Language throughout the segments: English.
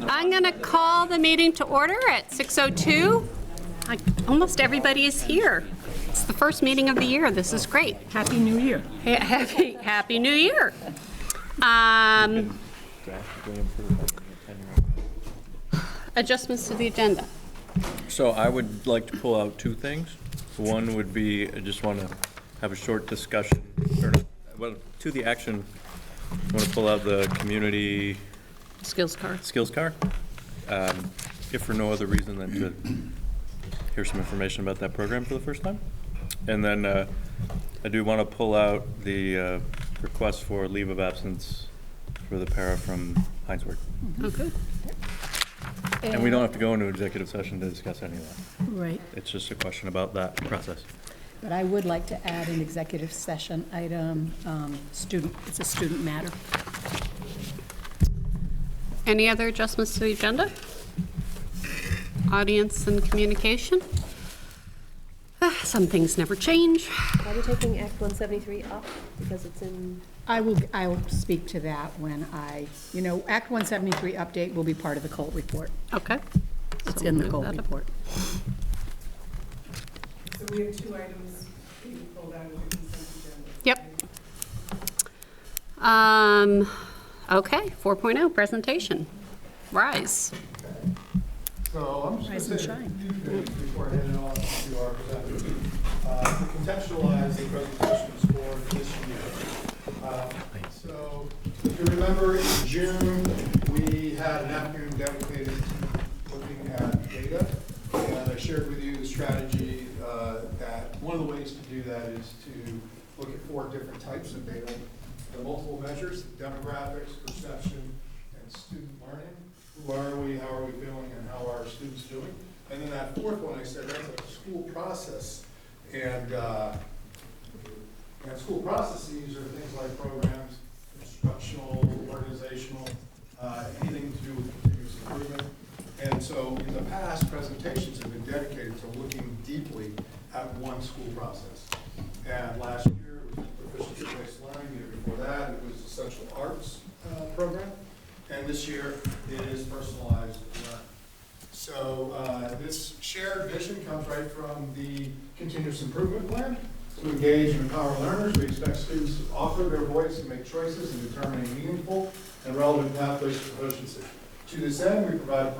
I'm going to call the meeting to order at 6:02. Almost everybody is here. It's the first meeting of the year. This is great. Happy New Year. Happy New Year. Adjustments to the agenda. So I would like to pull out two things. One would be, I just want to have a short discussion, well, to the action, I want to pull out the community Skills card. If for no other reason than to hear some information about that program for the first time. And then I do want to pull out the request for leave of absence for the para from Heinsberg. Okay. And we don't have to go into executive session to discuss any of that. Right. It's just a question about that process. But I would like to add an executive session item, it's a student matter. Any other adjustments to the agenda? Audience and communication? Some things never change. Are we taking Act 173 up because it's in? I will speak to that when Act 173 update will be part of the COLT report. Okay. It's So in the move COLT that up. report. So we have two items being pulled out of the consent agenda. Yep. Okay, 4.0, presentation. Rise. So I'm Rise just and going to say shine. a few things before I hand it off to our presenter. To contextualize the presentations for this year. So if you remember in June, we had an afternoon dedicated to looking at data. And I shared with you the strategy that one of the ways to do that is to look at 4 different types of data. The multiple measures, demographics, perception, and student learning. Who are we, how are we feeling, and how are our students doing? And then that fourth one, I said, that's a school process. And school processes are things like programs, instructional, organizational, anything to do with continuous improvement. And so in the past, presentations have been dedicated to looking deeply at one school process. And last year, it was proficiency-based learning. The year before that, it was essential arts program. And this year, it is personalized learning. So this shared vision comes right from the continuous improvement plan. To engage and empower learners, we expect students to offer their voice and make choices in determining meaningful and relevant pathways to proficiency. To this end, we provide a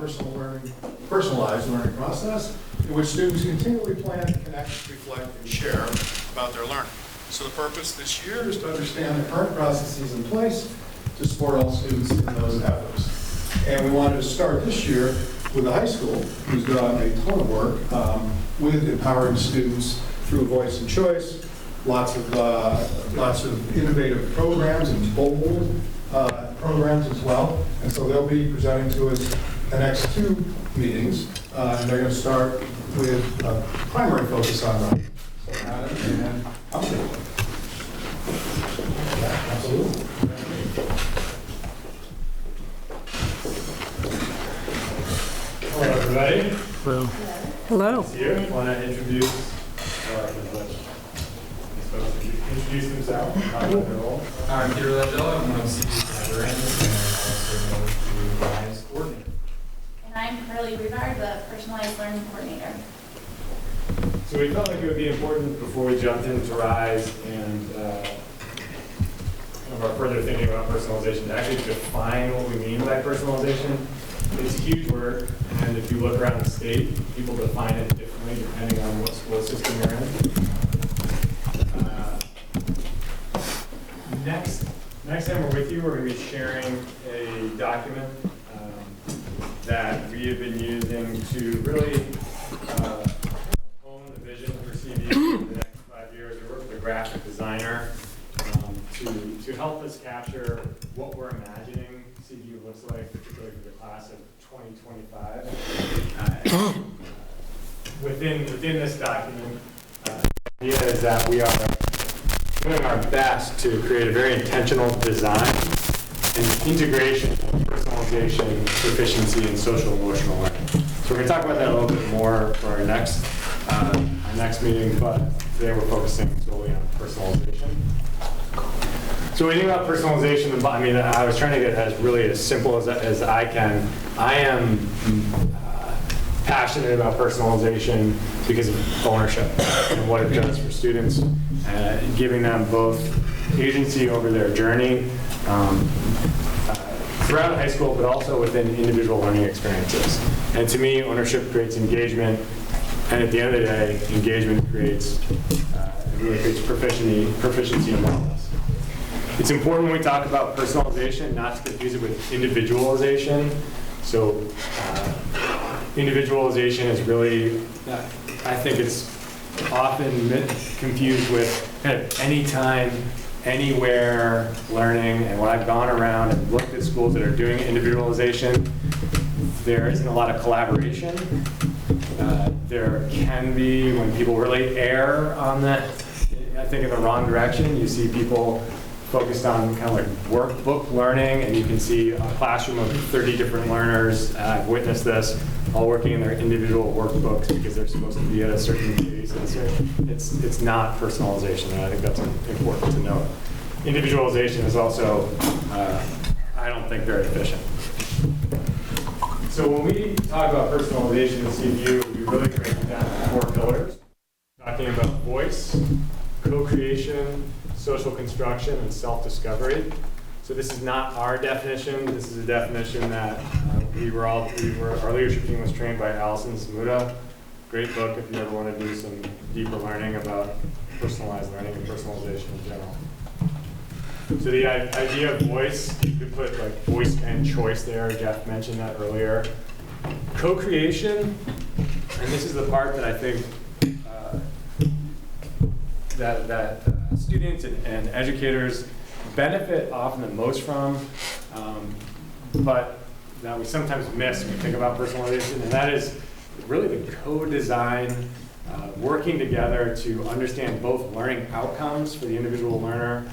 personalized learning process in which students continually plan to connect, reflect, and share about their learning. So the purpose this year is to understand the current processes in place to support all students in those efforts. And we wanted to start this year with the high school, who's done a ton of work with empowering students through voice and choice, lots of innovative programs and bold programs as well. And so they'll be presenting to us the next 2 meetings, and they're going to start with a primary focus on writing. So Adam and Humphrey. Absolutely. Hello, everybody. Hello. Hello. Here, I want to introduce these folks to introduce themselves. I'm Peter Ledgell. I'm one of CVSD librarians and also the Alliance coordinator. And I'm Carly Rivard, the Personalized Learning Coordinator. So we felt like it would be important before we jumped into RISE and kind of our further thinking about personalization to actually define what we mean by personalization. It's a huge word, and if you look around the state, people define it differently depending on what school system you're in. Next time we're with you, we're going to be sharing a document that we have been using to really hone the vision for CV for the next 5 years. We work with a graphic designer to help us capture what we're imagining CV looks like, particularly for the class of 2025. Within this document, the idea is that we are doing our best to create a very intentional design and integration of personalization, proficiency, and social emotional learning. So we're going to talk about that a little bit more for our next meeting, but today we're focusing solely on personalization. So when you think about personalization, I mean, I was trying to get as simple as I can. I am passionate about personalization because of ownership and what it does for students, giving them both agency over their journey throughout high school, but also within individual learning experiences. And to me, ownership creates engagement, and at the end of the day, engagement creates really creates proficiency in wellness. It's important when we talk about personalization not to confuse it with individualization. So individualization is really, I think it's often confused with kind of anytime, anywhere learning. And when I've gone around and looked at schools that are doing individualization, there isn't a lot of collaboration. There can be, when people really err on that, I think in the wrong direction. You see people focused on kind of like workbook learning, and you can see a classroom of 30 different learners, I've witnessed this, all working in their individual workbooks because they're supposed to be at a certain pace. It's not personalization, and I think that's important to note. Individualization is also, I don't think, very efficient. So when we talk about personalization in CVU, we really break it down to 4 pillars, talking about voice, co-creation, social construction, and self-discovery. So this is not our definition. This is a definition that our leadership team was trained by Allison Smuda. Great book if you ever want to do some deeper learning about personalized learning and personalization in general. So the idea of voice, you could put like voice and choice there. Jeff mentioned that earlier. Co-creation, and this is the part that I think that students and educators benefit often the most from, but that we sometimes miss when we think about personalization, and that is really the co-design, working together to understand both learning outcomes for the individual learner,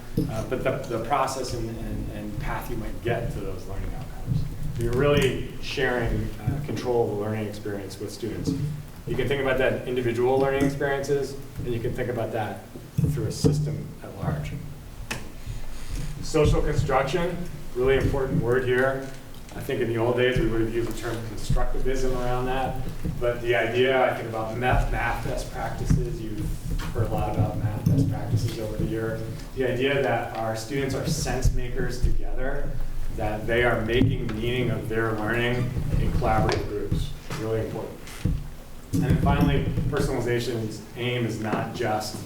but the process and path you might get to those learning outcomes. You're really sharing control of the learning experience with students. You can think about that in individual learning experiences, and you can think about that through a system at large. Social construction, really important word here. I think in the old days we would have used the term constructivism around that, but the idea, I think about math best practices, you've heard a lot about math best practices over the years. The idea that our students are sense makers together, that they are making meaning of their learning in collaborative groups, really important. And then finally, personalization's aim is not just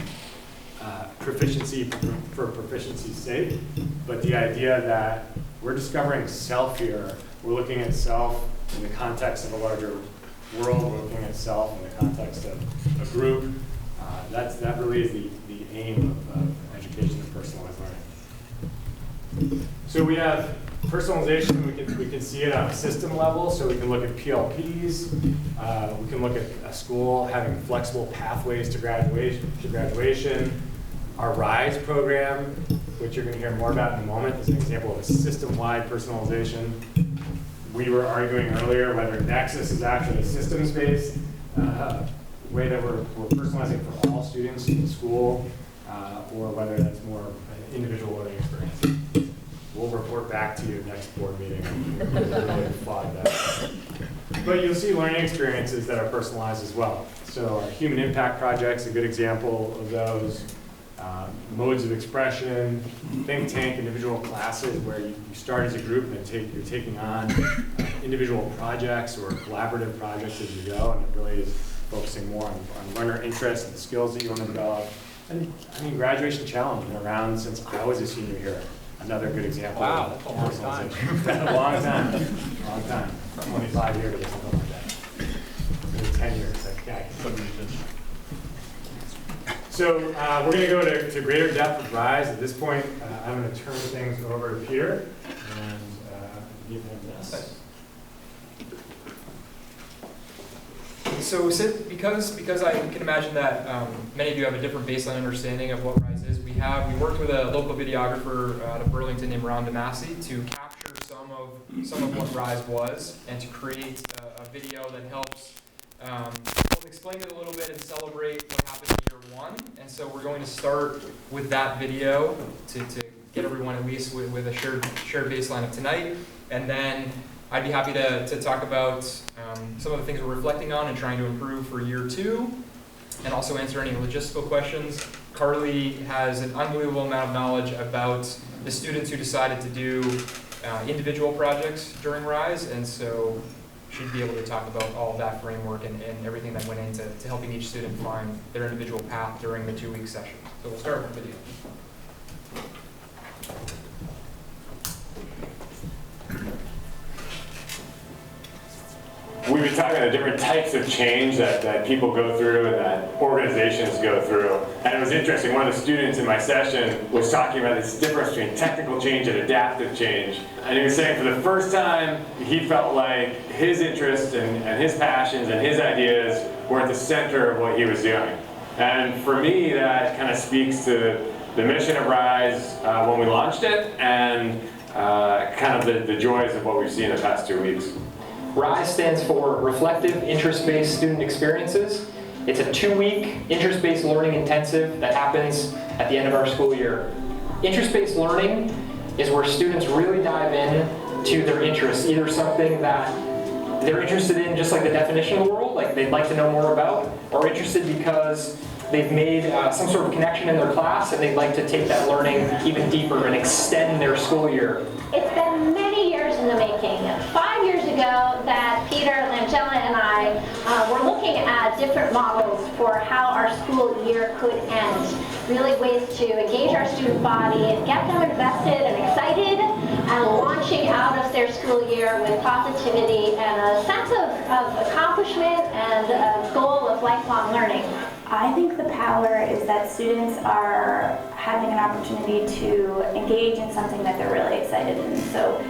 proficiency for proficiency's sake, but the idea that we're discovering self here. We're looking at self in the context of a larger world. We're looking at self in the context of a group. That really is the aim of education and personalized learning. So we have personalization. We can see it on a system level. So we can look at PLPs. We can look at a school having flexible pathways to graduation. Our RISE program, which you're going to hear more about in a moment, is an example of a system-wide personalization. We were arguing earlier whether Nexus is actually a systems-based way that we're personalizing for all students in the school, or whether that's more an individual learning experience. We'll report back to you next board meeting. We'll really applaud that. But you'll see learning experiences that are personalized as well. So our human impact project's a good example of those. Modes of expression, think tank, individual classes where you start as a group and you're taking on individual projects or collaborative projects as you go, and it really is focusing more on learner interest and the skills that you want to develop. And I mean, graduation challenge been around since I was a senior here. Another good example. Wow, that's a long time. A long time, 25 years or something like that. Maybe 10 years. So we're going to go to greater depth with RISE. At this point, I'm going to turn things over to Peter and give him this. So because I can imagine that many of you have a different baseline understanding of what RISE is, we worked with a local videographer out of Burlington named Ron DeMasi to capture some of what RISE was and to create a video that helps explain it a little bit and celebrate what happened in year one. And so we're going to start with that video to get everyone at least with a shared baseline of tonight. And then I'd be happy to talk about some of the things we're reflecting on and trying to improve for year 2, and also answer any logistical questions. Carly has an unbelievable amount of knowledge about the students who decided to do individual projects during RISE, and so she'd be able to talk about all of that framework and everything that went into helping each student find their individual path during the 2-week session. So we'll start with the video. We've been talking about the different types of change that people go through and that organizations go through. And it was interesting, one of the students in my session was talking about this difference between technical change and adaptive change. And he was saying for the first time, he felt like his interests and his passions and his ideas were at the center of what he was doing. And for me, that kind of speaks to the mission of RISE when we launched it, and kind of the joys of what we've seen in the past 2 weeks. RISE stands for Reflective Interest-Based Student Experiences. It's a 2-week interest-based learning intensive that happens at the end of our school year. Interest-based learning is where students really dive in to their interests, either something that they're interested in, just like the definition of the world, like they'd like to know more about, or interested because they've made some sort of connection in their class and they'd like to take that learning even deeper and extend their school year. It's been many years in the making. 5 years ago that Peter, Langella, and I were looking at different models for how our school year could end. Really ways to engage our student body, get them invested and excited, and launching out of their school year with positivity and a sense of accomplishment and a goal of lifelong learning. I think the power is that students are having an opportunity to engage in something that they're really excited in. So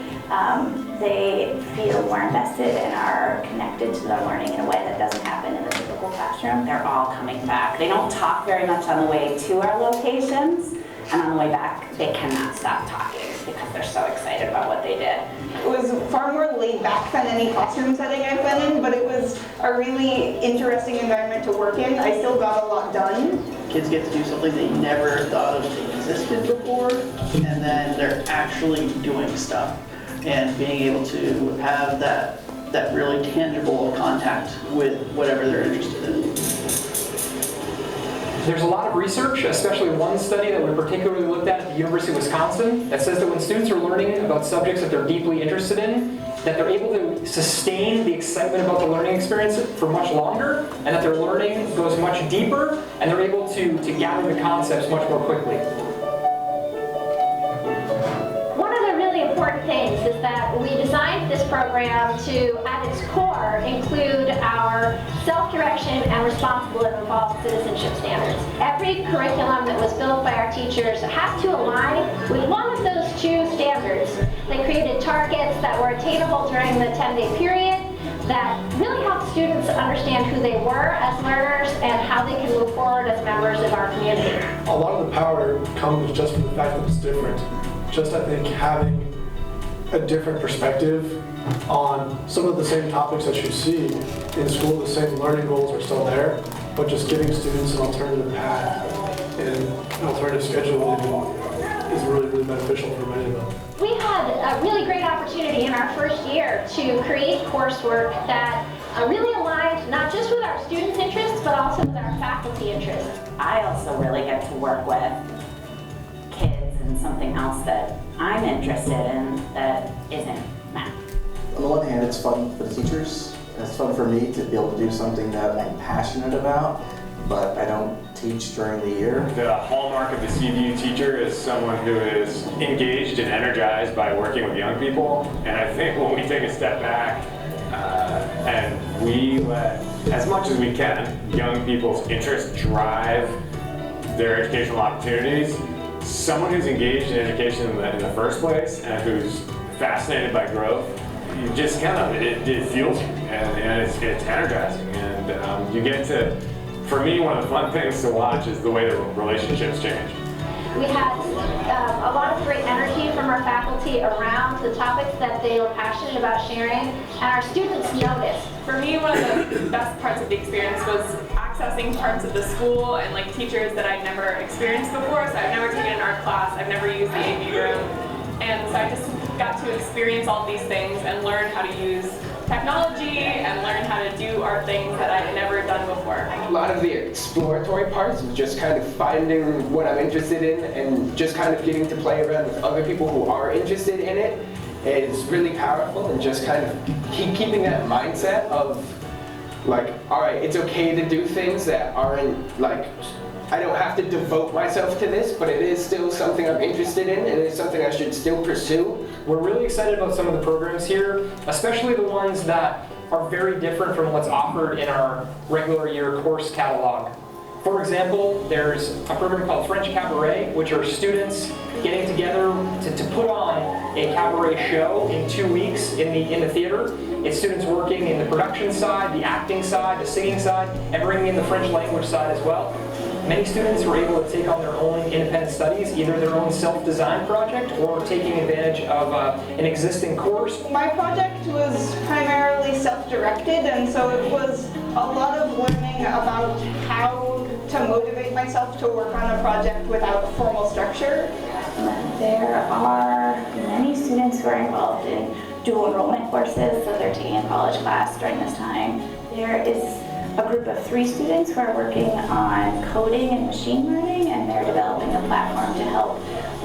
they feel more invested and are connected to their learning in a way that doesn't happen in the typical classroom. They're all coming back. They don't talk very much on the way to our locations, and on the way back, they cannot stop talking because they're so excited about what they did. It was far more laid back than any classroom setting I've been in, but it was a really interesting environment to work in. I still got a lot done. Kids get to do something they never thought of existed before, and then they're actually doing stuff. And being able to have that really tangible contact with whatever they're interested in. There's a lot of research, especially one study that we particularly looked at the University of Wisconsin, that says that when students are learning about subjects that they're deeply interested in, that they're able to sustain the excitement about the learning experience for much longer, and that their learning goes much deeper, and they're able to gather the concepts much more quickly. One of the really important things is that we designed this program to, at its core, include our self-direction and responsible and involved citizenship standards. Every curriculum that was built by our teachers has to align with one of those 2 standards. They created targets that were attainable during the 10-day period that really helped students understand who they were as learners and how they can move forward as members of our community. A lot of the power comes just from the fact that it's different. Just, I think, having a different perspective on some of the same topics that you see in school. The same learning goals are still there, but just giving students an alternative path and an alternative schedule is really, really beneficial for many of them. We had a really great opportunity in our first year to create coursework that really aligned not just with our students' interests, but also with our faculty interests. I also really get to work with kids and something else that I'm interested in that isn't math. On the one hand, it's fun for the teachers. It's fun for me to be able to do something that I'm passionate about, but I don't teach during the year. The hallmark of the CVU teacher is someone who is engaged and energized by working with young people. And I think when we take a step back and we let, as much as we can, young people's interests drive their educational opportunities, someone who's engaged in education in the first place and who's fascinated by growth, you just kind of, it fuels you and it's energizing. And you get to, for me, one of the fun things to watch is the way the relationships change. We had a lot of great energy from our faculty around the topics that they were passionate about sharing, and our students noticed. For me, one of the best parts of the experience was actually accessing parts of the school and like teachers that I'd never experienced before. So I've never taken an art class, I've never used the AV room. And so I just got to experience all these things and learn how to use technology and learn how to do art things that I'd never done before. A lot of the exploratory parts of just kind of finding what I'm interested in and just kind of getting to play around with other people who are interested in it is really powerful, and just kind of keeping that mindset of like, all right, it's okay to do things that aren't like, I don't have to devote myself to this, but it is still something I'm interested in, and it's something I should still pursue. We're really excited about some of the programs here, especially the ones that are very different from what's offered in our regular year course catalog. For example, there's a program called French Cabaret, which are students getting together to put on a cabaret show in 2 weeks in the theater. It's students working in the production side, the acting side, the singing side, and bringing in the French language side as well. Many students were able to take on their own independent studies, either their own self-designed project or taking advantage of an existing course. My project was primarily self-directed, and so it was a lot of learning about how to motivate myself to work on a project without formal structure. There are many students who are involved in dual enrollment courses, so they're taking a college class during this time. There is a group of 3 students who are working on coding and machine learning, and they're developing a platform to help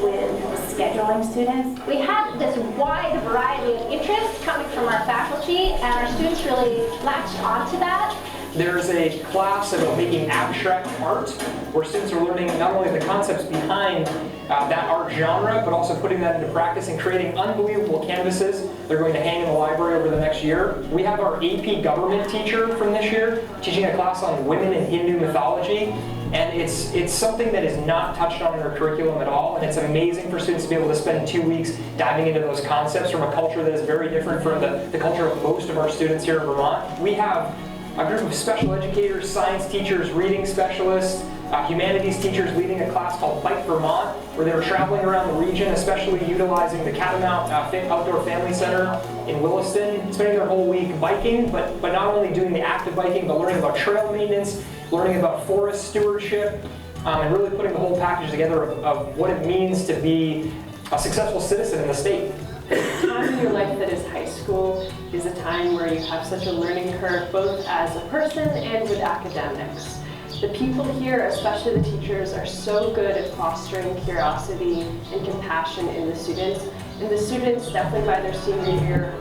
with scheduling students. We have this wide variety of interests coming from our faculty, and our students really latched onto that. There's a class about making abstract art, where students are learning not only the concepts behind that art genre, but also putting that into practice and creating unbelievable canvases they're going to hang in the library over the next year. We have our AP government teacher from this year teaching a class on women in Hindu mythology, and it's something that is not touched on in our curriculum at all, and it's amazing for students to be able to spend 2 weeks diving into those concepts from a culture that is very different from the culture of most of our students here in Vermont. We have a group of special educators, science teachers, reading specialists, humanities teachers leading a class called Bike Vermont, where they were traveling around the region, especially utilizing the Catamount Outdoor Family Center in Williston, spending their whole week biking, but not only doing the active biking, but learning about trail maintenance, learning about forest stewardship, and really putting the whole package together of what it means to be a successful citizen in the state. The time in your life that is high school is a time where you have such a learning curve, both as a person and with academics. The people here, especially the teachers, are so good at fostering curiosity and compassion in the students. And the students, definitely by their senior year,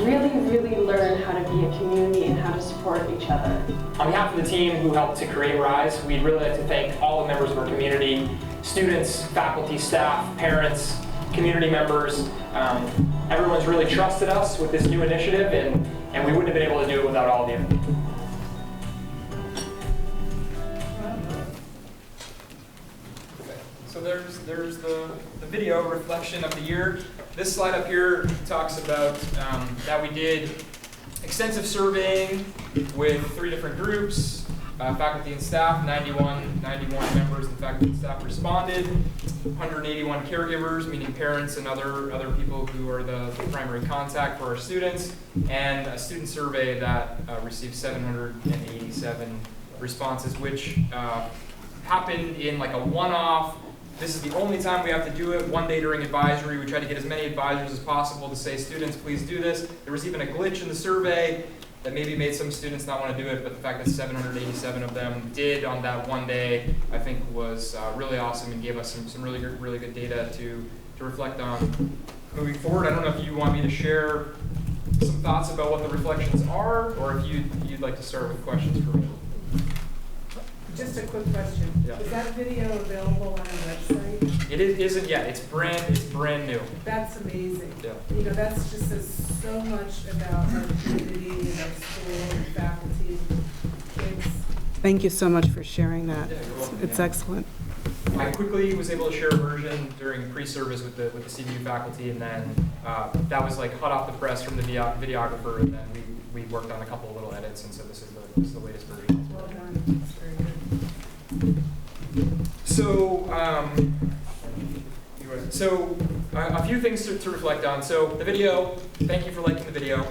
really learn how to be a community and how to support each other. On behalf of the team who helped to create RISE, we'd really like to thank all the members of our community, students, faculty, staff, parents, community members. Everyone's really trusted us with this new initiative, and we wouldn't have been able to do it without all of you. So there's the video reflection of the year. This slide up here talks about that we did extensive surveying with 3 different groups, faculty and staff. 91 members of the faculty and staff responded. 181 caregivers, meaning parents and other people who are the primary contact for our students, and a student survey that received 787 responses, which happened in like a one-off. This is the only time we have to do it, one day during advisory. We try to get as many advisors as possible to say, students, please do this. There was even a glitch in the survey that maybe made some students not want to do it, but the fact that 787 of them did on that one day, I think was really awesome and gave us some really good data to reflect on. Moving forward, I don't know if you want me to share some thoughts about what the reflections are, or if you'd like to start with questions for me. Just a quick question. Yeah. Is that video available on our website? It isn't yet. It's brand new. That's amazing. Yeah. You know, that's just says so much about our community and our school and faculty, kids. Thank you so much for sharing that. Yeah, you're welcome. It's Yeah. excellent. I quickly was able to share a version during pre-service with the CVU faculty, and then that was like hot off the press from the videographer, and then we worked on a couple of little edits, and so this is the latest version. Well done. That's very good. So, a few things to reflect on. So the video, thank you for liking the video.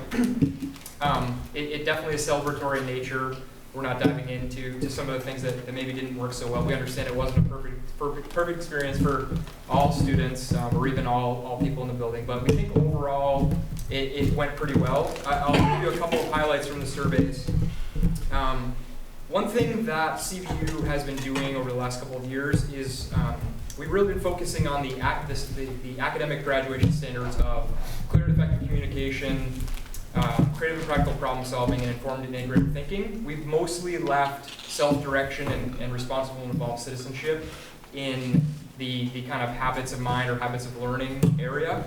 It definitely is celebratory in nature. we're not diving into some of the things that maybe didn't work so well. We understand it wasn't a perfect experience for all students or even all people in the building, but we think overall it went pretty well. I'll give you a couple of highlights from the surveys. One thing that CVU has been doing over the last couple of years is we've really been focusing on the academic graduation standards of clear and effective communication, creative and practical problem solving, and informed and integrated thinking. We've mostly left self-direction and responsible and involved citizenship in the kind of habits of mind or habits of learning area.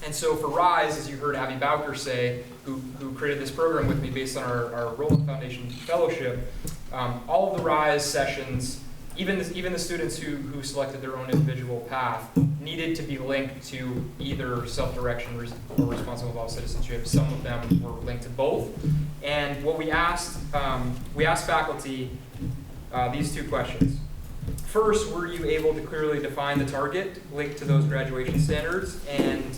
And so for RISE, as you heard Abby Bowker say, who created this program with me based on our Rowland Foundation Fellowship, all of the RISE sessions, even the students who selected their own individual path, needed to be linked to either self-direction or responsible involved citizenship. Some of them were linked to both. And what we asked faculty these two questions. First, were you able to clearly define the target linked to those graduation standards? And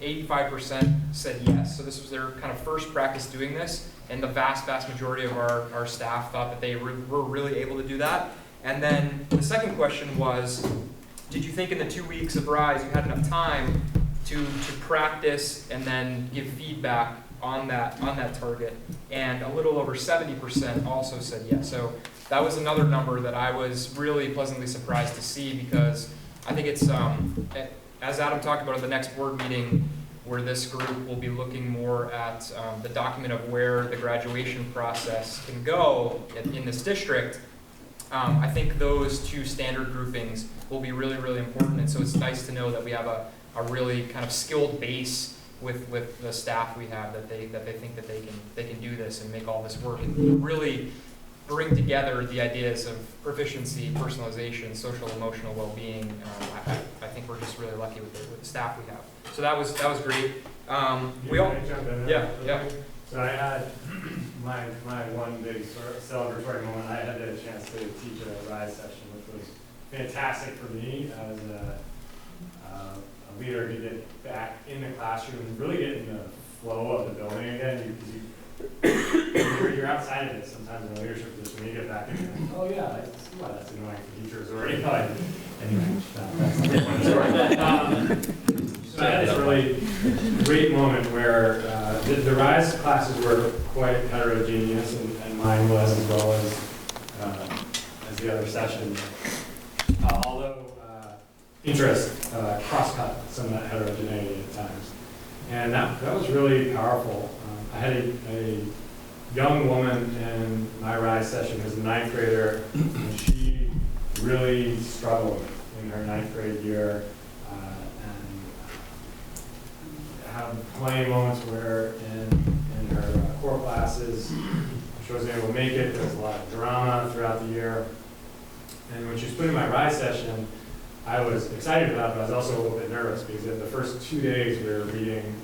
85% said yes. So this was their kind of first practice doing this. And the vast majority of our staff thought that they were really able to do that. And then the second question was, did you think in the 2 weeks of RISE you had enough time to practice and then give feedback on that target? And a little over 70% also said yes. So that was another number that I was really pleasantly surprised to see, because I think it's, as Adam talked about at the next board meeting, where this group will be looking more at the document of where the graduation process can go in this district. I think those two standard groupings will be really, really important. And so it's nice to know that we have a really kind of skilled base with the staff we have, that they think that they can do this and make all this work and really bring together the ideas of proficiency, personalization, social emotional well-being. I think we're just really lucky with the staff we have. So that was great. We all yeah. So I had my one big sort of celebratory moment. I had the chance to teach a RISE session, which was fantastic for me as a leader to get back in the classroom and really get in the flow of the building again. You're outside of it sometimes in a leadership position. You get back and you're like, oh yeah, I see why that's annoying for teachers, or you know, like, anyway, that's a different story. So I had this really great moment where the RISE classes were quite heterogeneous, and mine was, as well as the other sessions. Although interest cross-cut some of that heterogeneity at times. And that was really powerful. I had a young woman in my RISE session who's a 9th grader, and she really struggled in her 9th grade year, and had plenty of moments where in her core classes she wasn't able to make it. There was a lot of drama throughout the year. And when she was put in my RISE session, I was excited about it, but I was also a little bit nervous, because in the first 2 days we were reading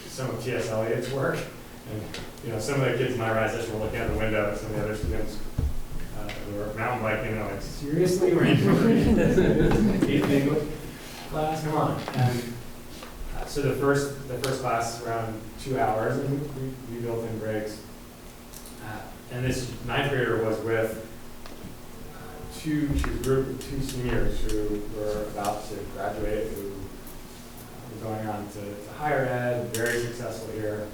some of T.S. Eliot's work. And you know, some of the kids in my RISE session were looking out the window at some of the other students who were mountain biking, like, seriously, we're reading this? 8th English class, come on. And so the first class around 2 hours, and we built in breaks. And this 9th grader was with two seniors who were about to graduate, who were going on to higher ed, very successful here.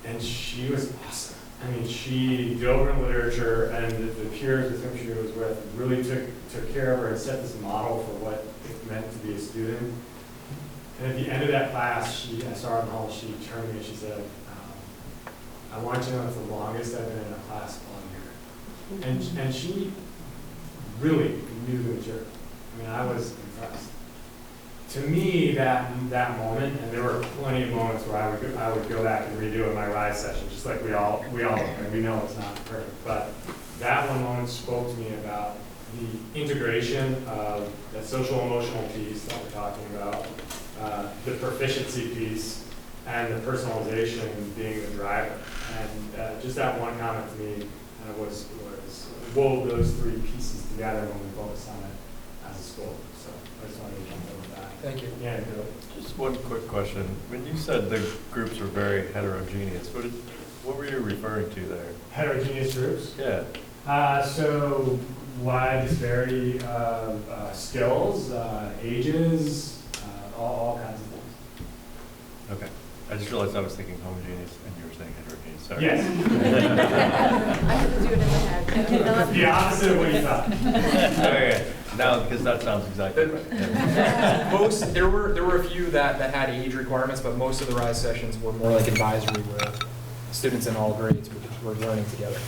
And she was awesome. I mean, she dove into literature, and the peers with whom she was with really took care of her and set this model for what it meant to be a student. And at the end of that class, I saw her in the hall, she turned to me and she said, I want you to know it's the longest I've been in a class all year. And she really knew the material. I mean, I was impressed. To me, that moment, and there were plenty of moments where I would go back and redo in my RISE session, just like we all, and we know it's not perfect, but that one moment spoke to me about the integration of the social emotional piece that we're talking about, the proficiency piece, and the personalization being the driver. And just that one comment to me wove those three pieces together when we focused on it as a school. So I just wanted to jump in with that. Thank you. Yeah, just one quick question. When you said the groups were very heterogeneous, What were you referring to there? Heterogeneous groups? Yeah. So wide disparity of skills, ages, all kinds of things. Okay. I just realized I was thinking homogeneous and you were saying heterogeneous. Sorry. Yes. I had to do it in the head. I cannot. The opposite of what you thought. Okay. Now, because that sounds exactly right. Yeah. There were a few that had age requirements, but most of the RISE sessions were more like advisory, where students in all grades were learning together.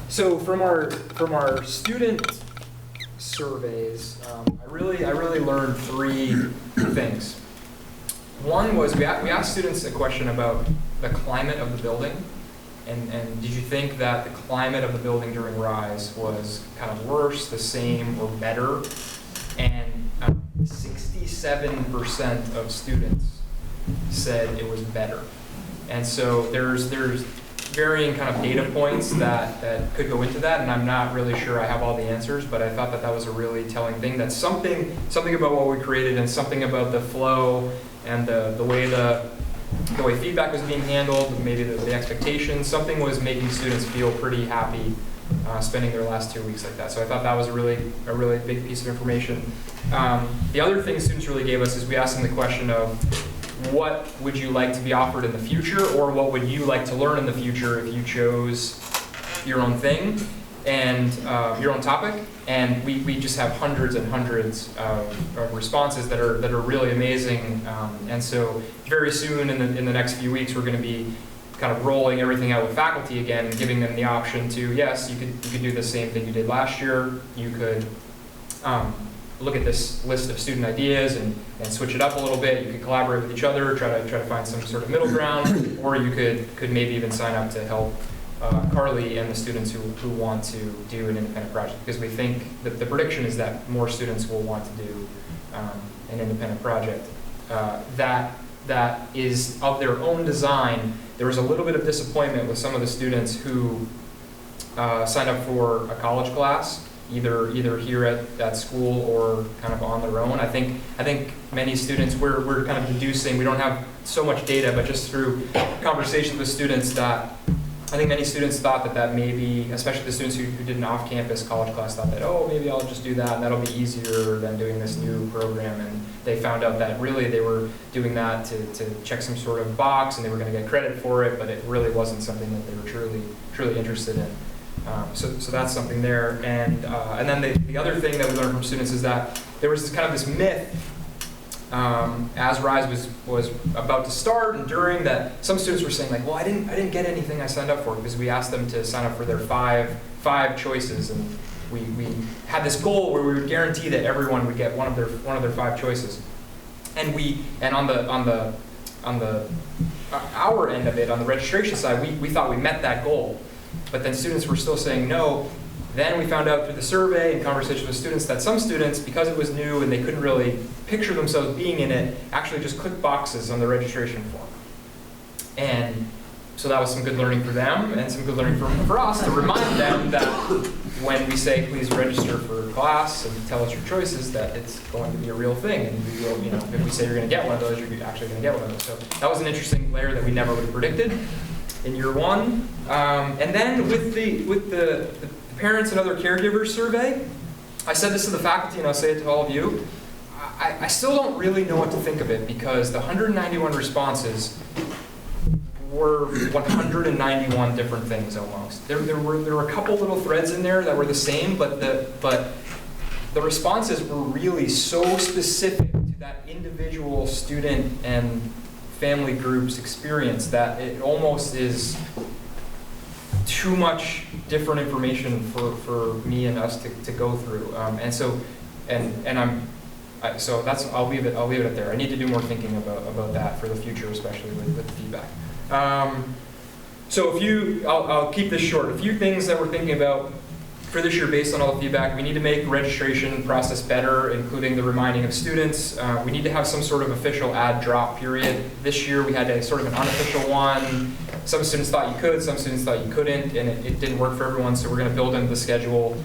So from our student surveys, I really learned 3 things. One was we asked students a question about the climate of the building, and did you think that the climate of the building during RISE was kind of worse, the same, or better? And 67% of students said it was better. And so there's varying kind of data points that could go into that, and I'm not really sure I have all the answers, but I thought that was a really telling thing. That's something about what we created and something about the flow and the way feedback was being handled, maybe the expectations, something was making students feel pretty happy spending their last 2 weeks like that. So I thought that was a really big piece of information. The other thing students really gave us is we asked them the question of, what would you like to be offered in the future, or what would you like to learn in the future if you chose your own thing and your own topic? And we just have hundreds and hundreds of responses that are really amazing. And so very soon in the next few weeks, we're going to be kind of rolling everything out with faculty again, and giving them the option to, yes, you could do the same thing you did last year. You could look at this list of student ideas and switch it up a little bit. You could collaborate with each other, try to find some sort of middle ground, or you could maybe even sign up to help Carly and the students who want to do an independent project, because we think that the prediction is that more students will want to do an independent project that is of their own design. There was a little bit of disappointment with some of the students who signed up for a college class, either here at school or kind of on their own. I think many students, we're kind of deducing, we don't have so much data, but just through conversations with students, that I think many students thought that maybe, especially the students who did an off-campus college class, thought that, oh, maybe I'll just do that and that'll be easier than doing this new program. And they found out that really they were doing that to check some sort of box, and they were going to get credit for it, but it really wasn't something that they were truly interested in. So that's something there. And then the other thing that we learned from students is that there was this myth as RISE was about to start and during, that some students were saying, like, well, I didn't get anything I signed up for, because we asked them to sign up for their five choices, and we had this goal where we would guarantee that everyone would get one of their 5 choices. And on our end of it, on the registration side, we thought we met that goal. But then students were still saying no. Then we found out through the survey and conversation with students that some students, because it was new and they couldn't really picture themselves being in it, actually just clicked boxes on the registration form. And so that was some good learning for them, and some good learning for us to remind them that when we say, please register for class and tell us your choices, that it's going to be a real thing. And we will, if we say you're going to get one of those, you're actually going to get one of those. So that was an interesting layer that we never would have predicted in year 1. And then with the parents and other caregivers survey, I said this to the faculty, and I'll say it to all of you. I still don't really know what to think of it, because the 191 responses were 191 different things almost. There were a couple little threads in there that were the same, but the responses were really so specific to that individual student and family group's experience that it almost is too much different information for me and us to go through. I'll leave it at there. I need to do more thinking about that for the future, especially with the feedback. I'll keep this short. A few things that we're thinking about for this year based on all the feedback. We need to make the registration process better, including the reminding of students. We need to have some sort of official add-drop period. This year we had a sort of an unofficial one. Some students thought you could, some students thought you couldn't, and it didn't work for everyone, so we're going to build into the schedule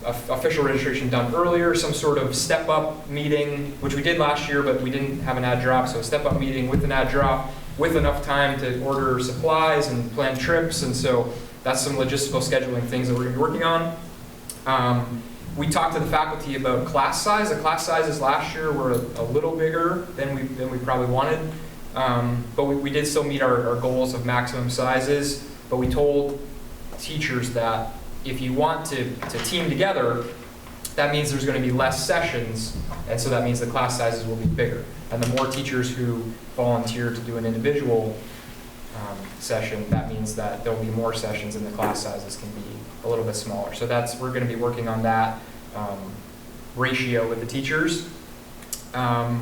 official registration done earlier, some sort of step-up meeting, which we did last year, but we didn't have an add-drop, so a step-up meeting with an add-drop with enough time to order supplies and plan trips, and so that's some logistical scheduling things that we're going to be working on. We talked to the faculty about class size. The class sizes last year were a little bigger than we probably wanted, but we did still meet our goals of maximum sizes. But we told teachers that if you want to team together, that means there's going to be less sessions, and so that means the class sizes will be bigger. And the more teachers who volunteer to do an individual session, that means that there'll be more sessions and the class sizes can be a little bit smaller. So we're going to be working on that ratio with the teachers. We're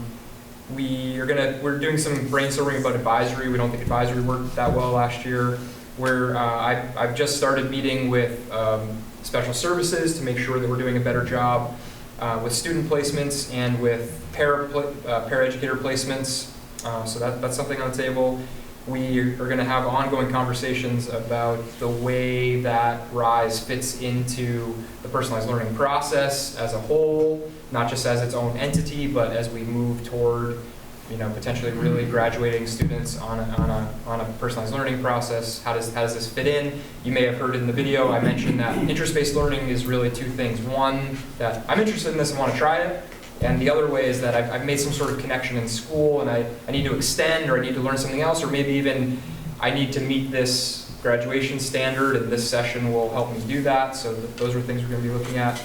doing some brainstorming about advisory. We don't think advisory worked that well last year. I've just started meeting with special services to make sure that we're doing a better job with student placements and with paraeducator placements. So that's something on the table. We are going to have ongoing conversations about the way that RISE fits into the personalized learning process as a whole, not just as its own entity, but as we move toward, potentially really graduating students on a personalized learning process. How does this fit in? You may have heard in the video I mentioned that interest-based learning is really two things. One, that I'm interested in this and want to try it. And the other way is that I've made some sort of connection in school and I need to extend, or I need to learn something else, or maybe even I need to meet this graduation standard and this session will help me do that. So those are things we're going to be looking at.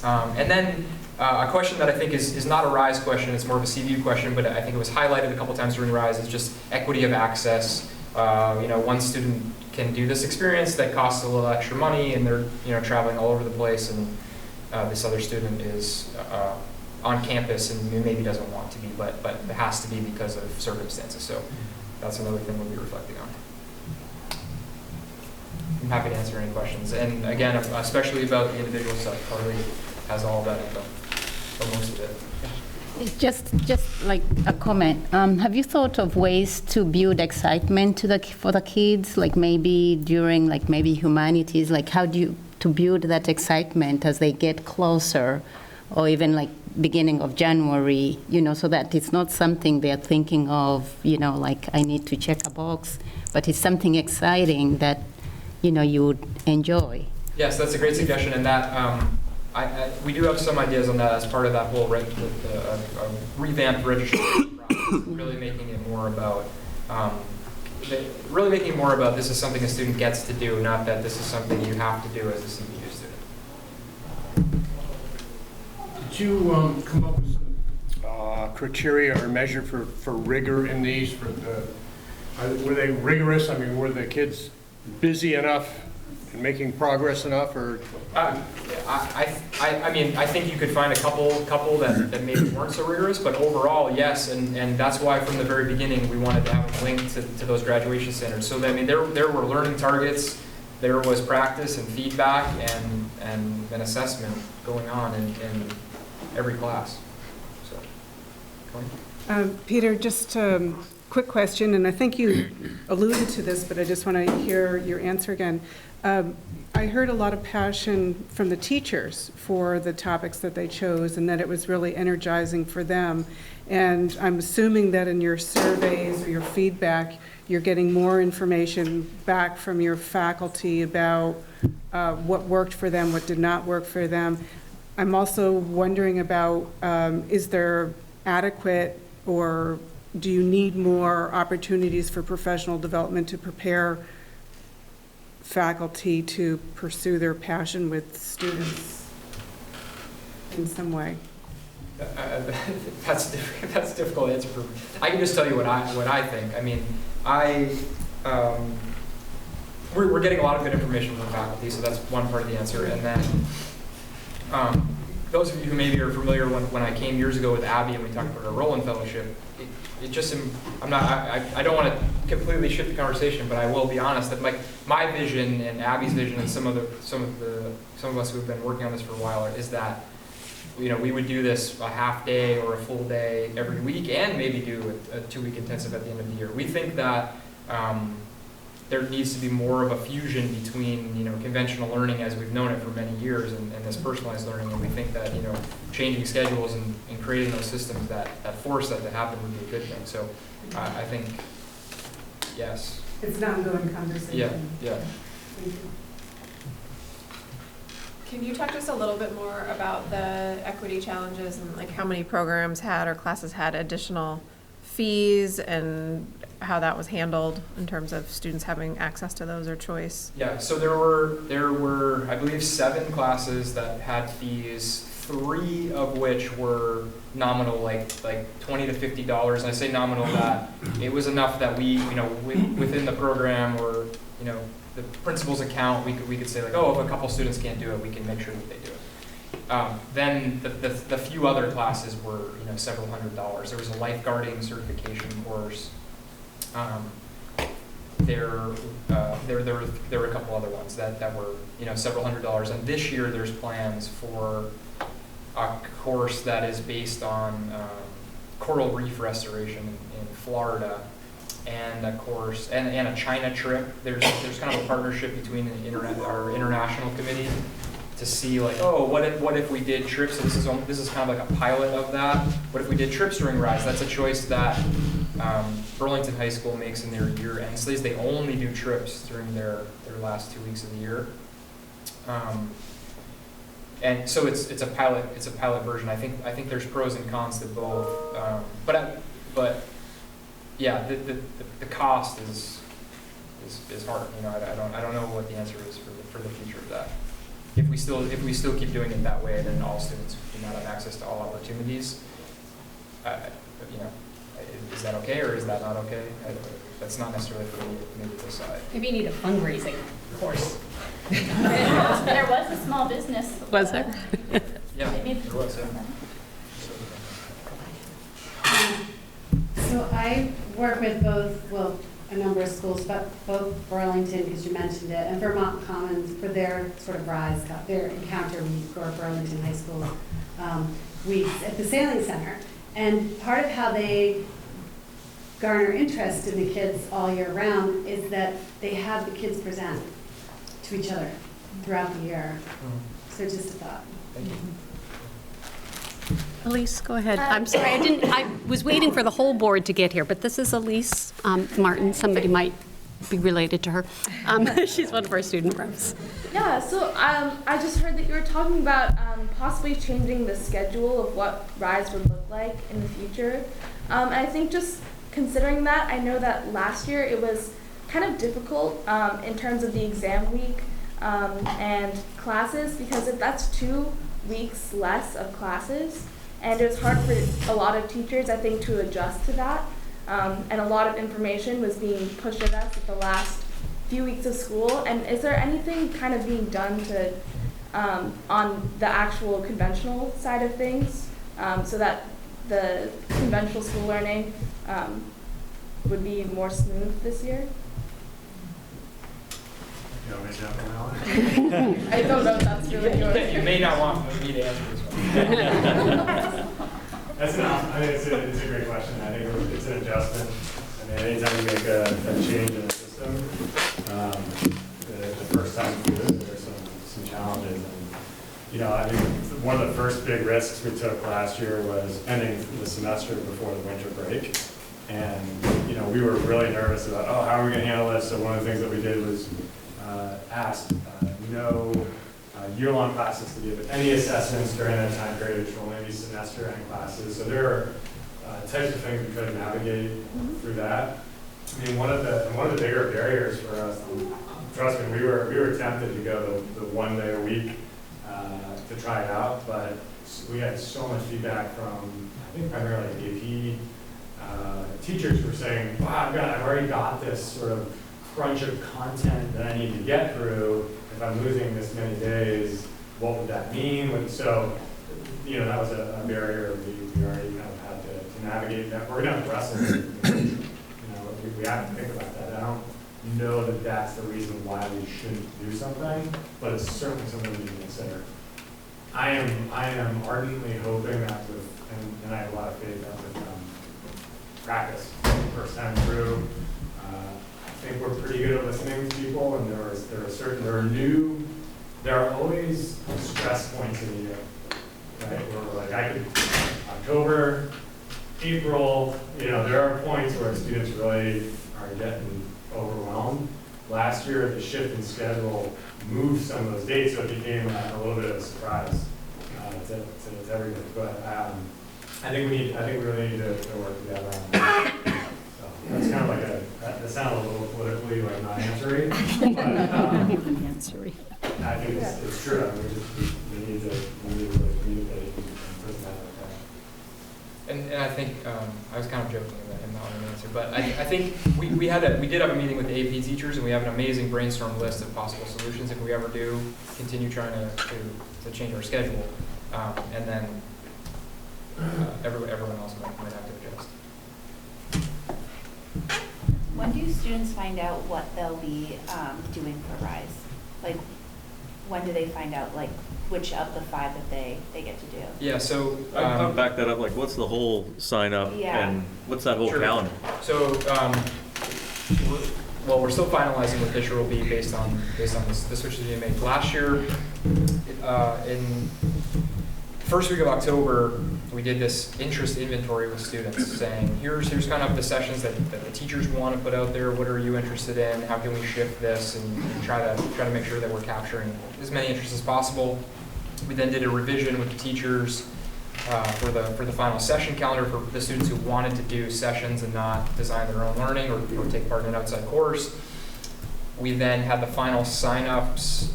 And then a question that I think is not a RISE question, it's more of a CVU question, but I think it was highlighted a couple times during RISE, is just equity of access. One student can do this experience that costs a little extra money and they're traveling all over the place, and this other student is on campus and maybe doesn't want to be, but it has to be because of circumstances. So that's another thing we'll be reflecting on. I'm happy to answer any questions. And again, especially about the individual stuff, Carly has all that info, or most of it. Just like a comment. Have you thought of ways to build excitement for the kids, like maybe during maybe humanities, like how do you to build that excitement as they get closer, or even beginning of January, so that it's not something they're thinking of, like I need to check a box, but it's something exciting that, you would enjoy. Yes, that's a great suggestion, and that we do have some ideas on that as part of that whole revamped registration process, really making it more about this is something a student gets to do, not that this is something you have to do as a CVU student. Did you come up with some criteria or measure for rigor in these? Were they rigorous? I mean, were the kids busy enough and making progress enough, or? I mean, I think you could find a couple that maybe weren't so rigorous, but overall, yes, and that's why from the very beginning we wanted to have a link to those graduation standards. So I mean, there were learning targets, there was practice and feedback and an assessment going on in every class. So, Peter, just a quick question, and I think you alluded to this, but I just want to hear your answer again. I heard a lot of passion from the teachers for the topics that they chose, and that it was really energizing for them. And I'm assuming that in your surveys or your feedback, you're getting more information back from your faculty about what worked for them, what did not work for them. I'm also wondering about, is there adequate, or do you need more opportunities for professional development to prepare faculty to pursue their passion with students in some way? That's a difficult answer for me. I can just tell you what I think. I mean, we're getting a lot of good information from faculty, so that's one part of the answer. And then those of you who maybe are familiar when I came years ago with Abby and we talked about our Roland Fellowship, it just, I don't want to completely shift the conversation, but I will be honest that my vision and Abby's vision and some of us who have been working on this for a while is that we would do this a half day or a full day every week, and maybe do a 2-week intensive at the end of the year. We think that there needs to be more of a fusion between conventional learning as we've known it for many years and this personalized learning, and we think that changing schedules and creating those systems that force that to happen would be a good thing. So I think Yes. It's an ongoing conversation. Yeah. Thank you. Can you talk to us a little bit more about the equity challenges and like how many programs had or classes had additional fees and how that was handled in terms of students having access to those or choice? Yeah, so there were I believe 7 classes that had fees, 3 of which were nominal, like $20 to $50. And I say nominal that it was enough that we, within the program or, the principal's account, we could say like, oh, if a couple students can't do it, we can make sure that they do it. Then the few other classes were, several $100s. There was a lifeguarding certification course. There were a couple other ones that were, several $100s. And this year there's plans for a course that is based on coral reef restoration in Florida, and a course and a China trip. There's kind of a partnership between our international committee to see like, oh, what if we did trips? So this is kind of like a pilot of that. What if we did trips during RISE? That's a choice that Burlington High School makes in their year-end studies. They only do trips during their last 2 weeks of the year. And so it's a pilot version. I think there's pros and cons to both. But yeah, the cost is hard. I don't know what the answer is for the future of that. If we still keep doing it that way, then all students do not have access to all opportunities. Is that okay or is that not okay? That's not necessarily for me to decide. Maybe you need a fundraising course. There was a small business. Was there? Yeah, there was. So I work with a number of schools, but both Burlington, because you mentioned it, and Vermont Commons for their sort of RISE, their encounter week or Burlington High School weeks at the Sailing Center. And part of how they garner interest in the kids all year round is that they have the kids present to each other throughout the year. So just a thought. Thank you. Elise, go ahead. I'm sorry, I was waiting for the whole board to get here, but this is Elise Martin. Somebody might be related to her. She's one of our student reps. Yeah, so I just heard that you were talking about possibly changing the schedule of what RISE would look like in the future. And I think just considering that, I know that last year it was kind of difficult in terms of the exam week and classes, because that's 2 weeks less of classes. And it was hard for a lot of teachers, I think, to adjust to that. And a lot of information was being pushed at us at the last few weeks of school. And is there anything kind of being done to, on the actual conventional side of things, so that the conventional school learning would be more smooth this year? You want me to jump in that one? I don't know if that's really yours. You may not want me to answer this one. That's enough. I mean, it's a great question. I think it's an adjustment. I mean, anytime you make a change in the system, the first time you do it, there's some challenges. And, I think one of the first big risks we took last year was ending the semester before the winter break. And, we were really nervous about, how are we going to handle this? So one of the things that we did was asked no year-long classes to give any assessments during that time period, which will only be semester-end classes. So there are types of things we try to navigate through that. I mean, one of the bigger barriers for us, trust me, we were tempted to go the 1 day a week to try it out, but we had so much feedback from, I think, primarily AP teachers who were saying, wow, I've already got this sort of crunch of content that I need to get through. If I'm losing this many days, what would that mean? So, that was a barrier we already kind of had to navigate. That we're going to have to wrestle with. We have to think about that. I don't know that that's the reason why we shouldn't do something, but it's certainly something we need to consider. I am ardently hoping that and I have a lot of faith that with practice, first time through, I think we're pretty good at listening to people, and there are always stress points in the year, right? Where October, April, there are points where students really are getting overwhelmed. Last year, the shift in schedule moved some of those dates, so it became a little bit of a surprise to everybody. But I think we really need to work together on that. So that's kind of like that sounds a little politically like not answering, but I think it's true. I mean, we need to really communicate and put that like that. And I think I was kind of joking in that one answer, but I think we did have a meeting with the AP teachers, and we have an amazing brainstorm list of possible solutions if we ever do continue trying to change our schedule, and then everyone else might have to adjust. When do students find out what they'll be doing for RISE? Like, when do they find out, like, which of the 5 that they get to do? Yeah, so I'll back that up. Like, what's the whole sign up and what's that whole calendar? So, we're still finalizing what this year will be based on the switches we made. Last year, in first week of October, we did this interest inventory with students, saying, here's kind of the sessions that the teachers want to put out there. What are you interested in? How can we shift this and try to make sure that we're capturing as many interests as possible. We then did a revision with the teachers for the final session calendar for the students who wanted to do sessions and not design their own learning or take part in an outside course. We then had the final sign-ups.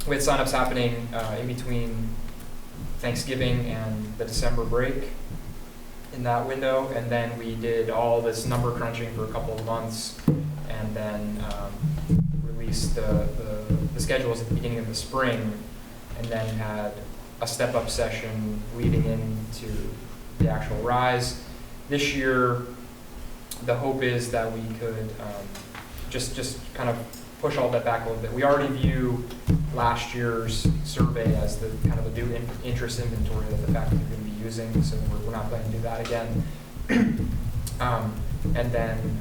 We had sign-ups happening in between Thanksgiving and the December break in that window, and then we did all this number crunching for a couple of months, and then released the schedules at the beginning of the spring, and then had a step-up session leading into the actual RISE. This year, the hope is that we could just kind of push all that back a little bit. We already view last year's survey as the kind of a new interest inventory that the faculty are going to be using, so we're not planning to do that again. And then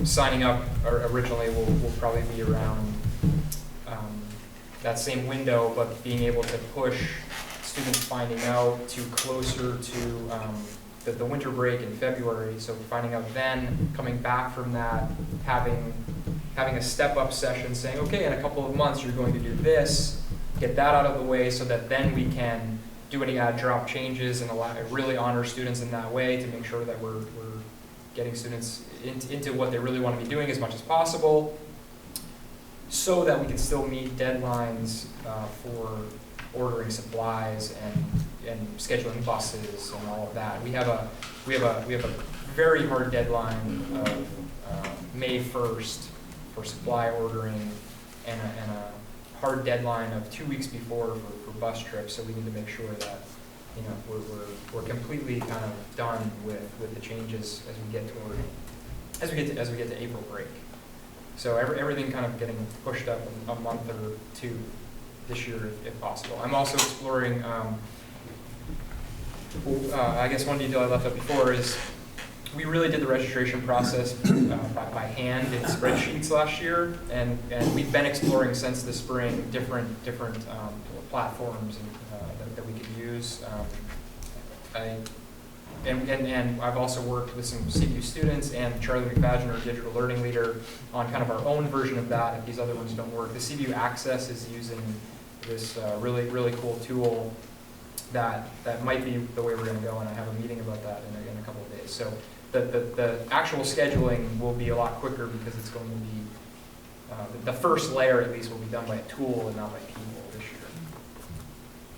signing up originally will probably be around that same window, but being able to push students finding out to closer to the winter break in February. So finding out then, coming back from that, having a step-up session saying, okay, in a couple of months you're going to do this, get that out of the way so that then we can do any add-drop changes and really honor students in that way to make sure that we're getting students into what they really want to be doing as much as possible, so that we can still meet deadlines for ordering supplies and scheduling buses and all of that. We have a very hard deadline of May 1st for supply ordering, and a hard deadline of 2 weeks before for bus trips. So we need to make sure that we're completely kind of done with the changes as we get to April break. So everything kind of getting pushed up a month or two this year if possible. I'm also exploring, I guess one detail I left out before is we really did the registration process by hand in spreadsheets last year, and we've been exploring since the spring different platforms that we could use. And I've also worked with some CVU students and Charlie McFadden, our digital learning leader, on kind of our own version of that if these other ones don't work. The CVU Access is using this really cool tool that might be the way we're going to go, and I have a meeting about that in a couple of days. So the actual scheduling will be a lot quicker because it's going to be, the first layer at least will be done by a tool and not by people this year.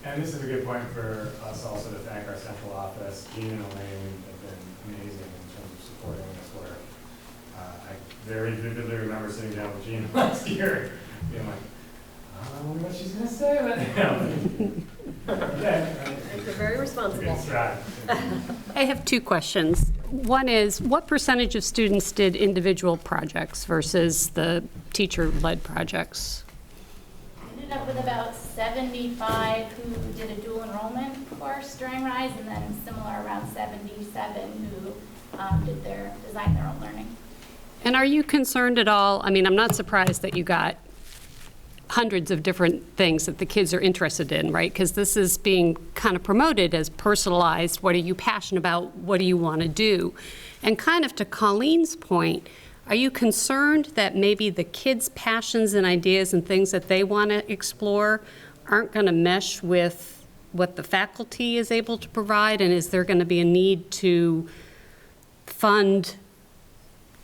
And this is a good point for us also to thank our central office. Gene and Elaine have been amazing in terms of supporting this work. I very vividly remember sitting down with Gene last year, being like, I wonder what she's going to say about You're very responsible. Good strat. I have 2 questions. One is, what percentage of students did individual projects versus the teacher-led projects? Ended up with about 75 who did a dual enrollment course during RISE, and then similar around 77 who designed their own learning. And are you concerned at all? I mean, I'm not surprised that you got hundreds of different things that the kids are interested in, right? Because this is being kind of promoted as personalized. What are you passionate about? What do you want to do? And kind of to Colleen's point, are you concerned that maybe the kids' passions and ideas and things that they want to explore aren't going to mesh with what the faculty is able to provide? And is there going to be a need to fund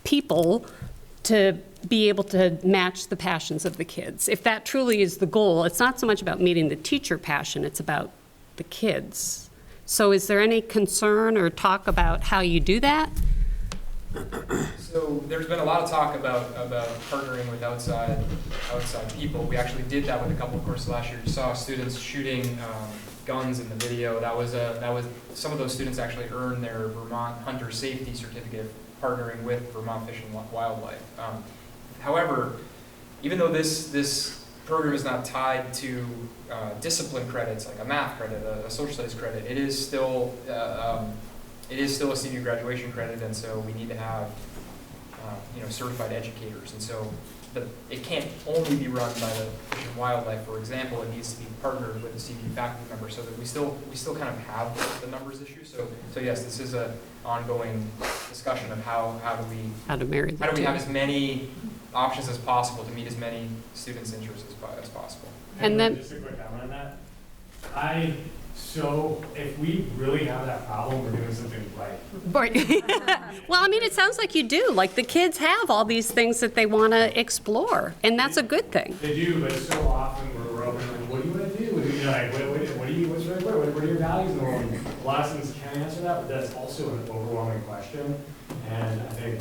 people to be able to match the passions of the kids? If that truly is the goal, it's not so much about meeting the teacher passion, it's about the kids. So is there any concern or talk about how you do that? So there's been a lot of talk about partnering with outside people. We actually did that with a couple of courses last year. You saw students shooting guns in the video. That was some of those students actually earned their Vermont Hunter Safety Certificate partnering with Vermont Fish and Wildlife. However, even though this program is not tied to discipline credits like a math credit, a social studies credit, it is still a CVU graduation credit, and so we need to have certified educators. And so it can't only be run by the Fish and Wildlife, for example. It needs to be partnered with a CVU faculty member, so that we still kind of have the numbers issue. So yes, this is an ongoing discussion of how do we have as many options as possible to meet as many students' interests as possible. And then just a quick comment on that. So if we really have that problem, we're doing something right. Well, I mean, it sounds like you do. Like the kids have all these things that they want to explore, and that's a good thing. They do, but so often we're open, like, what do you want to do? What are your values in the world? A lot of students can answer that, but that's also an overwhelming question. And I think,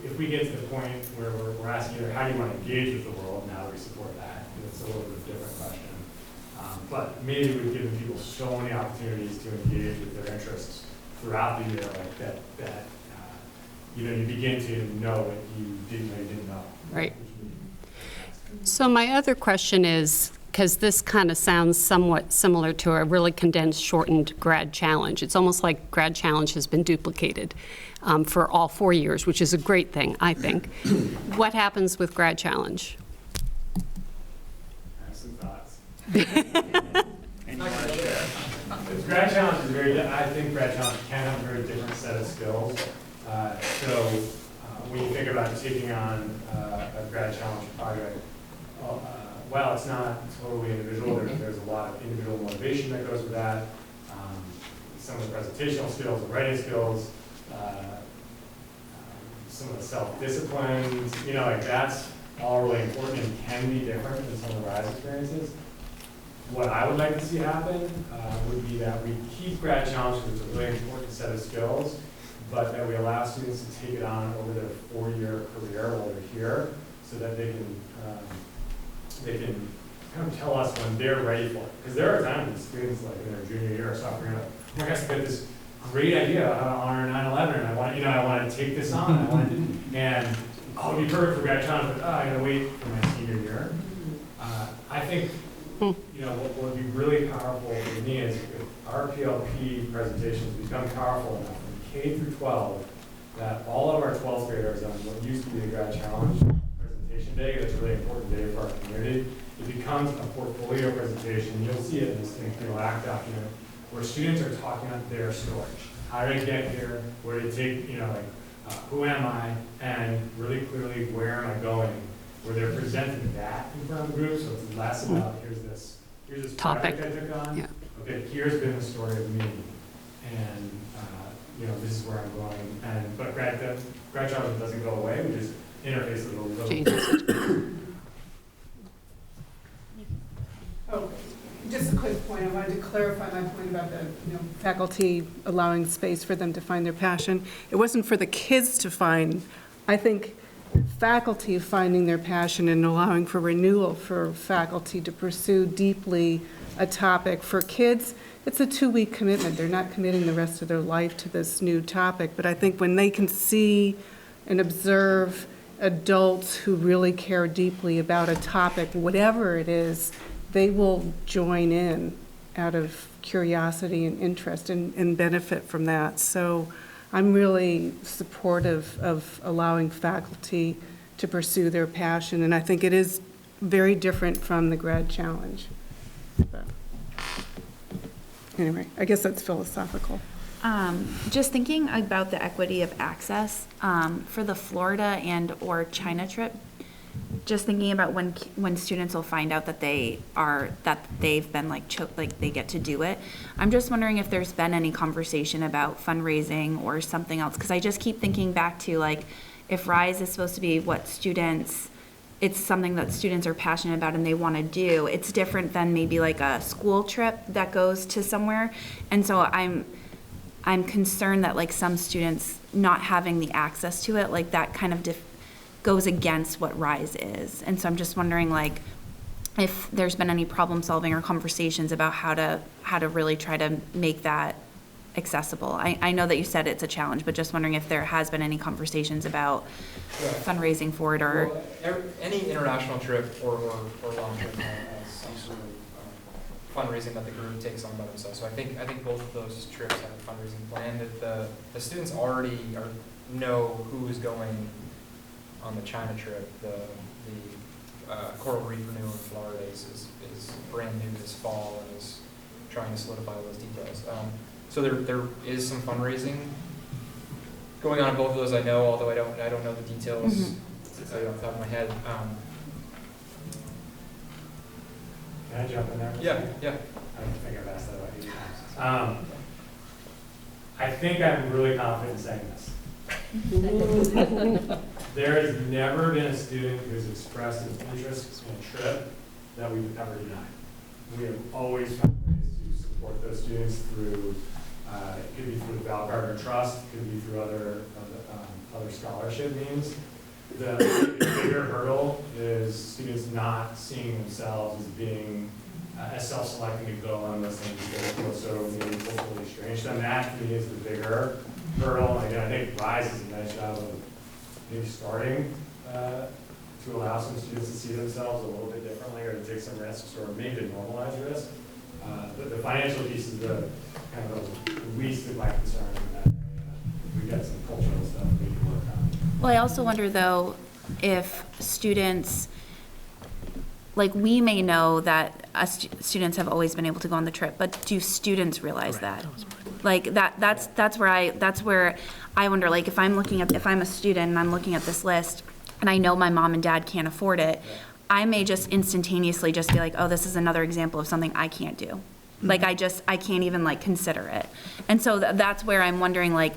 if we get to the point where we're asking how do you want to engage with the world, now that we support that, it's a little bit of a different question. But maybe we've given people so many opportunities to engage with their interests throughout the year, like that you begin to know what you didn't know. Right. So my other question is, because this kind of sounds somewhat similar to a really condensed, shortened grad challenge. It's almost like grad challenge has been duplicated for all 4 years, which is a great thing, I think. What happens with grad challenge? I have some thoughts. Grad challenge is I think grad challenge can have a very different set of skills. When you think about taking on a grad challenge project, well, it's not totally individual. There's a lot of individual motivation that goes with that. Some of the presentational skills, the writing skills, some of the self-disciplines, that's all really important and can be different than some of the RISE experiences. What I would like to see happen would be that we keep grad challenges, which is a really important set of skills, but that we allow students to take it on over their 4-year career while they're here, so that they can kind of tell us when they're ready for it. Because there are times when students, like in their junior year or sophomore year, oh my gosh, I got this great idea how to honor 9/11, and I want to take this on, and I'll be perfect for grad challenge, but I gotta wait for my senior year. I think what would be really powerful for me is if our PLP presentations become powerful enough from K through 12 that all of our 12th graders on what used to be the grad challenge presentation day, that's a really important day for our community, it becomes a portfolio presentation. You'll see it in this ACT document where students are talking about their story. How did I get here? Where did it take, who am I? And really clearly, where am I going? Where they're presenting that in front of the group, so it's less about here's this topic project I took on. Yeah. Okay, here's been the story of me, and this is where I'm going. But grad challenge doesn't go away. We just interface it a little bit. Oh, just a quick point. I wanted to clarify my point about the faculty allowing space for them to find their passion. It wasn't for the kids to find. I think faculty finding their passion and allowing for renewal for faculty to pursue deeply a topic. For kids, it's a 2-week commitment. They're not committing the rest of their life to this new topic. But I think when they can see and observe adults who really care deeply about a topic, whatever it is, they will join in out of curiosity and interest and benefit from that. So I'm really supportive of allowing faculty to pursue their passion. And I think it is very different from the grad challenge. But anyway, I guess that's philosophical. Just thinking about the equity of access for the Florida and or China trip. Just thinking about when students will find out that they've been like they get to do it. I'm just wondering if there's been any conversation about fundraising or something else, because I just keep thinking back to like if RISE is supposed to be what students. It's something that students are passionate about and they want to do. It's different than maybe like a school trip that goes to somewhere, and so I'm concerned that like some students not having the access to it, like that kind of goes against what RISE is. And so I'm just wondering like if there's been any problem solving or conversations about how to really try to make that accessible. I know that you said it's a challenge, but just wondering if there has been any conversations about fundraising for it or... Well, any international trip or long trip has some sort of fundraising that the group takes on by themselves. So I think both of those trips have a fundraising plan that the students already know who is going on the China trip. The Coral Reef Renewal in Florida is brand new this fall and is trying to solidify those details. So there is some fundraising going on in both of those. I know, although I don't know the details to tell you off the top of my head. Can I jump in there? Yeah. I don't think I've asked that about 80 times. I think I'm really confident in saying this. There has never been a student who's expressed an interest in a trip that we've ever denied. We have always found ways to support those students through, it could be through the Val Gardner Trust, it could be through other scholarship means. The bigger hurdle is students not seeing themselves as being as self-selecting to go on those things because they feel so meaningful, totally strange. So that to me is the bigger hurdle. And again, I think RISE is a nice job of maybe starting to allow some students to see themselves a little bit differently or to take some risks or maybe to normalize risk. The financial piece is the kind of the least of my concern in that area. We've got some cultural stuff we need to work on. Well, I also wonder though if students, like we may know that students have always been able to go on the trip, but do students realize that? Like that's where I wonder, like if I'm a student and I'm looking at this list and I know my mom and dad can't afford it, I may just instantaneously just be like, oh, this is another example of something I can't do. Like I can't even like consider it. And so that's where I'm wondering like,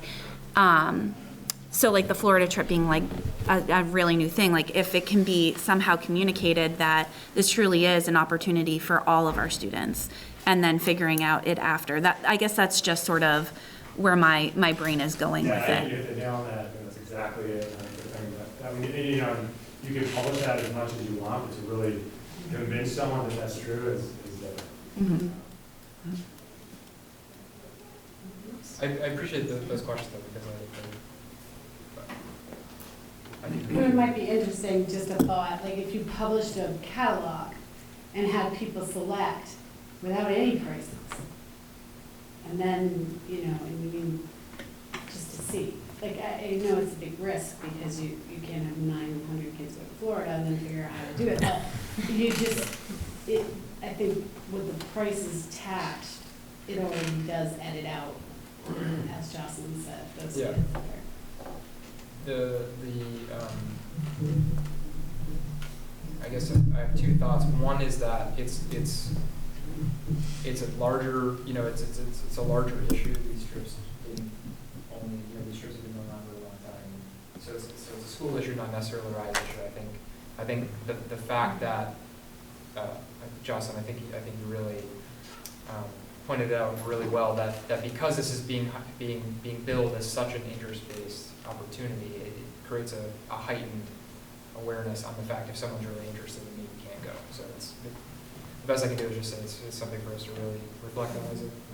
so like the Florida trip being like a really new thing, like if it can be somehow communicated that this truly is an opportunity for all of our students and then figuring out it after. That, I guess that's just sort of where my brain is going with I think it. you hit the nail on that, and that's exactly it. I mean, you know, you can publish that as much as you want, but to really convince someone that that's true is different. I appreciate those questions though, because It might be interesting, just a thought, like if you published a catalog and had people select without any prices, and then, you know, just to see. Like, I know it's a big risk because you can't have 900 kids go to Florida and then figure out how to do it, but you just, I think with the prices attached, it already does edit out, as Jocelyn said, those kids that are. I guess I have two thoughts. One is that it's a larger, you know, it's a larger issue. These trips being only, you know, these trips have been going on for a long time. So it's a school issue, not necessarily a RISE issue. I think the fact that Jocelyn, I think you really pointed out really well that because this is being billed as such an interest-based opportunity, it creates a heightened awareness on the fact if someone's really interested and maybe can't go. So the best I can do is just say it's something for us to really reflect on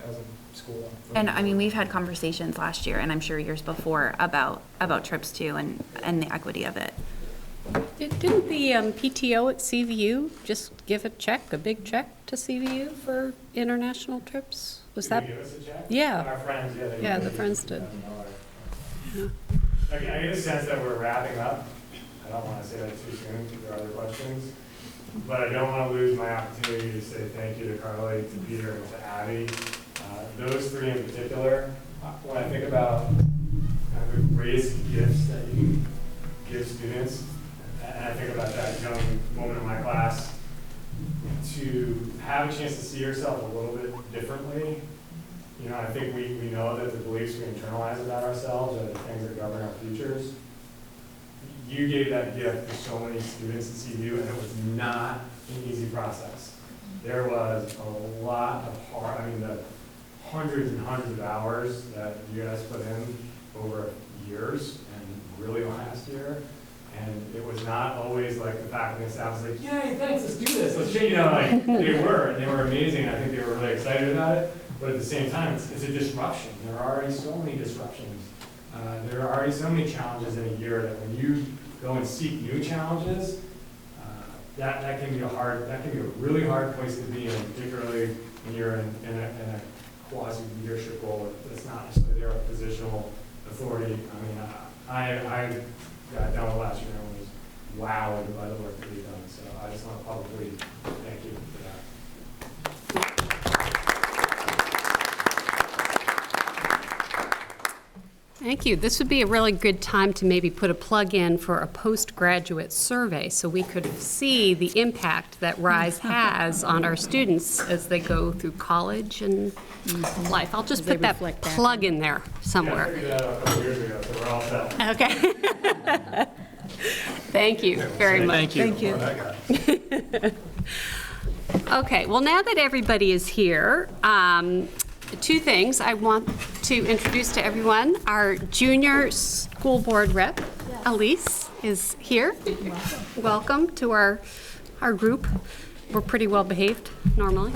as a school. And I mean, we've had conversations last year, and I'm sure years before, about trips too, and the equity of it. Didn't the PTO at CVU just give a big check to CVU for international trips? Was that? Give us a check? Yeah. Our friends, yeah, the friends did. Yeah. I get a sense that we're wrapping up. I don't want to say that too soon because there are other questions. But I don't want to lose my opportunity to say thank you to Carly, to Peter, and to Abby. Those three in particular, when I think about kind of the greatest gifts that you can give students, and I think about that young woman in my class, to have a chance to see yourself a little bit differently. You know, I think we know that the beliefs we internalize about ourselves are the things that govern our futures. You gave that gift to so many students at CVU, and it was not an easy process. There was a lot of the hundreds and hundreds of hours that you guys put in over years, and really last year. And it was not always like the faculty and staff was like, yay, thanks, let's do this. Let's change, they were amazing. I think they were really excited about it. But at the same time, it's a disruption. There are already so many disruptions. There are already so many challenges in a year that when you go and seek new challenges, that can be a really hard place to be in, particularly when you're in a quasi leadership role that's not necessarily there with positional authority. I mean, I got done last year and was wowed by the work that we've done. So I just want to publicly thank you for that. Thank you. This would be a really good time to maybe put a plug in for a postgraduate survey so we could see the impact that RISE has on our students as they go through college and life. I'll just put that plug in there somewhere. I figured that out a couple years ago, so we're all set. Okay. Thank you very much. Thank you. Okay, well, now that everybody is here, two things I want to introduce to everyone. Our junior school board rep, Elise, is here. Welcome to our group. We're pretty well behaved normally.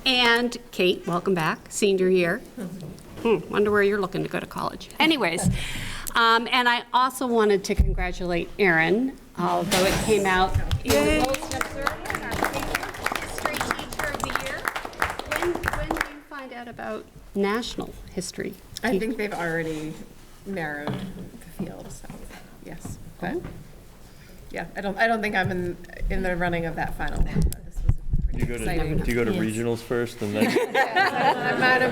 And Kate, welcome back, senior year. Wonder where you're looking to go to college. Anyways, and I also wanted to congratulate Erin, although it came out in the Old Observer, our history teacher of the year. When do you find out about national history? I think they've already narrowed the field, so yes. But yeah, I don't think I'm in the running of that final one. But this was pretty exciting. Do you go to regionals first and then?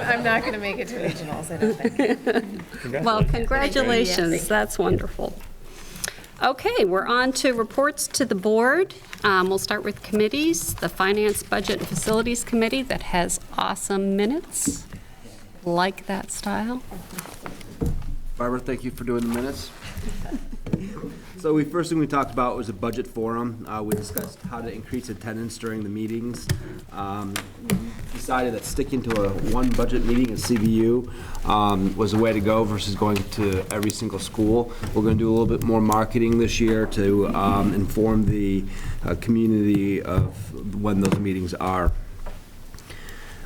I'm not going to make it to regionals, I don't think. Well, congratulations. That's wonderful. Okay, we're on to reports to the board. We'll start with committees. The Finance, Budget, and Facilities Committee that has awesome minutes. Like that style. Barbara, thank you for doing the minutes. So first thing we talked about was a budget forum. We discussed how to increase attendance during the meetings. We decided that sticking to one budget meeting at CVU was the way to go versus going to every single school. We're going to do a little bit more marketing this year to inform the community of when those meetings are.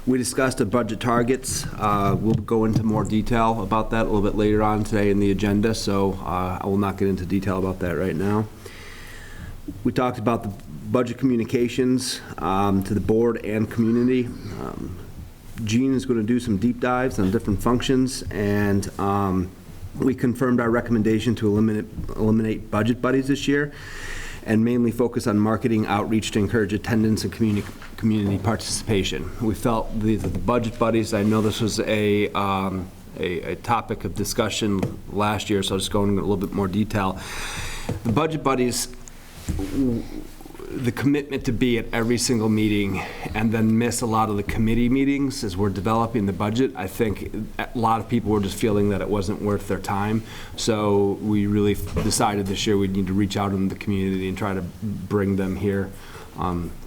We discussed the budget targets. We'll go into more detail about that a little bit later on today in the agenda, so I will not get into detail about that right now. We talked about the budget communications to the board and community. Jean is going to do some deep dives on different functions, and we confirmed our recommendation to eliminate budget buddies this year and mainly focus on marketing outreach to encourage attendance and community participation. We felt the budget buddies, I know this was a topic of discussion last year, so I'll just go into a little bit more detail. The budget buddies, the commitment to be at every single meeting and then miss a lot of the committee meetings as we're developing the budget, I think a lot of people were just feeling that it wasn't worth their time. So we really decided this year we'd need to reach out in the community and try to bring them here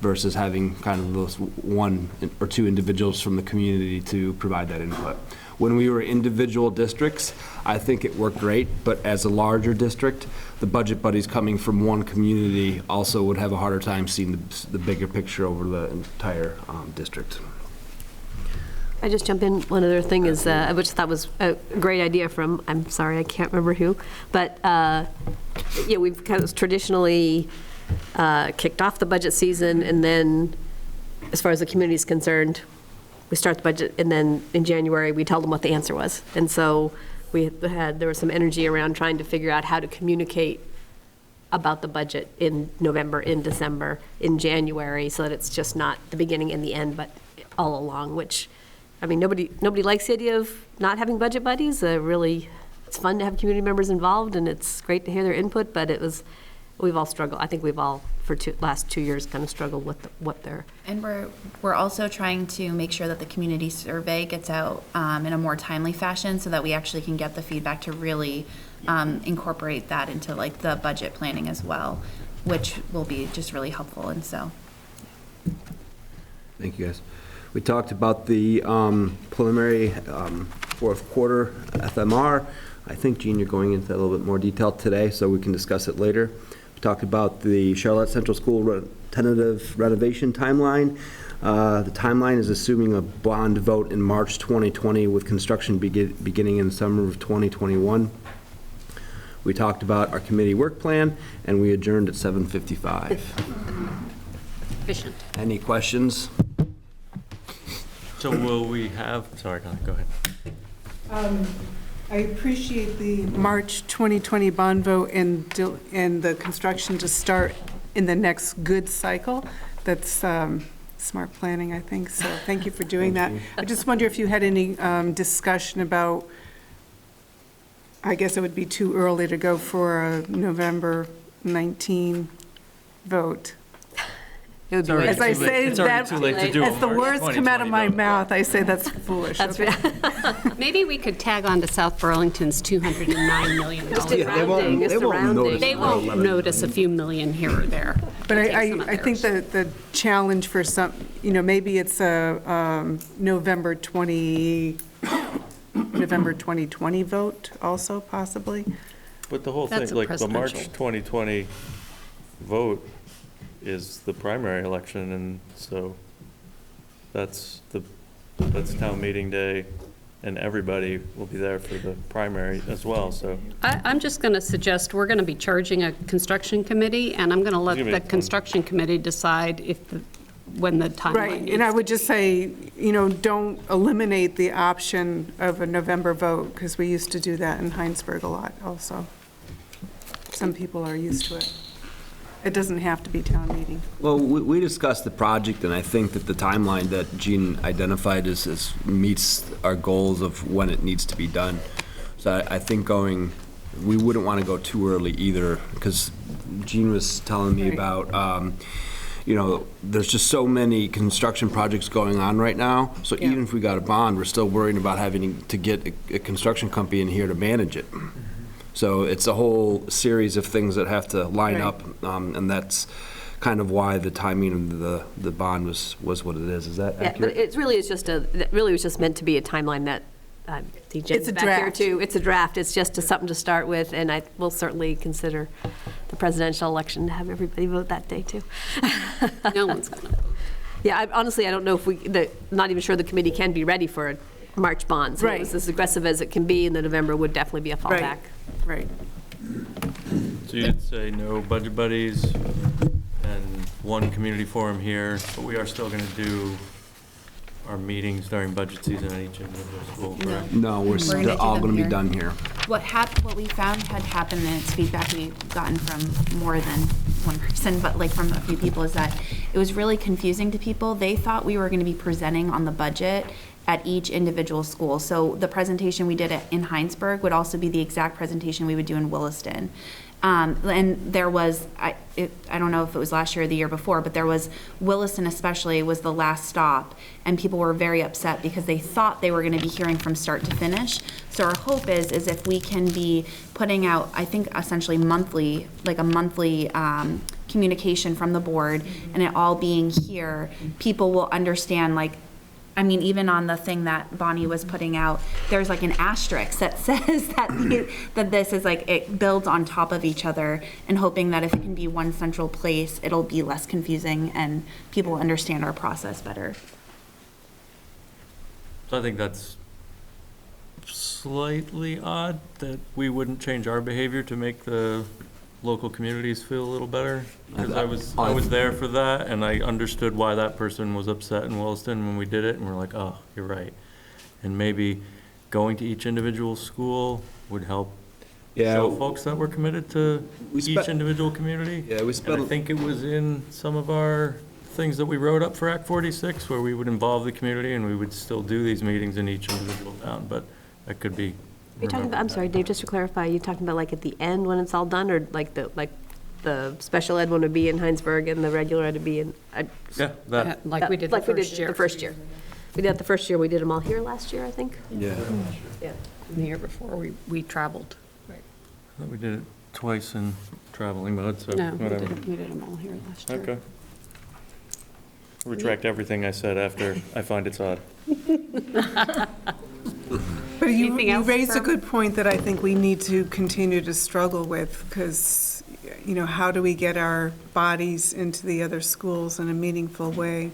versus having kind of those one or two individuals from the community to provide that input. When we were individual districts, I think it worked great, but as a larger district, the budget buddies coming from one community also would have a harder time seeing the bigger picture over the entire district. I just jump in. One other thing is, which I thought was a great idea from, I'm sorry, I can't remember who, but we've kind of traditionally kicked off the budget season, and then as far as the community is concerned, we start the budget, and then in January we tell them what the answer was. And so there was some energy around trying to figure out how to communicate about the budget in November, in December, in January, so that it's just not the beginning and the end, but all along, which, I mean, nobody likes the idea of not having budget buddies. It's fun to have community members involved, and it's great to hear their input, but we've all struggled. I think we've all, for last 2 years, kind of struggled with what they're. And we're also trying to make sure that the community survey gets out in a more timely fashion so that we actually can get the feedback to really incorporate that into like the budget planning as well, which will be just really helpful. And so. Thank you, guys. We talked about the preliminary fourth quarter FMR. I think, Jean, you're going into that a little bit more detail today, so we can discuss it later. We talked about the Charlotte Central School tentative renovation timeline. The timeline is assuming a bond vote in March 2020 with construction beginning in the summer of 2021. We talked about our committee work plan, and we adjourned at 7:55. Efficient. Any questions? So will we have, sorry, Connie, go ahead. I appreciate the March 2020 bond vote and the construction to start in the next good cycle. That's smart planning, I think, so thank you for doing that. I just wonder if you had any discussion about, I guess it would be too early to go for a November 19 vote. It would be As I say that, too late to do as the words come out of my mouth, I say that's foolish. That's right. Maybe we could tag on to South Burlington's $209 million. They won't notice a few million here or there. But I think that the challenge for some, maybe it's a November 2020 vote also, possibly. But the whole thing, like the March 2020 vote is the primary election, and so that's town meeting day, and everybody will be there for the primary as well, so. I'm just going to suggest we're going to be charging a construction committee, and I'm going to let the construction committee decide when the timeline Right, and I would just say, don't eliminate the option of a November vote, because we used to do that in Heinsberg a lot also. Some people are used to it. It doesn't have to be town meeting. Well, we discussed the project, and I think that the timeline that Jean identified meets our goals of when it needs to be done. So I think we wouldn't want to go too early either, because Jean was telling me about, there's just so many construction projects going on right now. So even if we got a bond, we're still worrying about having to get a construction company in here to manage it. So it's a whole series of things that have to line up, and that's kind of why the timing of the bond was what it is. Is that accurate? But it really was just meant to be a timeline that, it's a draft. It's a draft. It's just something to start with, and I will certainly consider the presidential election to have everybody vote that day too. No one's going to vote. Yeah, honestly, I don't know if not even sure the committee can be ready for a March bond. So it was as aggressive as it can be, and the November would definitely be a fallback. Right. So you'd say no budget buddies and one community forum here, but we are still going to do our meetings during budget season at each individual school, correct? No, we're still all going to be done here. What we found had happened, and it's feedback we've gotten from more than one person, but like from a few people, is that it was really confusing to people. They thought we were going to be presenting on the budget at each individual school. So the presentation we did in Heinsberg would also be the exact presentation we would do in Williston. And there was, I don't know if it was last year or the year before, but there was, Williston especially was the last stop, and people were very upset because they thought they were going to be hearing from start to finish. So our hope is if we can be putting out, I think essentially monthly, like a monthly communication from the board, and it all being here, people will understand, even on the thing that Bonnie was putting out, there's like an asterisk that says that this is it builds on top of each other, and hoping that if it can be one central place, it'll be less confusing and people will understand our process better. So I think that's slightly odd that we wouldn't change our behavior to make the local communities feel a little better, because I was there for that, and I understood why that person was upset in Williston when we did it, and we're like, oh, you're right. And maybe going to each individual school would help Yeah. show folks that we're committed to each individual community. Yeah, we spent. And I think it was in some of our things that we wrote up for Act 46, where we would involve the community and we would still do these meetings in each individual town, but that could be. You're talking about, I'm sorry, Dave, just to clarify, you talking about like at the end when it's all done, or like the special ed one would be in Heinsberg and the regular ed would be in? Yeah, that. Like we did the first year. The first year. We did it the first year, we did them all here last year, I think. Yeah. Yeah. And the year before, we traveled. I thought we did it twice in traveling mode, so No, whatever. we did them all here last year. Okay. Retract everything I said after I find it's odd. But you Anything else, raised a Barbara? good point that I think we need to continue to struggle with, because, you know, how do we get our bodies into the other schools in a meaningful way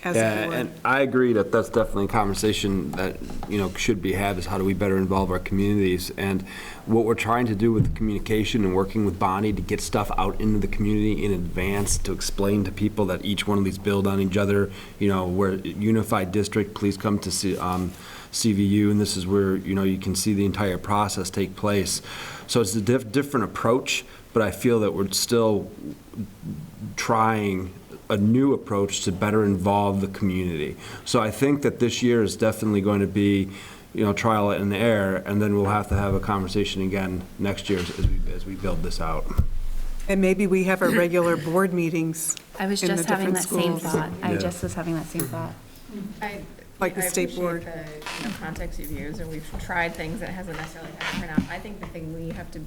as a Yeah, board? and I agree that that's definitely a conversation that, you know, should be had, is how do we better involve our communities? And what we're trying to do with the communication and working with Bonnie to get stuff out into the community in advance, to explain to people that each one of these build on each other, you know, we're a unified district, please come to see, CVU, and this is where, you know, you can see the entire process take place. So it's a different approach, but I feel that we're still trying a new approach to better involve the community. So I think that this year is definitely going to be, you know, trial and error, and then we'll have to have a conversation again next year as we build this out. And maybe we have our regular board meetings I was in the just having different that same schools. thought. I Yeah. just was having that same thought. Like the state board. I appreciate the, you know, context you've used, and we've tried things that hasn't necessarily had to turn out. I think the thing we have to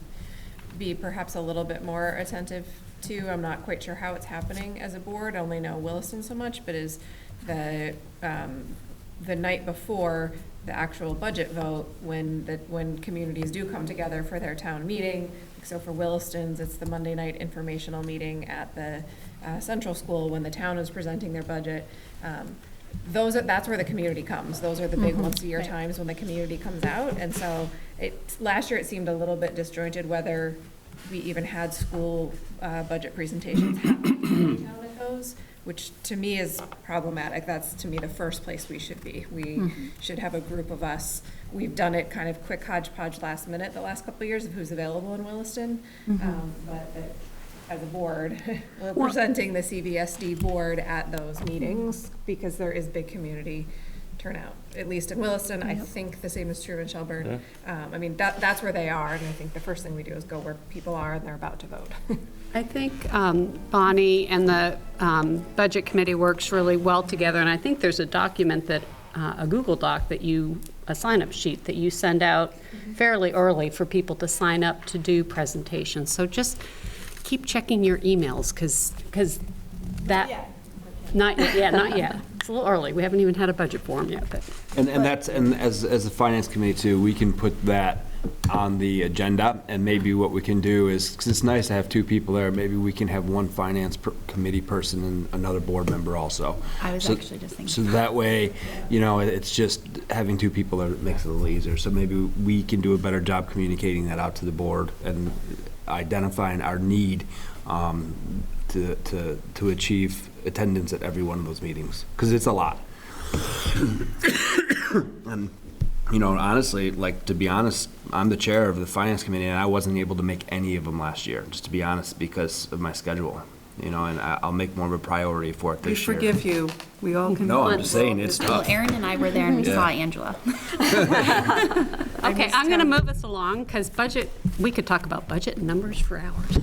be perhaps a little bit more attentive to, I'm not quite sure how it's happening as a board, I only know Williston so much, but is the night before the actual budget vote, when communities do come together for their town meeting. So for Williston's, it's the Monday night informational meeting at the central school when the town is presenting their budget. That's where the community comes. Those are the big once-a-year times when the community comes out. And so last year it seemed a little bit disjointed whether we even had school budget presentations happening town at those, which to me is problematic. That's, to me, the first place we should be. We should have a group of us. We've done it kind of quick hodgepodge last minute the last couple of years of who's available in Williston. But as a board, we're presenting the CVSD board at those meetings because there is big community turnout, at least in Williston. I think the same is true in Shelburne. I mean, that's where they are, and I think the first thing we do is go where people are and they're about to vote. I think Bonnie and the Budget Committee works really well together, and I think there's a document that, a Google Doc a sign-up sheet that you send out fairly early for people to sign up to do presentations. So just keep checking your emails, because that, not yet. It's a little early. We haven't even had a budget forum yet, but. And as a finance committee too, we can put that on the agenda, and maybe what we can do is, because it's nice to have two people there, maybe we can have one finance committee person and another board member also. I was actually just thinking. So that way, you know, it's just having two people there makes it a little easier. So maybe we can do a better job communicating that out to the board and identifying our need to achieve attendance at every one of those meetings, because it's a lot. And, you know, honestly, like, to be honest, I'm the chair of the finance committee, and I wasn't able to make any of them last year, just to be honest, because of my schedule, you know, and I'll make more of a priority for it We this year. forgive you. We all can. No, I'm just saying, it's Well, tough. Erin and I were there and we Yeah. saw Angela. Okay, I'm going to move us along, because budget, we could talk about budget and numbers for hours.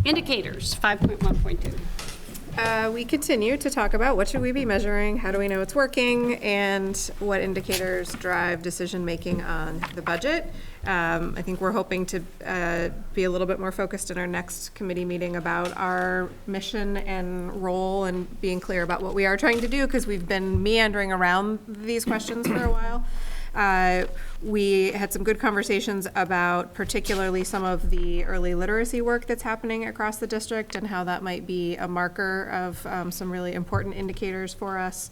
Indicators, 5.1.2. We continue to talk about what should we be measuring, how do we know it's working, and what indicators drive decision-making on the budget. I think we're hoping to be a little bit more focused in our next committee meeting about our mission and role and being clear about what we are trying to do, because we've been meandering around these questions for a while. We had some good conversations about particularly some of the early literacy work that's happening across the district and how that might be a marker of some really important indicators for us.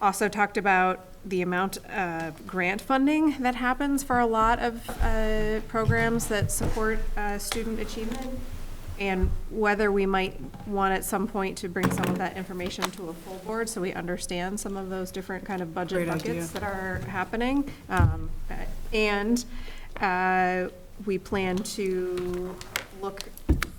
Also talked about the amount of grant funding that happens for a lot of programs that support student achievement. and whether we might want at some point to bring some of that information to a full board so we understand some of those different kind of budget Great idea. buckets that are happening. And we plan to look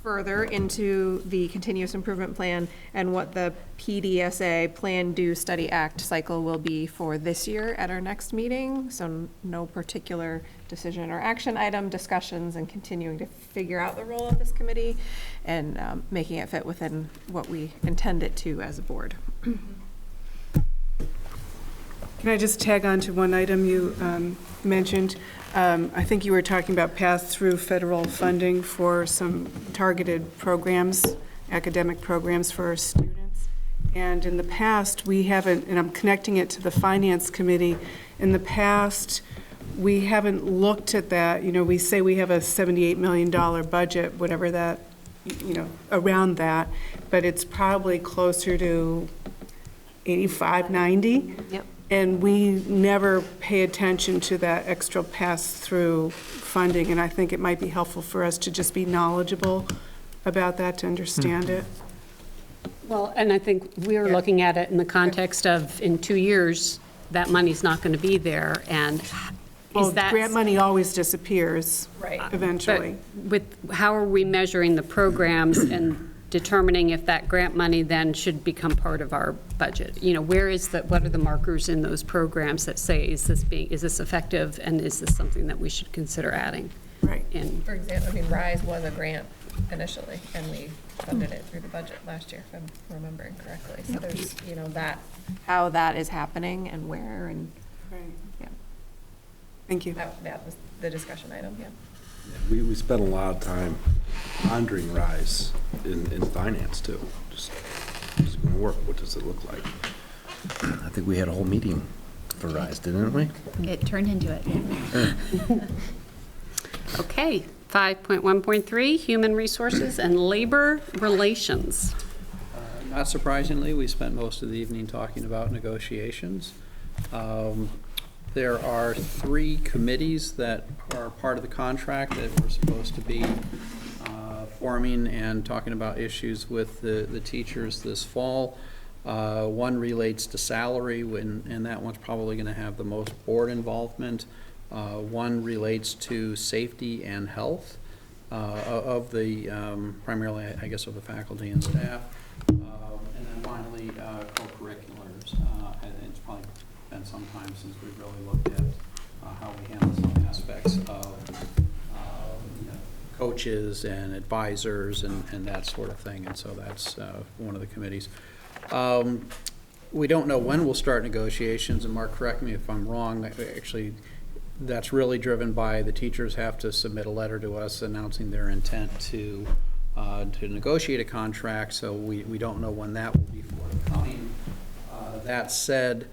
further into the continuous improvement plan and what the PDSA, Plan, Do, Study, Act cycle will be for this year at our next meeting. So no particular decision or action item, discussions, and continuing to figure out the role of this committee and making it fit within what we intend it to as a board. Can I just tag on to one item you mentioned? I think you were talking about pass-through federal funding for some targeted programs, academic programs for our students. And in the past, we haven't, and I'm connecting it to the Finance Committee, in the past, we haven't looked at that. You know, we say we have a $78 million budget, whatever that, you know, around that, but it's probably closer to 85, 90. Yep. And we never pay attention to that extra pass-through funding, and I think it might be helpful for us to just be knowledgeable about that, to understand it. Well, and I think we're looking at it in the context of, in 2 years, that money's not going to be there, and Well, is that... grant money always disappears eventually. But with, how are we measuring the programs and determining if that grant money then should become part of our budget? You know, where is the, what are the markers in those programs that say, is this effective, and is this something that we should consider adding? Right. For example, I mean, RISE was a grant initially, and we funded it through the budget last year, if I'm remembering correctly. So there's, you know, that, how that is happening and where, and, yeah. Thank you. That was the discussion item, yeah. We spent a lot of time pondering RISE in finance too. Just, is it going to work? What does it look like? I think we had a whole meeting for RISE, didn't we? It turned into it. Okay, 5.1.3, Human Resources and Labor Relations. Not surprisingly, we spent most of the evening talking about negotiations. There are 3 committees that are part of the contract that we're supposed to be forming and talking about issues with the teachers this fall. One relates to salary, and that one's probably going to have the most board involvement. One relates to safety and health of the, primarily, I guess, of the faculty and staff. And then finally, co-curriculars. And it's probably been some time since we've really looked at how we handle some aspects of you know, coaches and advisors and that sort of thing. And so that's one of the committees. We don't know when we'll start negotiations, and Mark, correct me if I'm wrong. Actually, that's really driven by the teachers have to submit a letter to us announcing their intent to negotiate a contract, so we don't know when that will be forthcoming. That said,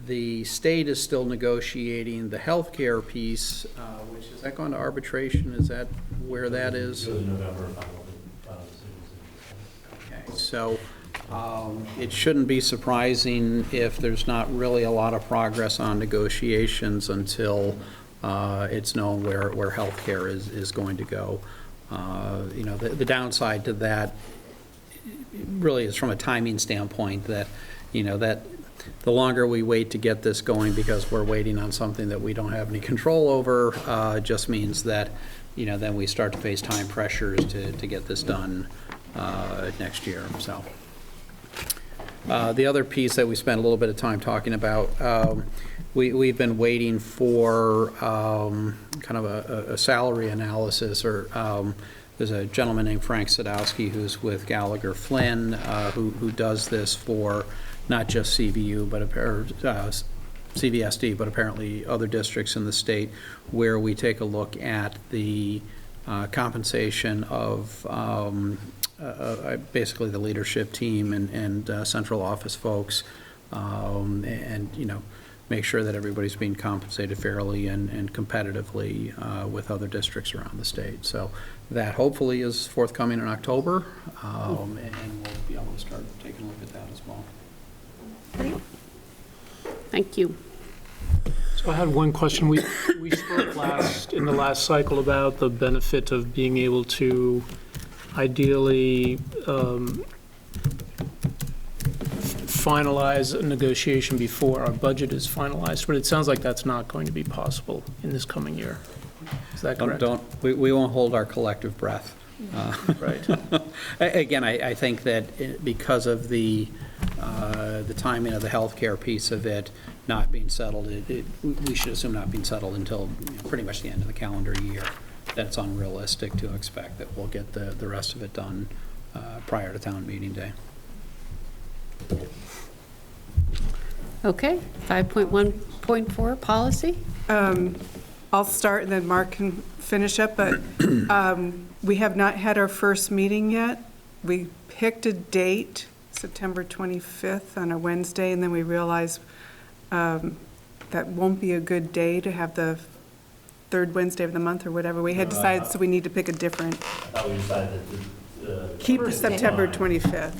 the state is still negotiating the healthcare piece, which is that going to arbitration? Is that where that is? November. Okay, so it shouldn't be surprising if there's not really a lot of progress on negotiations until it's known where healthcare is going to go. You know, the downside to that really is from a timing standpoint that, you know, that the longer we wait to get this going because we're waiting on something that we don't have any control over, just means that, you know, then we start to face time pressures to get this done next year. So the other piece that we spent a little bit of time talking about, we've been waiting for kind of a salary analysis, or there's a gentleman named Frank Sadowski who's with Gallagher Flynn who does this for not just CVU, but CVSD, but apparently other districts in the state, where we take a look at the compensation of basically the leadership team and central office folks, and you know, make sure that everybody's being compensated fairly and competitively with other districts around the state. So that hopefully is forthcoming in October, and we'll be able to start taking a look at that as well. Thank you. So I had one question. We spoke in the last cycle about the benefit of being able to ideally finalize a negotiation before our budget is finalized, but it sounds like that's not going to be possible in this coming year. Is that correct? We won't hold our collective breath. Right. Again, I think that because of the timing of the healthcare piece of it not being settled, we should assume not being settled until pretty much the end of the calendar year. That's unrealistic to expect that we'll get the rest of it done prior to town meeting day. Okay, 5.1.4 policy. I'll start and then Mark can finish up, but we have not had our first meeting yet. We picked a date, September 25th on a Wednesday, and then we realized that won't be a good day to have the third Wednesday of the month or whatever. We had decided, so we need to pick a different. I thought we decided that keep the September 25th.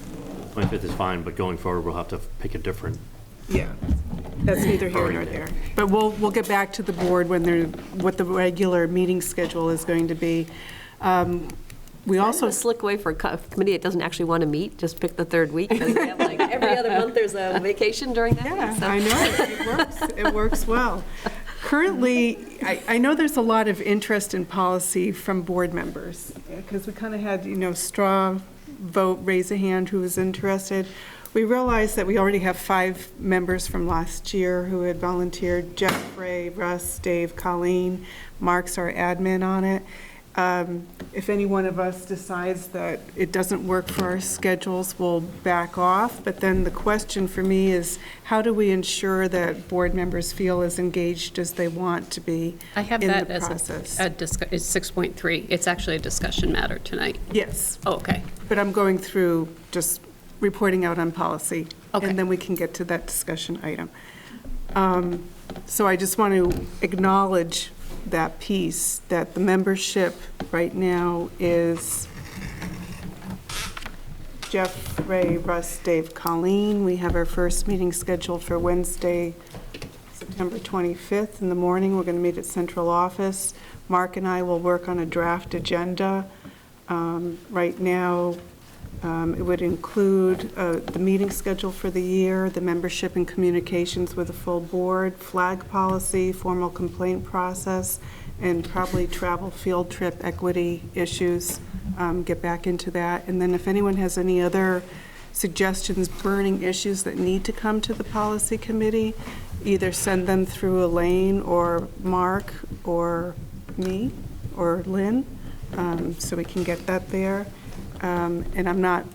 25th is fine, but going forward, we'll have to pick a different. Yeah, that's neither here nor there. But we'll get back to the board when what the regular meeting schedule is going to be. We also a slick way for a committee that doesn't actually want to meet, just pick the third week, because we have like every other month there's a vacation during that week. So. I know, it works well. Currently, I know there's a lot of interest in policy from board members, because we kind of had, straw vote, raise a hand who was interested. We realized that we already have 5 members from last year who had volunteered: Jeff, Ray, Russ, Dave, Colleen. Mark's our admin on it. If any one of us decides that it doesn't work for our schedules, we'll back off. But then the question for me is, how do we ensure that board members feel as engaged as they want to be I have in that the as process? it's 6.3. It's actually a discussion matter tonight. Yes. Oh, okay. But I'm going through just reporting out on policy. Okay. And then we can get to that discussion item. So I just want to acknowledge that piece, that the membership right now is Jeff, Ray, Russ, Dave, Colleen. We have our first meeting scheduled for Wednesday, September 25th in the morning. We're going to meet at central office. Mark and I will work on a draft agenda. Right now, it would include the meeting schedule for the year, the membership and communications with the full board, flag policy, formal complaint process, and probably travel, field trip, equity issues. Get back into that. And then if anyone has any other suggestions, burning issues that need to come to the policy committee, either send them through Elaine or Mark or me or Lynn, so we can get that there. And I'm not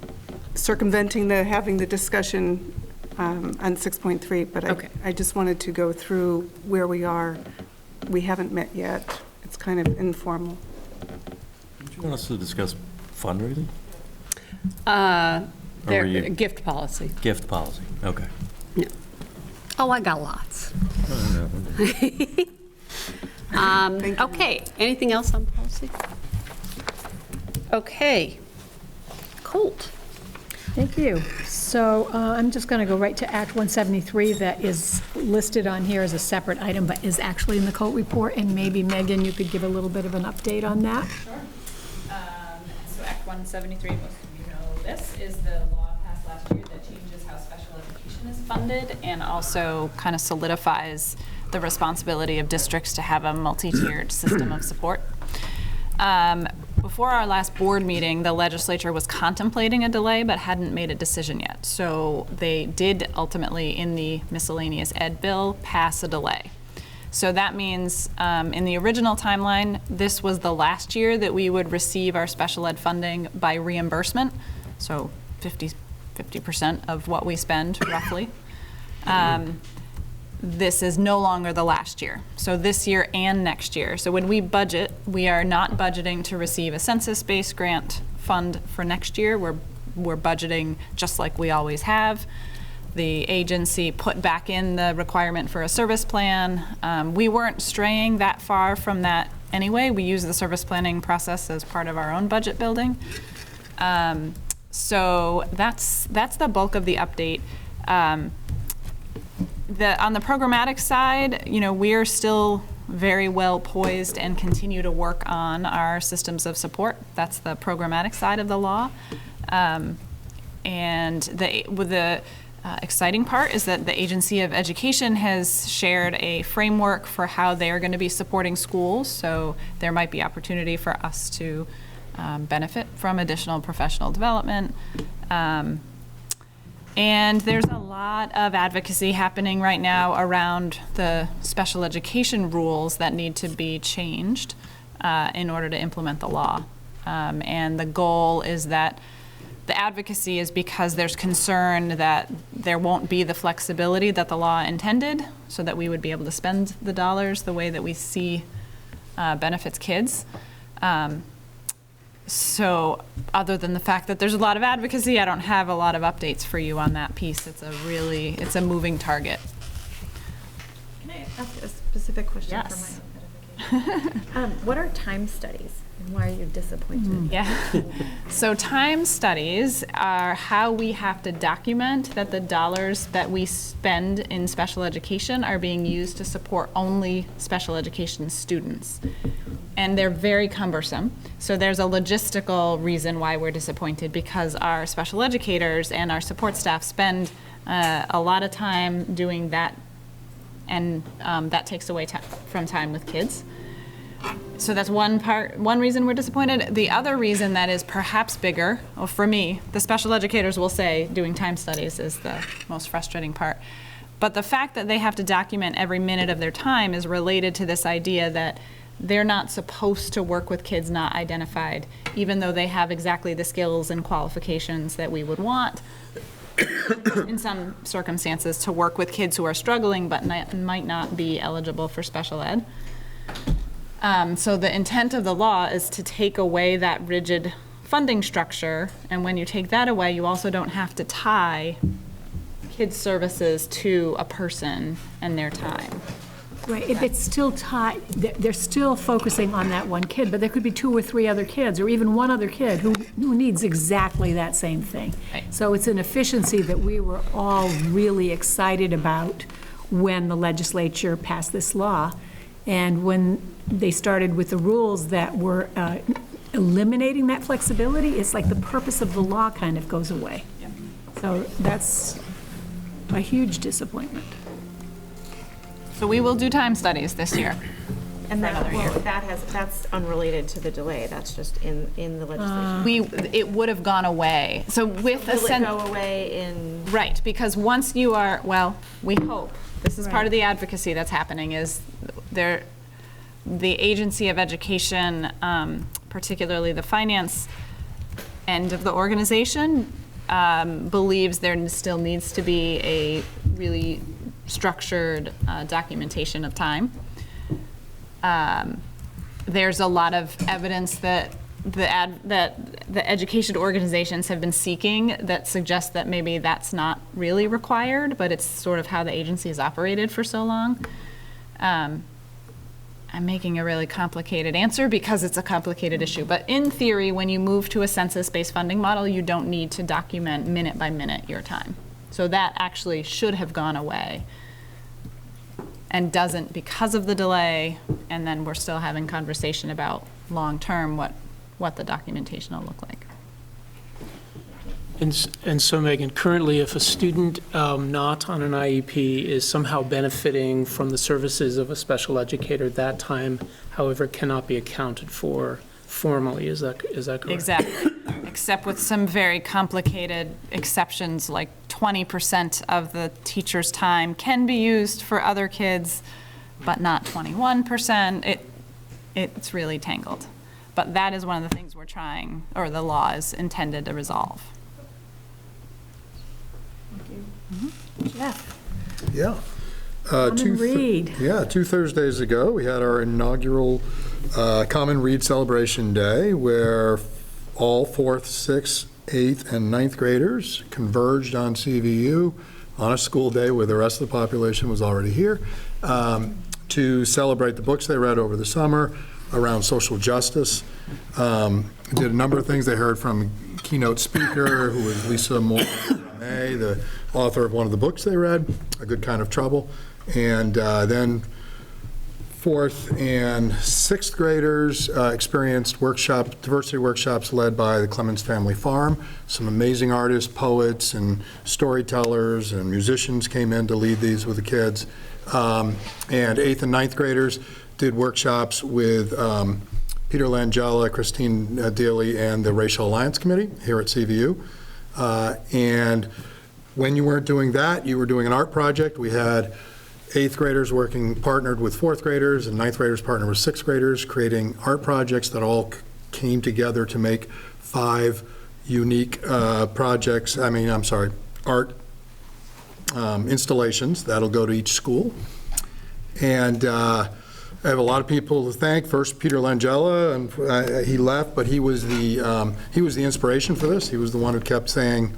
circumventing having the discussion on 6.3, but Okay. I just wanted to go through where we are. We haven't met yet. It's kind of informal. Do you want us to discuss fundraising? Gift policy. Gift policy, okay. No. Oh, I got lots. Okay, anything else on policy? Okay. Colt. Thank you. So I'm just going to go right to Act 173 that is listed on here as a separate item, but is actually in the Colt report. And maybe, Megan, you could give a little bit of an update on that. Sure. So Act 173, most of you know this, is the law passed last year that changes how special education is funded and also kind of solidifies the responsibility of districts to have a multi-tiered system of support. Before our last board meeting, the legislature was contemplating a delay but hadn't made a decision yet. So they did ultimately, in the miscellaneous ed bill, pass a delay. So that means in the original timeline, this was the last year that we would receive our special ed funding by reimbursement. So 50% of what we spend, roughly. This is no longer the last year. So this year and next year. So when we budget, we are not budgeting to receive a census-based grant fund for next year. We're budgeting just like we always have. The agency put back in the requirement for a service plan. We weren't straying that far from that anyway. We use the service planning process as part of our own budget building. So that's the bulk of the update. On the programmatic side, we're still very well poised and continue to work on our systems of support. That's the programmatic side of the law. And the exciting part is that the Agency of Education has shared a framework for how they are going to be supporting schools. So there might be opportunity for us to benefit from additional professional development. And there's a lot of advocacy happening right now around the special education rules that need to be changed in order to implement the law. And the goal is that the advocacy is because there's concern that there won't be the flexibility that the law intended, so that we would be able to spend the dollars the way that we see benefits kids. So other than the fact that there's a lot of advocacy, I don't have a lot of updates for you on that piece. It's a moving target. Can I ask a specific question Yes. for my own edification? What are time studies, and why are you disappointed? Yeah. So time studies are how we have to document that the dollars that we spend in special education are being used to support only special education students. And they're very cumbersome. So there's a logistical reason why we're disappointed, because our special educators and our support staff spend a lot of time doing that, and that takes away from time with kids. So that's one reason we're disappointed. The other reason that is perhaps bigger, well, for me, the special educators will say doing time studies is the most frustrating part. But the fact that they have to document every minute of their time is related to this idea that they're not supposed to work with kids not identified, even though they have exactly the skills and qualifications that we would want in some circumstances to work with kids who are struggling but might not be eligible for special ed. So the intent of the law is to take away that rigid funding structure, and when you take that away, you also don't have to tie kids' services to a person and their time. Right, if it's still tied, they're still focusing on that one kid, but there could be 2 or 3 other kids, or even one other kid who needs exactly that same thing. Right. So it's an efficiency that we were all really excited about when the legislature passed this law. And when they started with the rules that were eliminating that flexibility, it's like the purpose of the law kind of goes away. Yep. So that's a huge disappointment. So we will do time studies this year. And for that, another year. that's unrelated to the delay, that's just in the legislation. It would have gone away. So with Will it go away in? Right, because once you are, well, we hope, this is part of the advocacy that's happening, is the Agency of Education, particularly the finance end of the organization, believes there still needs to be a really structured documentation of time. There's a lot of evidence that the education organizations have been seeking that suggests that maybe that's not really required, but it's sort of how the agency has operated for so long. I'm making a really complicated answer because it's a complicated issue, but in theory, when you move to a census-based funding model, you don't need to document minute by minute your time. So that actually should have gone away and doesn't because of the delay, and then we're still having conversation about long-term what the documentation will look like. And so, Megan, currently, if a student not on an IEP is somehow benefiting from the services of a special educator, that time, however, cannot be accounted for formally. Is that correct? Exactly. Except with some very complicated exceptions, like 20% of the teacher's time can be used for other kids, but not 21%. It's really tangled. But that is one of the things we're trying, or the law is intended to resolve. Jeff? Yeah. Common Read. Yeah, 2 Thursdays ago, we had our inaugural Common Read Celebration Day, where all 4th, 6th, 8th, and 9th graders converged on CVU on a school day where the rest of the population was already here to celebrate the books they read over the summer around social justice. Did a number of things. They heard from a keynote speaker who was Lisa Moore, the author of one of the books they read, A Good Kind of Trouble. And then 4th and 6th graders experienced diversity workshops led by the Clemens Family Farm. Some amazing artists, poets, and storytellers and musicians came in to lead these with the kids. And 8th and 9th graders did workshops with Peter Langella, Christine Dealey, and the Racial Alliance Committee here at CVU. And when you weren't doing that, you were doing an art project. We had 8th graders partnered with 4th graders, and 9th graders partnered with 6th graders, creating art projects that all came together to make 5 unique art installations that'll go to each school. And I have a lot of people to thank. First, Peter Langella, and he left, but he was the inspiration for this. He was the one who kept saying,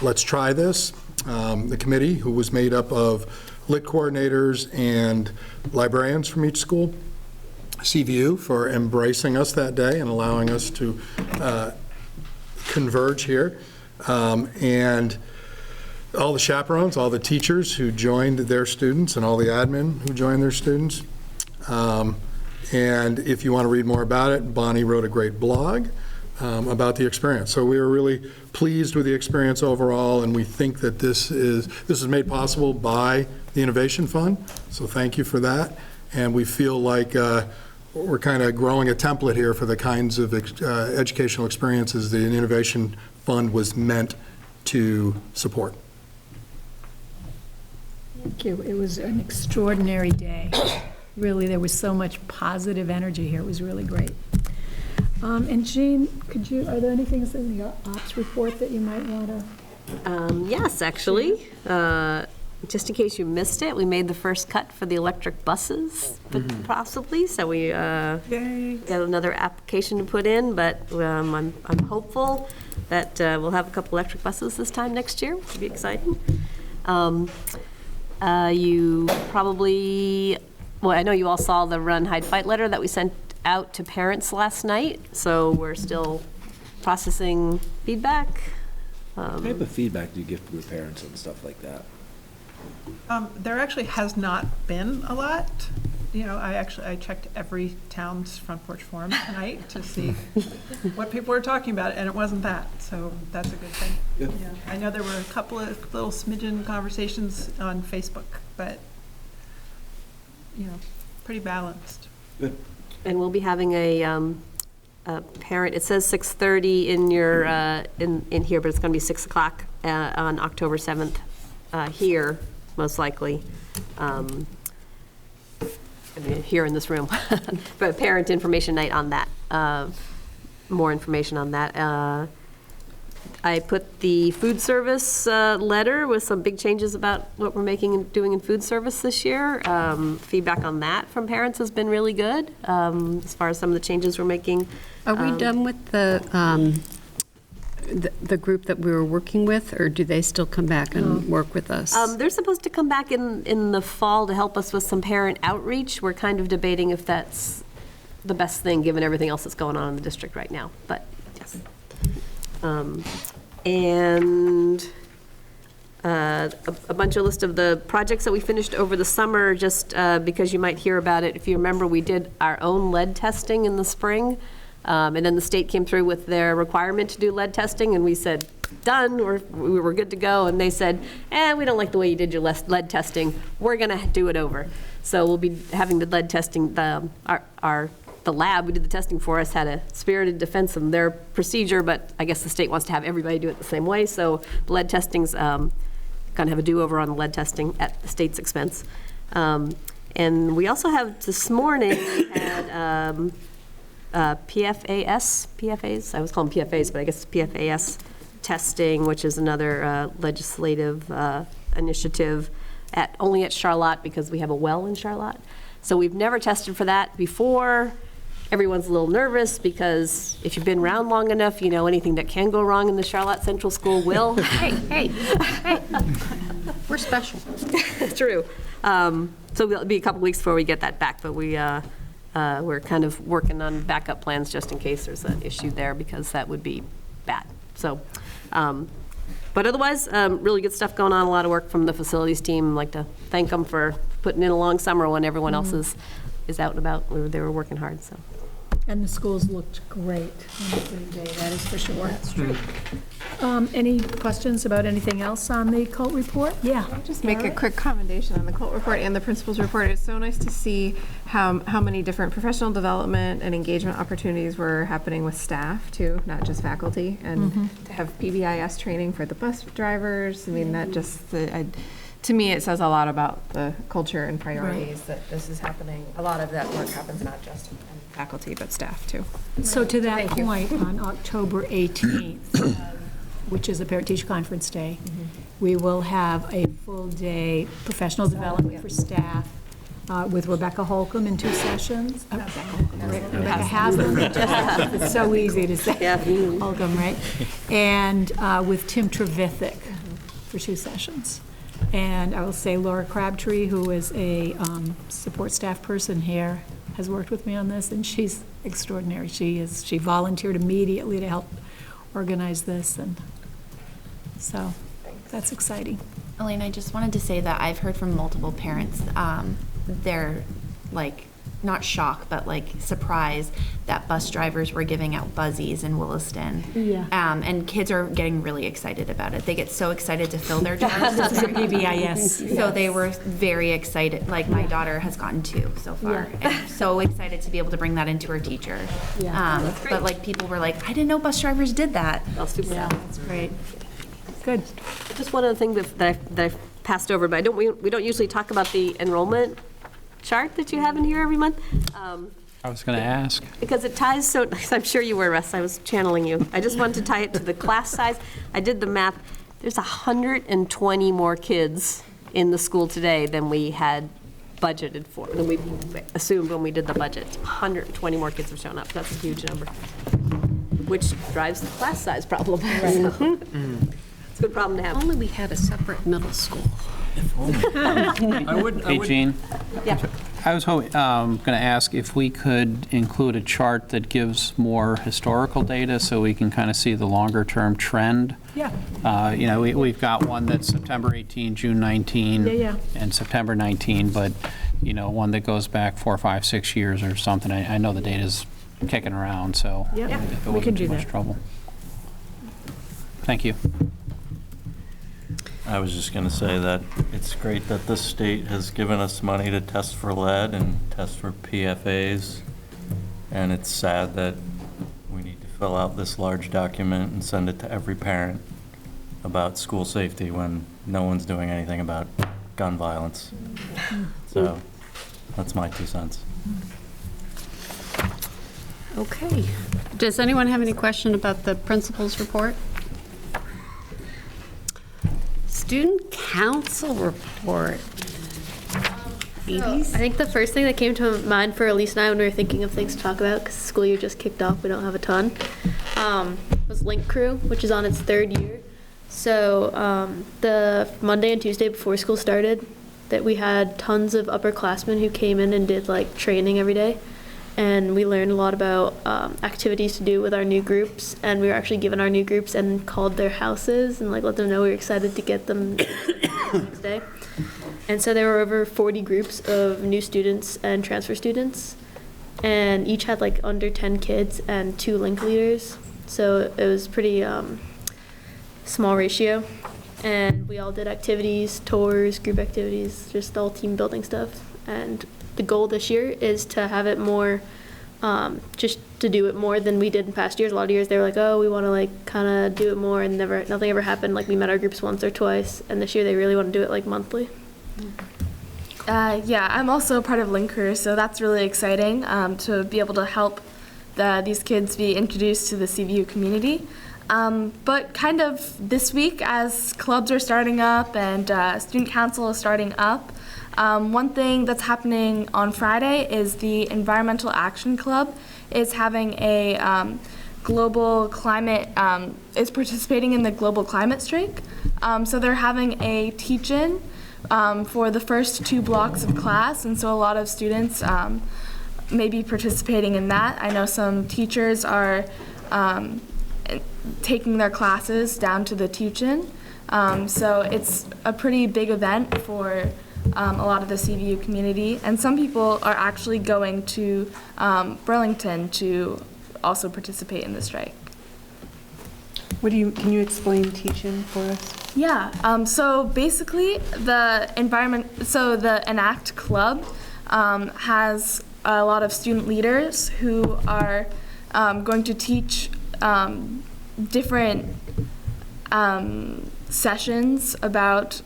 let's try this. The committee, who was made up of lit coordinators and librarians from each school, CVU, for embracing us that day and allowing us to converge here, and all the chaperones, all the teachers who joined their students, and all the admin who joined their students. And if you want to read more about it, Bonnie wrote a great blog about the experience. So we were really pleased with the experience overall, and we think that this is made possible by the Innovation Fund, so thank you for that. And we feel like we're kind of growing a template here for the kinds of educational experiences the Innovation Fund was meant to support. Thank you. It was an extraordinary day. Really, there was so much positive energy here. It was really great. And Jean, are there any things in the ops report that you might want to? Yes, actually. Just in case you missed it, we made the first cut for the electric buses, possibly. So we got another application to put in, but I'm hopeful that we'll have a couple electric buses this time next year, which would be exciting. You probably, well, I know you all saw the Run, Hide, Fight letter that we sent out to parents last night, so we're still processing feedback. What type of feedback do you give from the parents and stuff like that? There actually has not been a lot. You know, I checked every town's front porch forum tonight to see what people were talking about, and it wasn't that, so that's a good thing. Good. Yeah. I know there were a couple of little smidgen conversations on Facebook, but, you know, pretty balanced. Good. And we'll be having a parent, it says 6:30 in your, in here, but it's going to be 6 o'clock on October 7th here, most likely. I mean, here in this room, but parent information night on that. More information on that. I put the food service letter with some big changes about what we're making and doing in food service this year. Feedback on that from parents has been really good, as far as some of the changes we're making. Are we done with the group that we were working with, or do they still come back and work with us? They're supposed to come back in the fall to help us with some parent outreach. We're kind of debating if that's the best thing, given everything else that's going on in the district right now, but yes. And a bunch of list of the projects that we finished over the summer, just because you might hear about it. If you remember, we did our own lead testing in the spring. And then the state came through with their requirement to do lead testing, and we said, done, we were good to go. And they said, we don't like the way you did your lead testing. We're going to do it over. So we'll be having the lead testing, the lab who did the testing for us had a spirited defense of their procedure, but I guess the state wants to have everybody do it the same way. So the lead testing's going to have a do-over on the lead testing at the state's expense. And we also have, this morning, we had PFAS, I was calling them PFAs, but I guess it's PFAS testing, which is another legislative initiative only at Charlotte, because we have a well in Charlotte. So we've never tested for that before. Everyone's a little nervous because if you've been around long enough, you know anything that can go wrong in the Charlotte Central School will. Hey, we're special. True. So it'll be a couple weeks before we get that back, but we're kind of working on backup plans just in case there's an issue there, because that would be bad. So, but otherwise, really good stuff going on, a lot of work from the facilities team. I'd like to thank them for putting in a long summer when everyone else is is out and about. They were working hard, so. And the schools looked great on opening day, that is for sure. That's true. Any questions about anything else on the COLT report? Yeah. I'll just make a quick commendation on the COLT report and the principal's report. It's so nice to see how many different professional development and engagement opportunities were happening with staff too, not just faculty. And to have PBIS training for the bus drivers, I mean, that just, to me, it says a lot about the culture and priorities that this is happening. A lot of that work happens not just in faculty, but staff too. So to that point, on October 18th, which is a parent-teacher conference day, we will have a full-day professional development for staff with Rebecca Holcomb in 2 sessions. Rebecca Haslam. It's so easy to say. Holcomb, right? And with Tim Trevithick for 2 sessions. And I will say Laura Crabtree, who is a support staff person here, has worked with me on this, and she's extraordinary. She volunteered immediately to help organize this, and so that's exciting. Elaine, I just wanted to say that I've heard from multiple parents, they're like, not shocked, but like surprised that bus drivers were giving out buzzies in Williston. Yeah. And kids are getting really excited about it. They get so excited to fill their jars. PBIS. So they were very excited. Like my daughter has gotten 2 so far. And so excited to be able to bring that into her teacher. But like people were like, I didn't know bus drivers did that. That's super. Yeah, that's great. Good. Just one other thing that I've passed over, but we don't usually talk about the enrollment chart that you have in here every month. I was going to ask. Because it ties so, I'm sure you were, Russ, I was channeling you. I just wanted to tie it to the class size. I did the math. There's 120 more kids in the school today than we had budgeted for, than we assumed when we did the budget. 120 more kids have shown up. That's a huge number, which drives the class size problem. So, it's a good problem to have. Only we had a separate middle school. Hey, Jean. Yeah. I was going to ask if we could include a chart that gives more historical data so we can kind of see the longer-term trend. Yeah. You know, we've got one that's September 18, June 19, and September 19, but, you know, one that goes back 4, 5, 6 years or something. I know the data's kicking around, so Yeah, if it we can wasn't do too much that. trouble. Thank you. I was just going to say that it's great that the state has given us money to test for lead and test for PFAs, and it's sad that we need to fill out this large document and send it to every parent about school safety when no one's doing anything about gun violence. So that's my 2 cents. Okay. Does anyone have any question about the principal's report? Student council report. I think the first thing that came to mind for Elise and I when we were thinking of things to talk about, because the school year just kicked off, we don't have a ton, was Link Crew, which is on its 3rd year. So the Monday and Tuesday before school started, that we had tons of upperclassmen who came in and did like training every day. And we learned a lot about activities to do with our new groups, and we were actually given our new groups and called their houses and like let them know we were excited to get them the next day. And so there were over 40 groups of new students and transfer students, and each had like under 10 kids and 2 link leaders. So it was pretty small ratio, and we all did activities, tours, group activities, just all team building stuff. And the goal this year is to have it more, just to do it more than we did in past years. A lot of years they were like, oh, we want to like kind of do it more, and nothing ever happened. Like we met our groups once or twice, and this year they really want to do it like monthly. Yeah, I'm also part of Link Crew, so that's really exciting to be able to help these kids be introduced to the CVU community. But kind of this week, as clubs are starting up and student council is starting up, one thing that's happening on Friday is the Environmental Action Club is having a global climate, is participating in the global climate strike. So they're having a teach-in for the first 2 blocks of class, and so a lot of students may be participating in that. I know some teachers are taking their classes down to the teach-in. So it's a pretty big event for a lot of the CVU community, and some people are actually going to Burlington to also participate in the strike. Can you explain teach-in for us? Yeah, so basically the Enact Club has a lot of student leaders who are going to teach different sessions about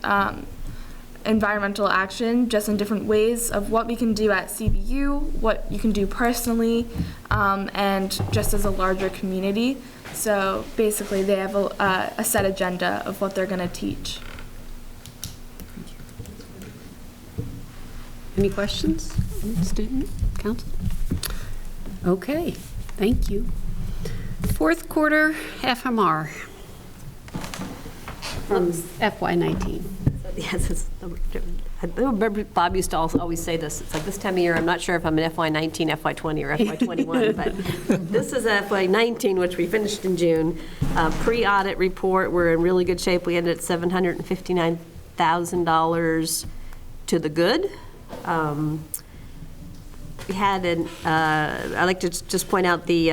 environmental action, just in different ways of what we can do at CVU, what you can do personally, and just as a larger community. So basically they have a set agenda of what they're going to teach. Any questions from the student council? Okay, thank you. Fourth quarter FMR from FY19. Yes, I remember Bob used to always say this. It's like this time of year, I'm not sure if I'm in FY19, FY20, or FY21, but this is FY19, which we finished in June. Pre-audit report, we're in really good shape. We ended at $759,000 to the good. We had I'd like to just point out the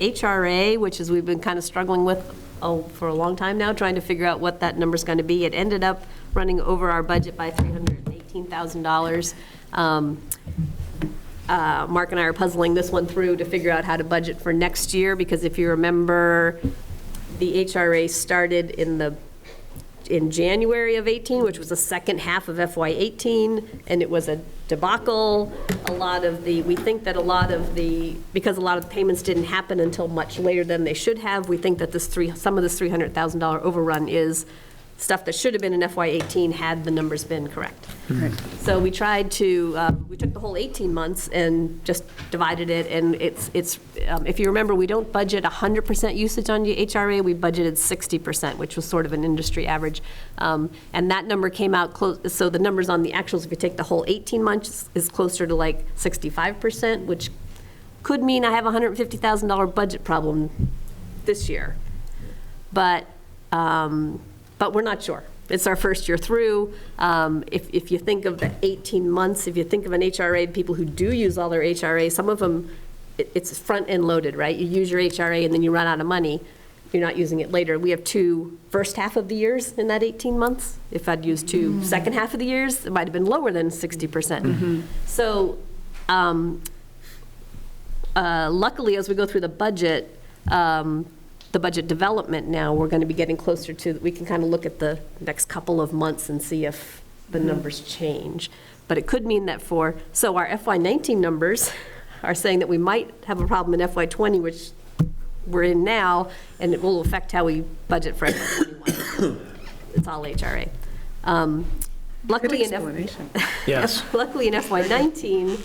HRA, which is we've been kind of struggling with for a long time now, trying to figure out what that number's going to be. It ended up running over our budget by $318,000. Mark and I are puzzling this one through to figure out how to budget for next year, because if you remember, the HRA started in January of 18, which was the second half of FY18, and it was a debacle. We think that because a lot of the payments didn't happen until much later than they should have, we think that some of this $300,000 overrun is stuff that should have been in FY18 had the numbers been correct. So we tried to, we took the whole 18 months and just divided it, and it's if you remember, we don't budget 100% usage on the HRA, we budgeted 60%, which was sort of an industry average. And that number came out close, so the numbers on the actuals, if you take the whole 18 months, is closer to like 65%, which could mean I have a $150,000 budget problem this year. But we're not sure. It's our first year through. If you think of the 18 months, if you think of an HRA, people who do use all their HRA, some of them, it's front-end loaded, right? You use your HRA and then you run out of money. You're not using it later. We have 2 first half of the years in that 18 months. If I'd used 2 second half of the years, it might have been lower than 60%. So luckily, as we go through the budget development now, we're going to be getting closer to, we can kind of look at the next couple of months and see if the numbers change. But it could mean that so our FY19 numbers are saying that we might have a problem in FY20, which we're in now, and it will affect how we budget for FY21. It's all HRA. Luckily in FY19,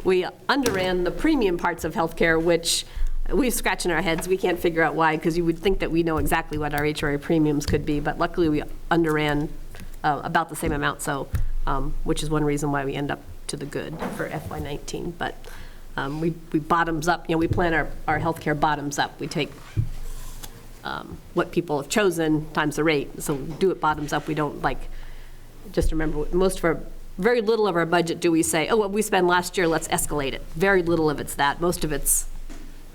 we underran the premium parts of healthcare, which we're scratching our heads. We can't figure out why, because you would think that we know exactly what our HRA premiums could be, but luckily we underran about the same amount, so which is one reason why we end up to the good for FY19. But we bottoms up, we plan our healthcare bottoms up. We take what people have chosen times the rate, so we do it bottoms up. We don't just remember, very little of our budget do we say, oh, what we spent last year, let's escalate it. Very little of it's that. Most of it's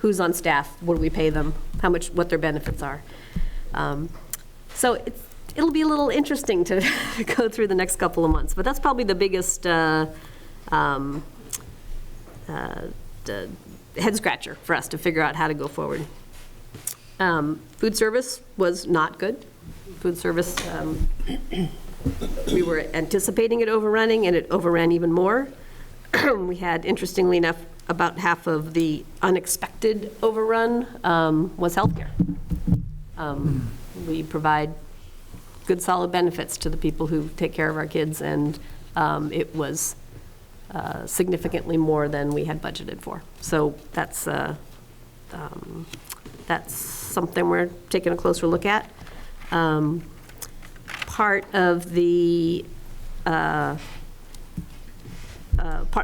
who's on staff, what do we pay them, what their benefits are. So it'll be a little interesting to go through the next couple of months, but that's probably the biggest head scratcher for us to figure out how to go forward. Food service was not good. Food service, we were anticipating it overrunning, and it overran even more. We had, interestingly enough, about half of the unexpected overrun was healthcare. We provide good, solid benefits to the people who take care of our kids, and it was significantly more than we had budgeted for. So that's something we're taking a closer look at. Part of the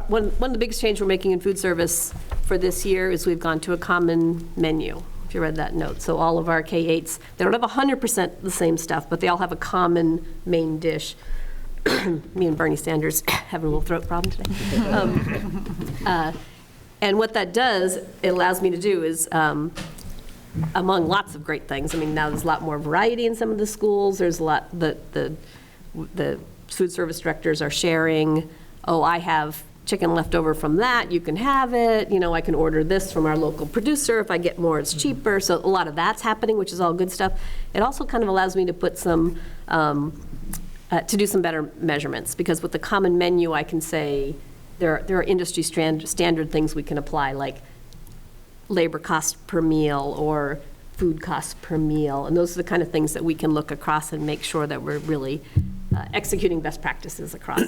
one of the biggest changes we're making in food service for this year is we've gone to a common menu, if you read that note. So all of our K-8s, they don't have 100% the same stuff, but they all have a common main dish. me and Bernie Sanders having a little throat problem today. And what that does, it allows me to do is, among lots of great things, I mean, now there's a lot more variety in some of the schools. There's a lot, the food service directors are sharing, oh, I have chicken left over from that, you can have it, you know, I can order this from our local producer, if I get more, it's cheaper. So a lot of that's happening, which is all good stuff. It also kind of allows me to put some, to do some better measurements, because with the common menu, I can say, there are industry standard things we can apply, like labor cost per meal or food costs per meal, and those are the kind of things that we can look across and make sure that we're really executing best practices across.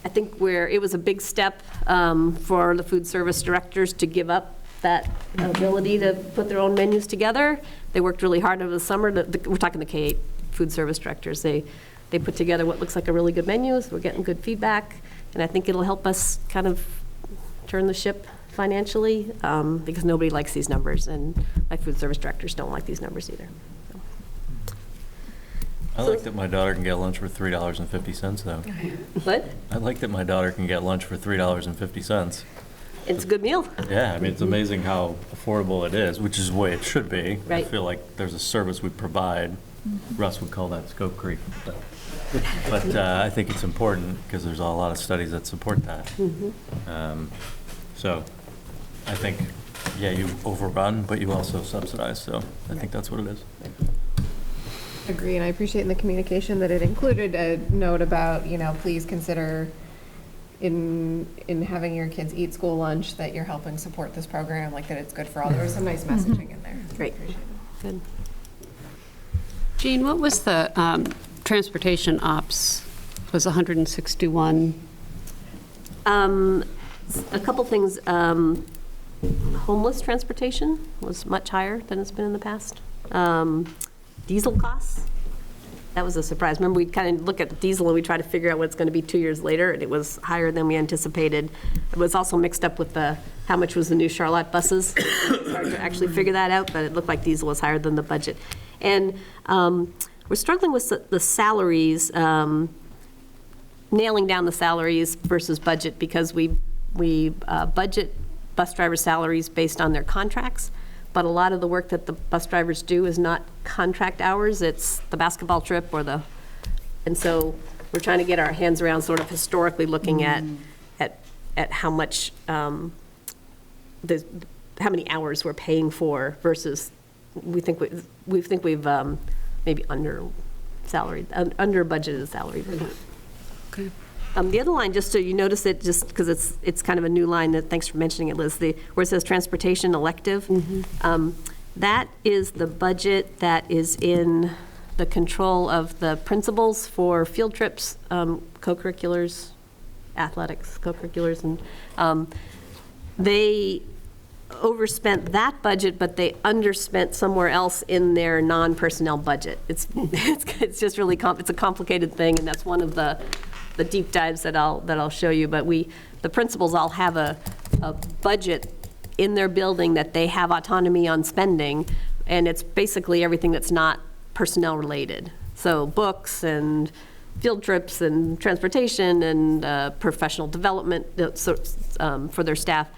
I think it was a big step for the food service directors to give up that ability to put their own menus together. They worked really hard over the summer. We're talking the K-8 food service directors. They put together what looks like a really good menu. So we're getting good feedback, and I think it'll help us kind of turn the ship financially, because nobody likes these numbers, and my food service directors don't like these numbers either. I like that my daughter can get lunch for $3.50, though. What? I like that my daughter can get lunch for $3.50. It's a good meal. Yeah, I mean, it's amazing how affordable it is, which is the way it should be. Right. I feel like there's a service we provide. Russ would call that scope creep. But I think it's important because there's a lot of studies that support that. So I think, yeah, you overrun, but you also subsidize. So I think that's what it is. Agree, and I appreciate in the communication that it included a note about, you know, please consider in having your kids eat school lunch that you're helping support this program, like that it's good for all. There was some nice messaging in there. Great. Good. Jean, what was the transportation ops? Was 161? A couple things. Homeless transportation was much higher than it's been in the past. Diesel costs, that was a surprise. Remember, we'd kind of look at diesel and we try to figure out what it's going to be 2 years later, and it was higher than we anticipated. It was also mixed up with how much was the new Charlotte buses. It's hard to actually figure that out, but it looked like diesel was higher than the budget. And we're struggling with the salaries, nailing down the salaries versus budget, because we budget bus driver salaries based on their contracts. But a lot of the work that the bus drivers do is not contract hours, it's the basketball trip and so we're trying to get our hands around sort of historically looking at how much, how many hours we're paying for versus we think we've maybe under budgeted salary. Okay. The other line, just so you notice it, just because it's kind of a new line, that thanks for mentioning it, Liz, where it says transportation elective, that is the budget that is in the control of the principals for field trips, co-curriculars, athletics, co-curriculars, and they overspent that budget, but they underspent somewhere else in their non-personnel budget. It's just really it's a complicated thing, and that's one of the deep dives that I'll show you. But the principals all have a budget in their building that they have autonomy on spending, and it's basically everything that's not personnel related. So books and field trips and transportation and professional development for their staff.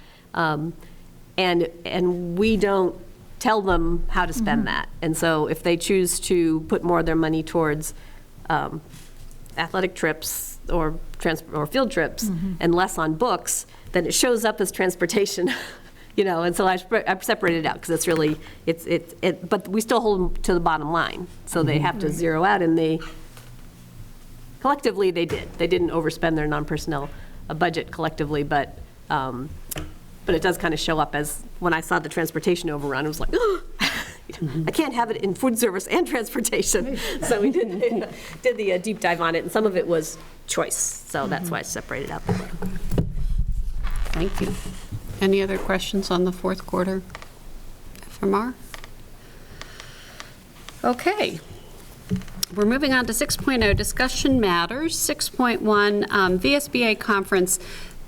And we don't tell them how to spend that. And so if they choose to put more of their money towards athletic trips or field trips and less on books, then it shows up as transportation. And so I've separated it out because it's really, but we still hold them to the bottom line. So they have to zero out, and collectively they did. They didn't overspend their non-personnel budget collectively, but it does kind of show up as, when I saw the transportation overrun, it was like, oh, I can't have it in food service and transportation. So we did the deep dive on it, and some of it was choice. So that's why I separated out. Thank you. Any other questions on the fourth quarter FMR? Okay. We're moving on to 6.0, discussion matters. 6.1, VSBA conference.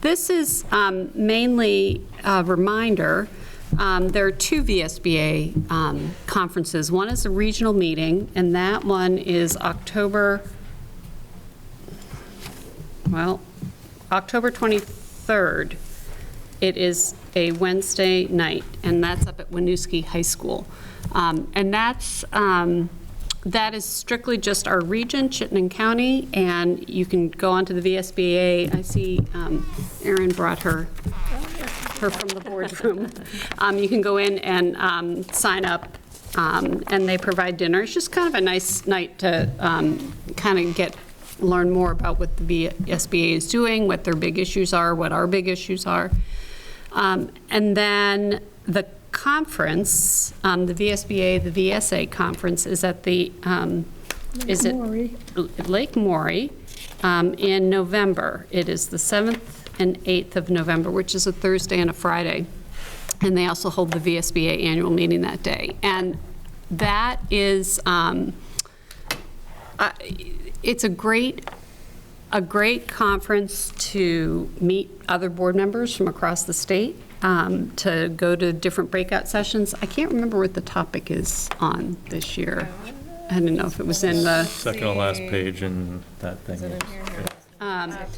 This is mainly a reminder. There are two VSBA conferences. One is a regional meeting, and that one is October well, October 23rd. It is a Wednesday night, and that's up at Winooski High School. And that is strictly just our region, Chittenden County, and you can go onto the VSBA. I see Erin brought her from the boardroom. You can go in and sign up, and they provide dinner. It's just kind of a nice night to kind of learn more about what the VSBA is doing, what their big issues are, what our big issues are. And then the conference, the VSBA, the VSA conference is at the, Lake Maury in November. It is the 7th and 8th of November, which is a Thursday and a Friday. And they also hold the VSBA annual meeting that day. And that is, it's a great conference to meet other board members from across the state, to go to different breakout sessions. I can't remember what the topic is on this year. I don't know if it was in the... Second to last page in that thing.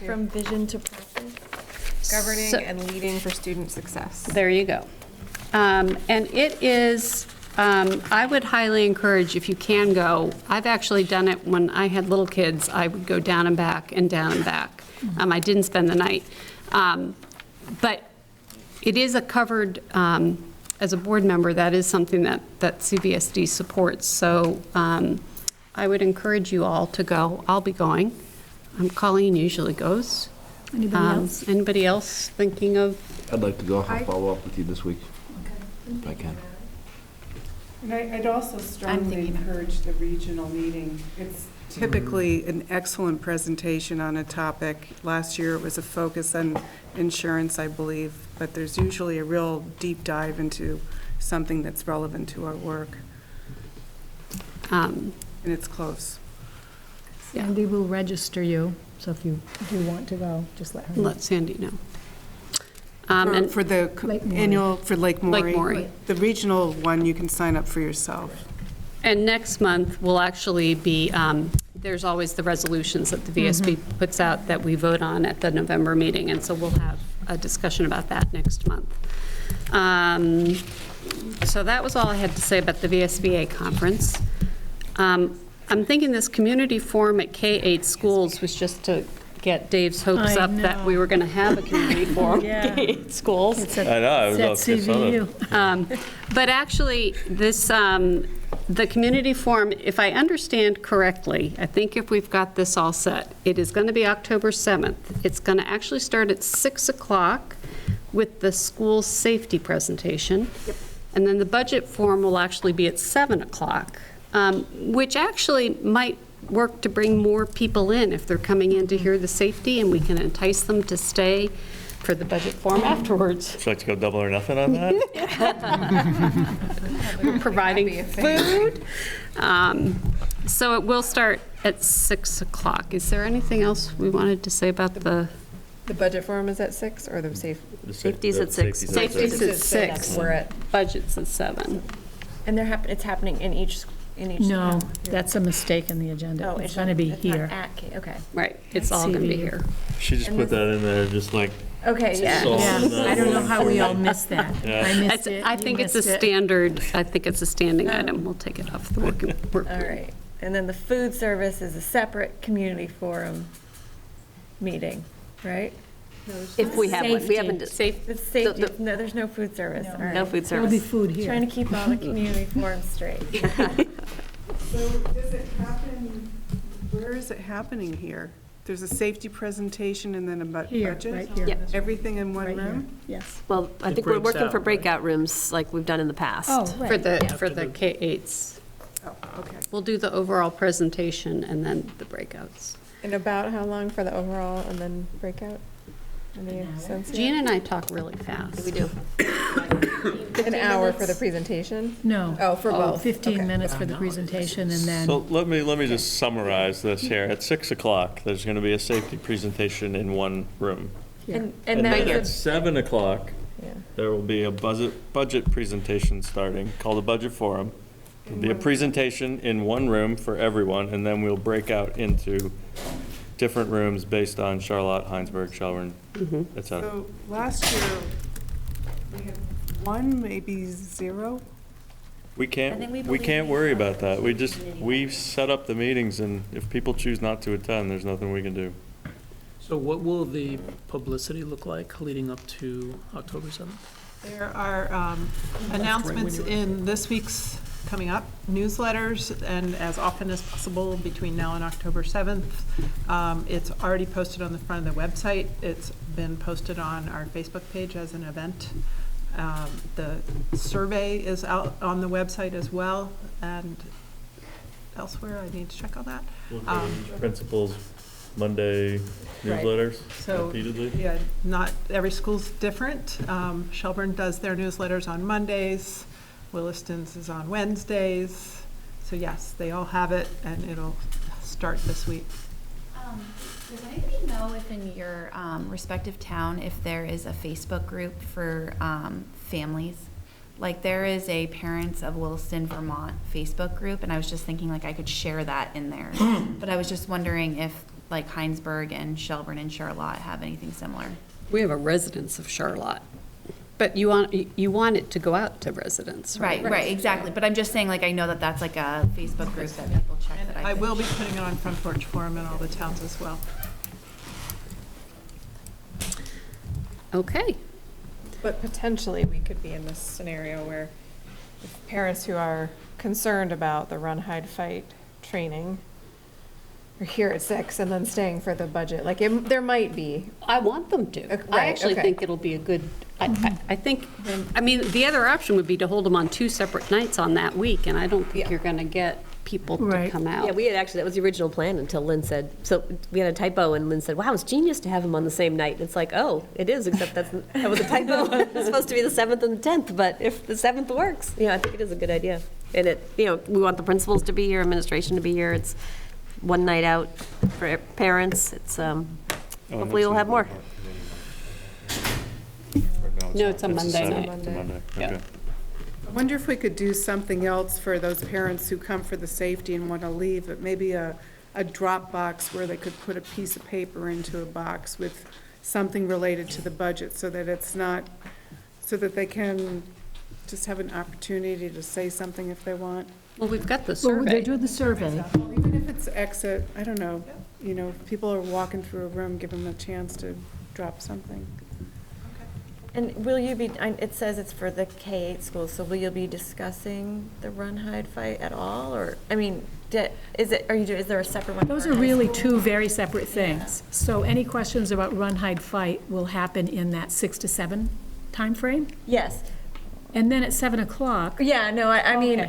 From vision to practice. Governing and leading for student success. There you go. And it is, I would highly encourage, if you can go, I've actually done it when I had little kids. I would go down and back and down and back. I didn't spend the night. But it is a covered, as a board member, that is something that CVSD supports. So I would encourage you all to go. I'll be going. Colleen usually goes. Anybody else? Anybody else thinking of? I'd like to go. I'll follow up with you this week, if I can. And I'd also strongly encourage the regional meeting. It's typically an excellent presentation on a topic. Last year it was a focus on insurance, I believe, but there's usually a real deep dive into something that's relevant to our work. And it's close. Sandy will register you, so if you do want to go, just let her know. Let Sandy know. For the annual, for Lake Maury. Lake Maury. The regional one, you can sign up for yourself. And next month will actually be, there's always the resolutions that the VSB puts out that we vote on at the November meeting, and so we'll have a discussion about that next month. So that was all I had to say about the VSBA conference. I'm thinking this community forum at K-8 schools was just to get Dave's hopes up that we were going to have a community forum at K-8 schools. I know, I was all CVU. But actually, this, the community forum, if I understand correctly, I think if we've got this all set, it is going to be October 7th. It's going to actually start at 6 o'clock with the school safety presentation. Yep. And then the budget forum will actually be at 7 o'clock. Which actually might work to bring more people in if they're coming in to hear the safety, and we can entice them to stay for the budget forum afterwards. Would you like to go double or nothing on that? We're providing food. So it will start at 6 o'clock. Is there anything else we wanted to say about the... The budget forum is at 6, or the Safety's at 6. Safety's at 6. We're at... Budget's at 7. And it's happening in each... No, that's a mistake in the agenda. Oh, it's going to be it's here. Not at K, okay. Right, it's all going to be here. She just put that in there, just like. Okay, yeah. I don't know how we all missed that. Yeah. I missed it. I think it's a standard, I think it's a standing item. We'll take it off the work. All right. And then the food service is a separate community forum meeting, right? If we have one, we haven't. It's safety. No, there's no food service. All right. No food There'll service. be food here. Trying to keep all the community forums straight. So does it happen, where is it happening here? There's a safety presentation and then a budget? Here, right here. Yep. Everything in one Right here. room? Yes. Well, I think we're working for breakout rooms like we've done in the past. Oh, right. For the K-8s. Oh, okay. We'll do the overall presentation and then the breakouts. And about how long for the overall and then breakout? Any sense? Jean and I talk really fast. We do. An hour for the presentation? No. Oh, for both. 15 minutes for the presentation, and then... So let me just summarize this here. At 6 o'clock, there's going to be a safety presentation in one room. And And then then at 7 o'clock, there will be a budget presentation starting, called the Budget Forum. There'll be a presentation in one room for everyone, and then we'll break out into different rooms based on Charlotte, Heinsberg, Shelburne, et cetera. So last year, we had 1, maybe 0. We I think we can't believe worry about that. We set up the meetings, and if people choose not to attend, there's nothing we can do. So what will the publicity look like leading up to October 7th? There are announcements in this week's coming up newsletters, and as often as possible between now and October 7th. It's already posted on the front of the website. It's been posted on our Facebook page as an event. The survey is out on the website as well, and elsewhere. I need to check on that. Principals Monday newsletters So, repeatedly? yeah, not every school's different. Shelburne does their newsletters on Mondays. Williston's is on Wednesdays. So yes, they all have it, and it'll start this week. Does anybody know if in your respective town, if there is a Facebook group for families? Like, there is a Parents of Williston, Vermont Facebook group, and I was just thinking like I could share that in there. But I was just wondering if like Heinsberg and Shelburne and Charlotte have anything similar. We have a residence of Charlotte, but you want it to go out to residents, right? Right, exactly. But I'm just saying, like, I know that that's like a Facebook group that people check. And that I could- will be putting it on Front Porch Forum in all the towns as well. Okay. But potentially, we could be in this scenario where if parents who are concerned about the run, hide, fight training are here at 6 and then staying for the budget, like, there might be. I want them to. I Right, actually okay. think it'll be a good, I think, I mean, the other option would be to hold them on 2 separate nights on that week, and I don't think you're going to get people to come out. Yeah, we had actually, that was the original plan until Lynn said, so we had a typo and Lynn said, wow, it's genius to have them on the same night. And it's like, oh, it is, except that was a typo. It's supposed to be the 7th and the 10th, but if the 7th works, I think it is a good idea. And it, we want the principals to be here, administration to be here. It's one night out for parents. It's, hopefully we'll have more. No, it's a Monday night. It's a Monday, Yeah. okay. I wonder if we could do something else for those parents who come for the safety and want to leave, but maybe a drop box where they could put a piece of paper into a box with something related to the budget so that it's not, so that they can just have an opportunity to say something if they want. Well, we've got the Well, survey. they do the survey. Even if it's exit, I don't know, if people are walking through a room, give them a chance to drop something. And will you be, it says it's for the K-8 schools, so will you be discussing the run, hide, fight at all? Or, I mean, is there a separate one? Those for are high really school? 2 very separate things. So any questions about run, hide, fight will happen in that 6 to 7 timeframe? Yes. And then at 7 o'clock? Yeah, no, I mean,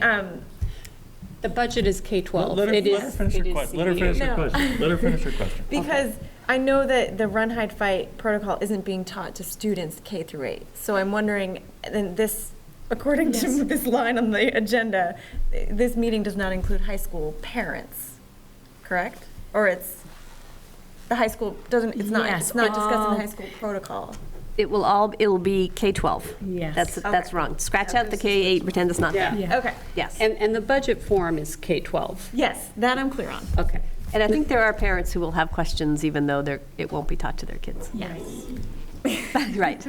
The budget is K-12. Let her It is- finish her it is question. Let her finish her No. question. Let her finish her question. because I know that the run, hide, fight protocol isn't being taught to students K through 8. So I'm wondering, and this, according to this line on the agenda, this meeting does not include high school parents, correct? Or it's, the high school doesn't, it's not discussing the high school protocol. It will be K-12. Yes. That's wrong. Scratch out the K-8, pretend it's not there. Yeah. Okay. Yes. And the budget form is K-12. Yes, that I'm clear on. Okay. And I think there are parents who will have questions even though it won't be taught to their kids. Yes. Right.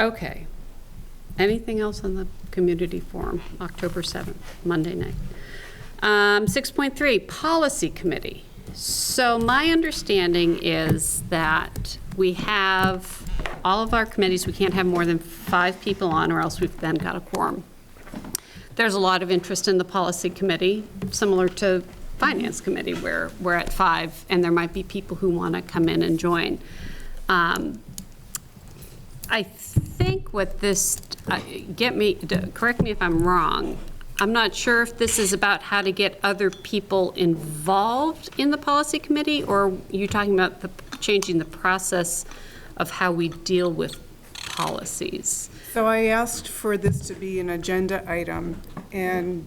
Okay. Anything else on the community forum, October 7th, Monday night? 6.3, policy committee. So my understanding is that we have all of our committees, we can't have more than 5 people on or else we've then got a quorum. There's a lot of interest in the policy committee, similar to finance committee, where we're at 5 and there might be people who want to come in and join. I think what this, correct me if I'm wrong, I'm not sure if this is about how to get other people involved in the policy committee, or are you talking about changing the process of how we deal with policies? So I asked for this to be an agenda item, and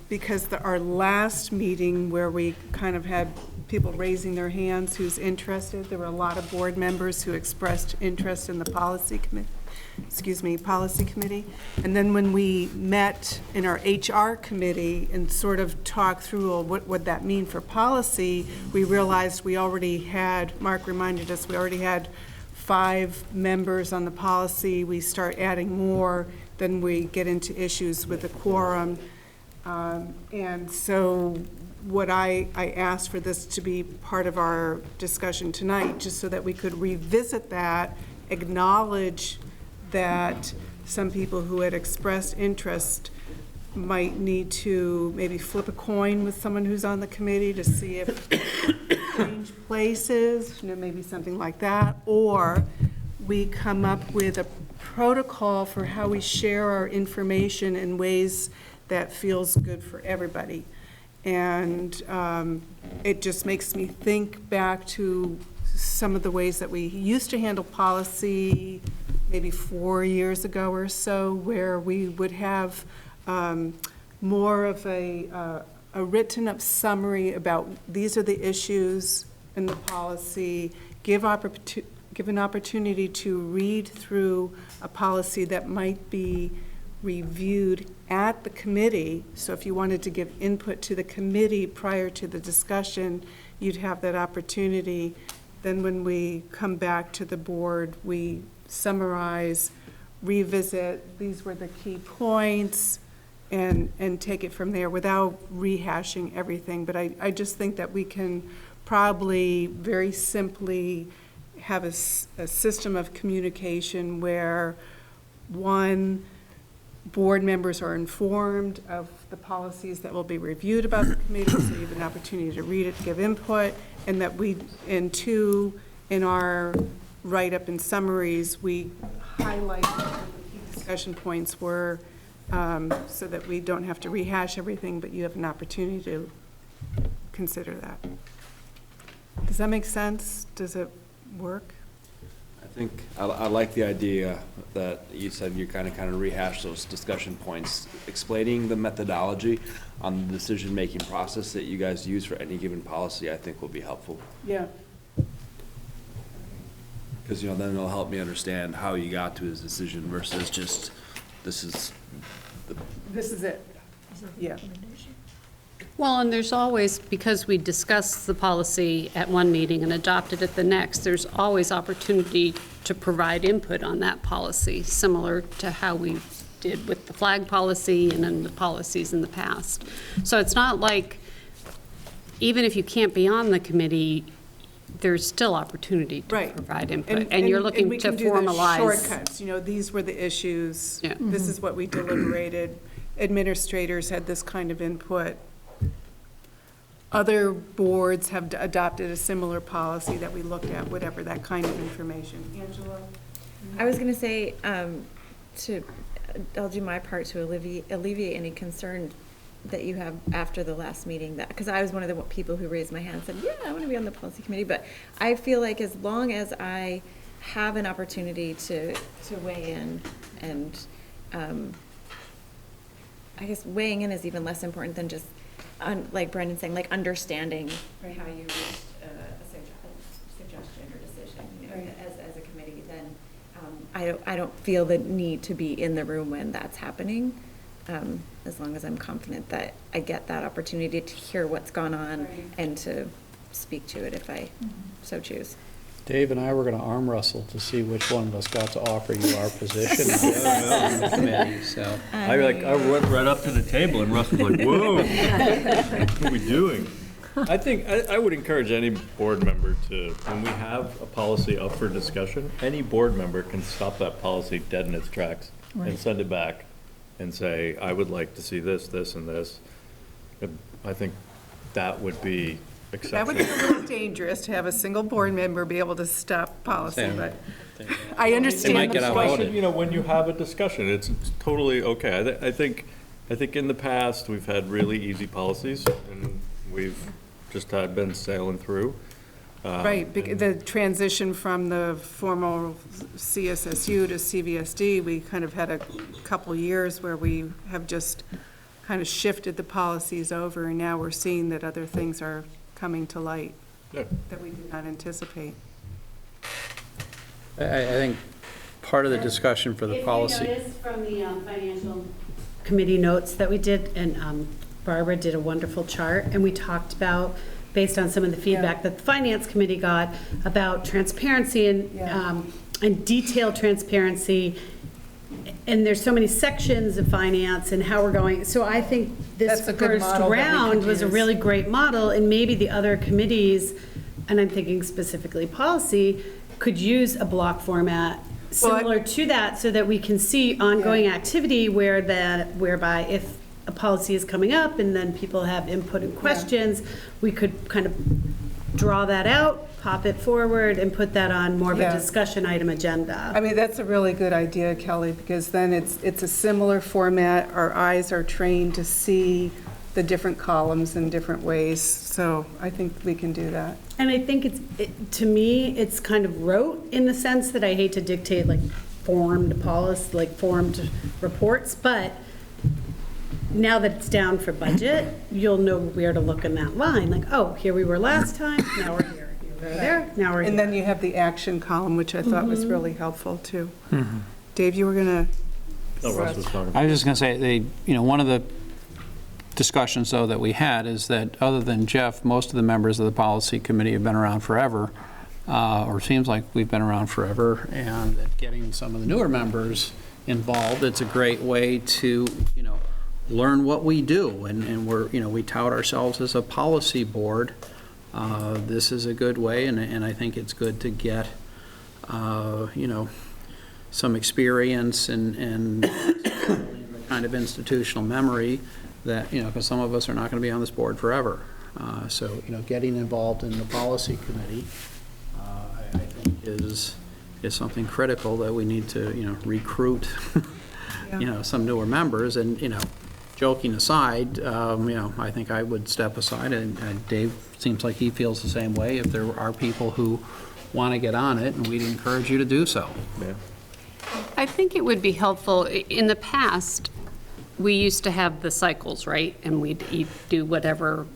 because our last meeting where we kind of had people raising their hands who's interested. There were a lot of board members who expressed interest in the policy committee. And then when we met in our HR committee and sort of talked through, well, what would that mean for policy, we realized we already had, Mark reminded us, we already had 5 members on the policy. We start adding more, then we get into issues with the quorum. And so what I asked for this to be part of our discussion tonight, just so that we could revisit that, acknowledge that some people who had expressed interest might need to maybe flip a coin with someone who's on the committee to see if change places, maybe something like that, or we come up with a protocol for how we share our information in ways that feels good for everybody. And it just makes me think back to some of the ways that we used to handle policy maybe 4 years ago or so, where we would have more of a written up summary about these are the issues in the policy, give an opportunity to read through a policy that might be reviewed at the committee. So if you wanted to give input to the committee prior to the discussion, you'd have that opportunity. Then when we come back to the board, we summarize, revisit, these were the key points, and take it from there without rehashing everything. But I just think that we can probably very simply have a system of communication where, one, board members are informed of the policies that will be reviewed about the committee, so you have an opportunity to read it, give input, and that and two, in our write-up and summaries, we highlight what the key discussion points were, so that we don't have to rehash everything, but you have an opportunity to consider that. Does that make sense? Does it work? I think I like the idea that you said you kind of rehash those discussion points, explaining the methodology on the decision-making process that you guys use for any given policy. I think will be helpful. Yeah. Because then it'll help me understand how you got to his decision versus just this is it. Yeah. Well, and there's always, because we discuss the policy at one meeting and adopt it at the next, there's always opportunity to provide input on that policy, similar to how we did with the flag policy and then the policies in the past. So it's not like, even if you can't be on the committee, there's still opportunity to provide input. And you're looking to formalize. We can do the shortcuts. These were the issues. Yeah. This is what we deliberated. Administrators had this kind of input. Other boards have adopted a similar policy that we looked at, whatever, that kind of information. Angela? I was going to say, I'll do my part to alleviate any concern that you have after the last meeting, because I was one of the people who raised my hand and said, yeah, I want to be on the policy committee. But I feel like as long as I have an opportunity to weigh in, and I guess weighing in is even less important than just, like Brendan's saying, like understanding how you reached a suggestion or decision, as a committee, then I don't feel the need to be in the room when that's happening, as long as I'm confident that I get that opportunity to hear what's gone on and to speak to it if I so choose. Dave and I were going to arm wrestle to see which one of us got to offer you our position on the committee, so. I went right up to the table and Russ was like, whoa, what are we doing? I think, I would encourage any board member to, when we have a policy up for discussion, any board member can stop that policy dead in its tracks and send it back and say, I would like to see this, this, and this. I think that would be That would be a little dangerous to have a single board member be able to stop policy, but I understand the question. When you have a discussion, it's totally okay. I think in the past, we've had really easy policies, and we've just been sailing through. Right, the transition from the formal CSSU to CVSD, we kind of had a couple years where we have just kind of shifted the policies over, and now we're seeing that other things are coming to light Good. that we did not anticipate. I think part of the discussion for the policy. If you notice from the financial committee notes that we did, and Barbara did a wonderful chart, and we talked about, based on some of the feedback that the finance committee got, about transparency and detailed transparency. And there's so many sections of finance and how we're going. So I think this That's a good first model that we round could was a use. really great model, and maybe the other committees, and I'm thinking specifically policy, could use a block format similar to that, so that we can see ongoing activity whereby if a policy is coming up and then people have input and questions, we could kind of draw that out, pop it forward, and put that on more of a discussion item agenda. I mean, that's a really good idea, Kelly, because then it's a similar format. Our eyes are trained to see the different columns in different ways, so I think we can do that. And I think to me, it's kind of rote in the sense that I hate to dictate like formed policy, like formed reports, but now that it's down for budget, you'll know where to look in that line. Like, oh, here we were last time, now we're here. Here we were there, now we're here. And then you have the action column, which I thought was really helpful, too. Dave, you were going to... Russ was talking. I was just going to say, one of the discussions, though, that we had is that other than Jeff, most of the members of the policy committee have been around forever, or seems like we've been around forever, and that getting some of the newer members involved, it's a great way to, learn what we do, and we're, we tout ourselves as a policy board. This is a good way, and I think it's good to get, some experience and kind of institutional memory that, because some of us are not going to be on this board forever. So, getting involved in the policy committee, I think is something critical that we need to, recruit, some newer members. And, joking aside, I think I would step aside, and Dave seems like he feels the same way. If there are people who want to get on it, and we'd encourage you to do so. Yeah. I think it would be helpful. In the past, we used to have the cycles, right? And we'd do whatever,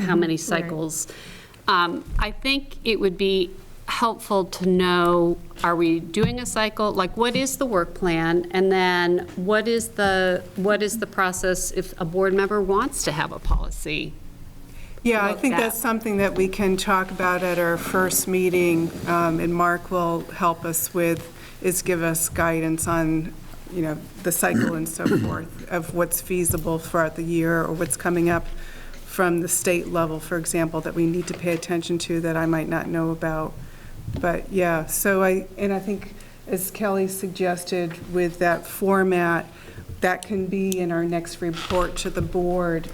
how many cycles. I think it would be helpful to know, are we doing a cycle? Like, what is the work plan? And then what is the process if a board member wants to have a policy? Yeah, I think that's something that we can talk about at our first meeting, and Mark will help us with, is give us guidance on, the cycle and so forth of what's feasible throughout the year, or what's coming up from the state level, for example, that we need to pay attention to that I might not know about. But yeah, so I think, as Kelly suggested, with that format, that can be in our next report to the board,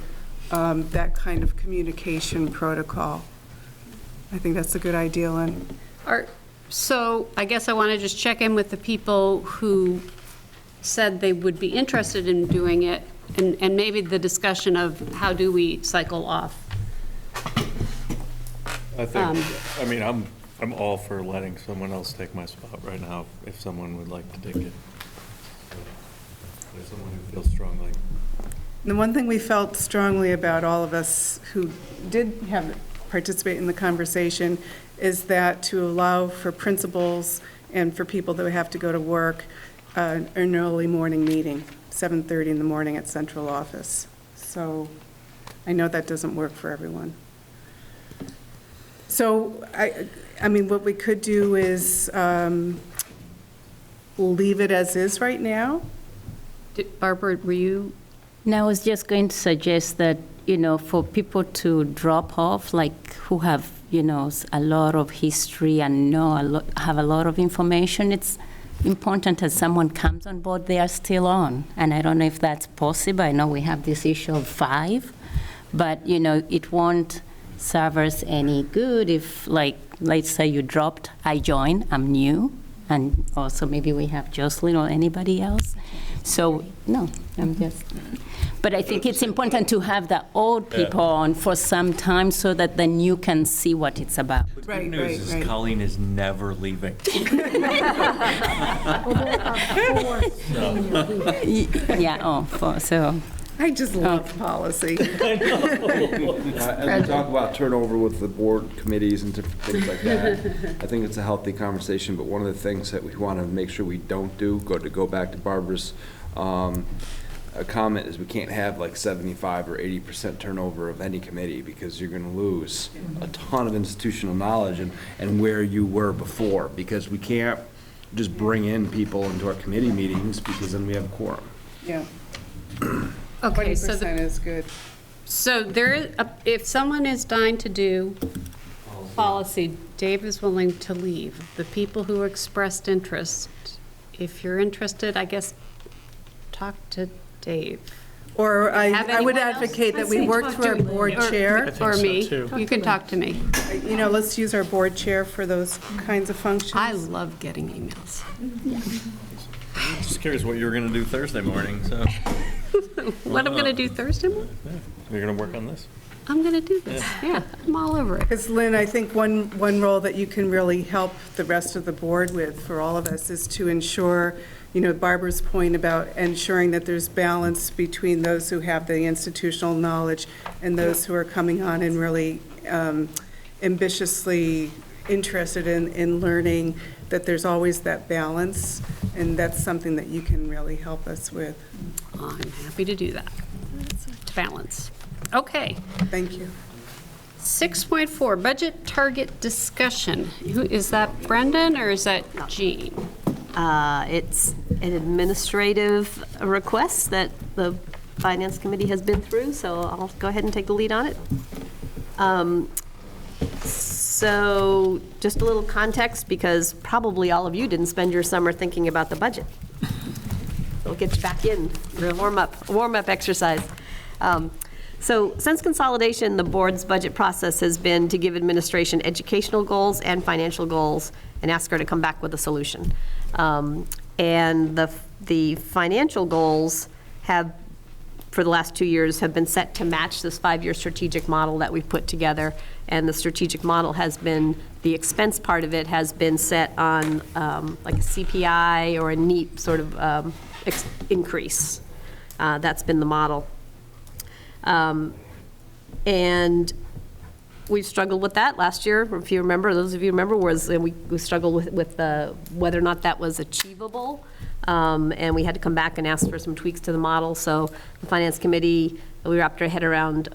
that kind of communication protocol. I think that's a good idea, Lynn. So I guess I want to just check in with the people who said they would be interested in doing it, and maybe the discussion of how do we cycle off. I think, I'm all for letting someone else take my spot right now, if someone would like to take it. If someone who feels strongly. The one thing we felt strongly about, all of us who did participate in the conversation, is that to allow for principals and for people that have to go to work, an early morning meeting, 7:30 in the morning at central office. So I know that doesn't work for everyone. So what we could do is leave it as is right now. Barbara, were you? No, I was just going to suggest that, for people to drop off, like who have, a lot of history and have a lot of information, it's important as someone comes on board, they are still on. And I don't know if that's possible. I know we have this issue of 5, but, it won't serve us any good if, like, let's say you dropped, I join, I'm new, and also maybe we have Jocelyn or anybody else. So, no, I'm just... But I think it's important to have the old people on for some time so that the new can see what it's about. The good news is Colleen is never leaving. Yeah, so I just love policy. As we talk about turnover with the board committees and different things like that, I think it's a healthy conversation, but one of the things that we want to make sure we don't do, go back to Barbara's a comment, is we can't have like 75 or 80% turnover of any committee, because you're going to lose a ton of institutional knowledge and where you were before, because we can't just bring in people into our committee meetings, because then we have a quorum. Yeah. Okay, so 20% is good. So if someone is dying to do policy, Dave is willing to leave. The people who expressed interest, if you're interested, I guess, talk to Dave. Or I would anyone else? advocate that we work through our board chair. Or me. You can talk to me. You know, let's use our board chair for those kinds of functions. I love getting emails. Just curious what you were going to do Thursday morning, so. What I'm going to do Thursday morning? Yeah. You're going to work on this? I'm going to do this. Yeah, I'm all over it. Because Lynn, I think one role that you can really help the rest of the board with, for all of us, is to ensure, you know, Barbara's point about ensuring that there's balance between those who have the institutional knowledge and those who are coming on and really ambitiously interested in learning, that there's always that balance, and that's something that you can really help us with. I'm happy to do that, to balance. Okay. Thank you. 6.4, budget target discussion. Is that Brendan or is that Jean? It's an administrative request that the Finance Committee has been through, so I'll go ahead and take the lead on it. So just a little context, because probably all of you didn't spend your summer thinking about the budget. We'll get you back in, your warm-up exercise. So since consolidation, the board's budget process has been to give administration educational goals and financial goals and ask her to come back with a solution. And the financial goals have, for the last 2 years, have been set to match this 5-year strategic model that we've put together. And the strategic model has been, the expense part of it has been set on like a CPI or a NEAP sort of increase. That's been the model. And we've struggled with that last year, if you remember, those of you remember, we struggled with whether or not that was achievable. And we had to come back and ask for some tweaks to the model. So the Finance Committee, we wrapped our head around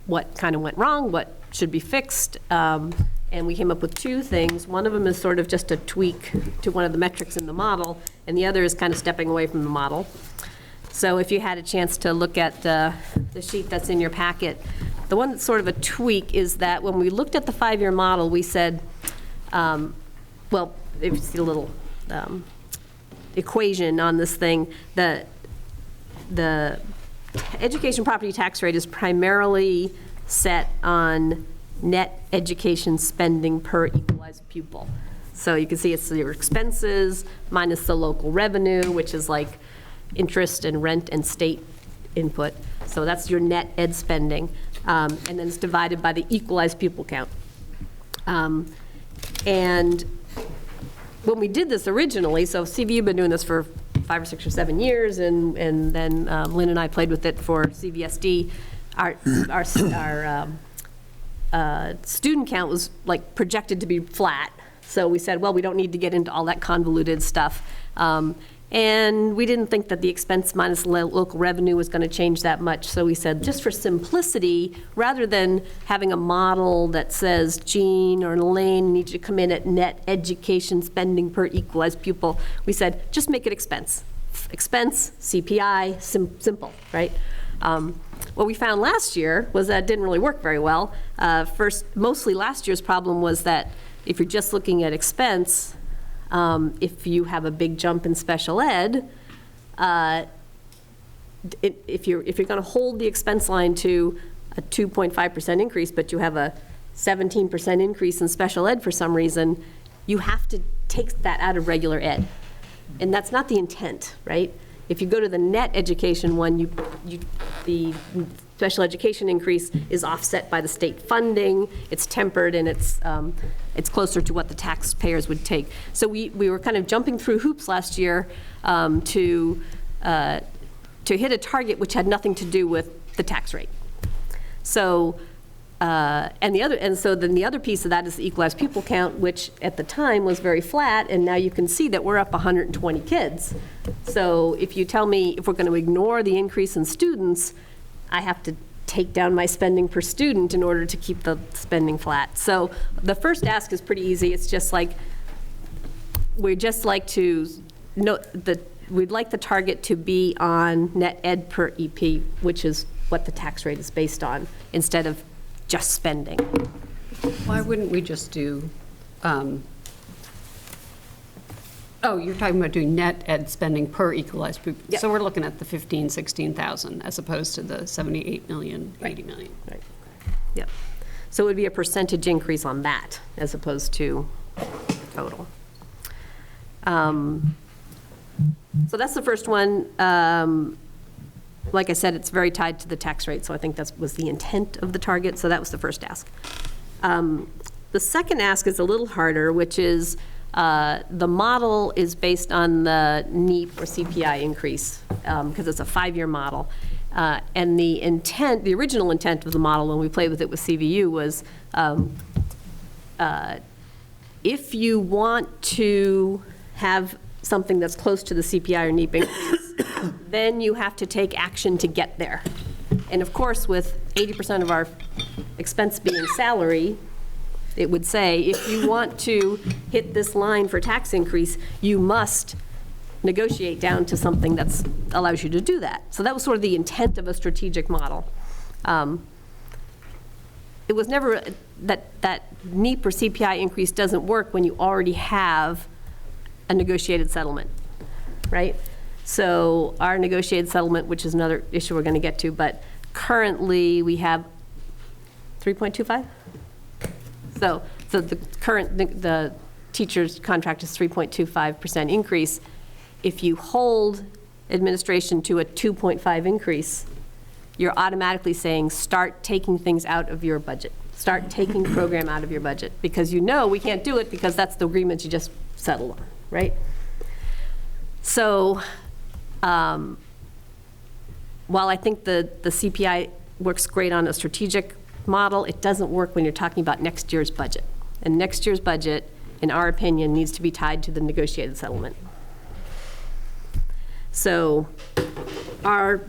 what kind of went wrong, what should be fixed. And we came up with 2 things. One of them is sort of just a tweak to one of the metrics in the model, and the other is kind of stepping away from the model. So if you had a chance to look at the sheet that's in your packet, the one that's sort of a tweak is that when we looked at the 5-year model, we said, well, if you see a little equation on this thing, the education property tax rate is primarily set on net education spending per equalized pupil. So you can see it's your expenses minus the local revenue, which is like interest and rent and state input. So that's your net ed spending. And then it's divided by the equalized pupil count. And when we did this originally, so CVU had been doing this for 5 or 6 or 7 years, and then Lynn and I played with it for CVSD. Our student count was like projected to be flat. So we said, well, we don't need to get into all that convoluted stuff. And we didn't think that the expense minus local revenue was going to change that much. So we said, just for simplicity, rather than having a model that says Jean or Elaine need to come in at net education spending per equalized pupil, we said, just make it expense. Expense, CPI, simple, right? What we found last year was that it didn't really work very well. Mostly last year's problem was that if you're just looking at expense, if you have a big jump in special ed, if you're going to hold the expense line to a 2.5% increase, but you have a 17% increase in special ed for some reason, you have to take that out of regular ed. And that's not the intent, right? If you go to the net education one, the special education increase is offset by the state funding, it's tempered, and it's closer to what the taxpayers would take. So we were kind of jumping through hoops last year to to hit a target which had nothing to do with the tax rate. So, so then the other piece of that is the equalized pupil count, which at the time was very flat, and now you can see that we're up 120 kids. So if you tell me if we're going to ignore the increase in students, I have to take down my spending per student in order to keep the spending flat. So the first ask is pretty easy. It's just like, we'd just like to note that we'd like the target to be on net ed per EP, which is what the tax rate is based on, instead of just spending. Why wouldn't we just do, oh, you're talking about doing net ed spending per equalized pupil. Yep. So we're looking at the 15, 16,000 as opposed to the 78 million, 80 million. Right. Yep. So it would be a percentage increase on that as opposed to total. So that's the first one. Like I said, it's very tied to the tax rate, so I think that was the intent of the target, so that was the first ask. The second ask is a little harder, which is the model is based on the NEEP or CPI increase, because it's a 5-year model. And the intent, the original intent of the model when we played with it with CVU was if you want to have something that's close to the CPI or NEEP increase, then you have to take action to get there. And of course, with 80% of our expense being salary, it would say, if you want to hit this line for tax increase, you must negotiate down to something that allows you to do that. So that was sort of the intent of a strategic model. It was never, that NEEP or CPI increase doesn't work when you already have a negotiated settlement, right? So our negotiated settlement, which is another issue we're going to get to, but currently we have 3.25? So the current, the teacher's contract is 3.25% increase. If you hold administration to a 2.5 increase, you're automatically saying, start taking things out of your budget. Start taking program out of your budget, because you know we can't do it because that's the agreement you just settled on, right? So while I think the CPI works great on a strategic model, it doesn't work when you're talking about next year's budget. And next year's budget, in our opinion, needs to be tied to the negotiated settlement. So our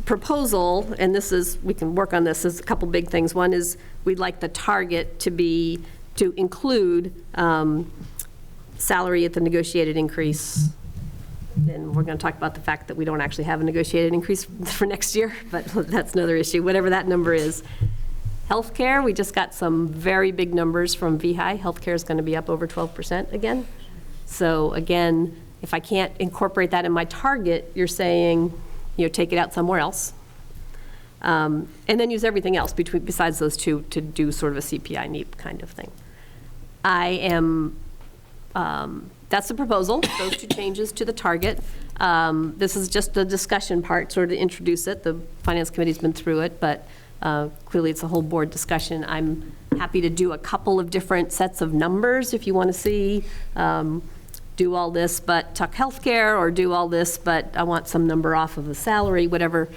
proposal, and this is, we can work on this, is a couple big things. One is we'd like the target to include salary at the negotiated increase. Then we're going to talk about the fact that we don't actually have a negotiated increase for next year, but that's another issue, whatever that number is. Healthcare, we just got some very big numbers from VHI. Healthcare is going to be up over 12% again. So again, if I can't incorporate that in my target, you're saying, take it out somewhere else. And then use everything else besides those two to do sort of a CPI NEEP kind of thing. That's the proposal, those two changes to the target. This is just the discussion part, sort of to introduce it. The Finance Committee's been through it, but clearly it's a whole board discussion. I'm happy to do a couple of different sets of numbers if you want to see, do all this but tuck healthcare, or do all this but I want some number off of the salary, whatever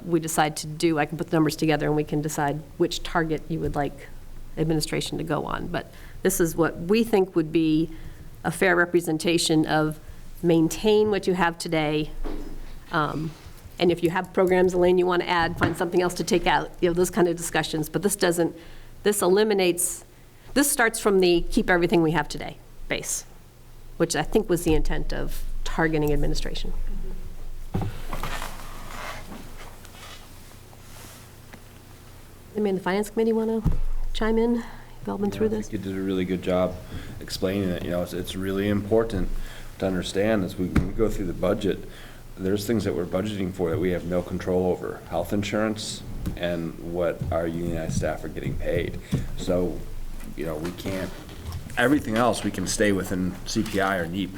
we decide to do. I can put the numbers together and we can decide which target you would like administration to go on. But this is what we think would be a fair representation of maintain what you have today. And if you have programs, Elaine, you want to add, find something else to take out, those kind of discussions. But this doesn't, this starts from the keep everything we have today base, which I think was the intent of targeting administration. The Finance Committee want to chime in? You've all been through this? You did a really good job explaining it. It's really important to understand as we go through the budget, there's things that we're budgeting for that we have no control over. Health insurance and what our unionized staff are getting paid. So, we can't, everything else we can stay within CPI or NEEP.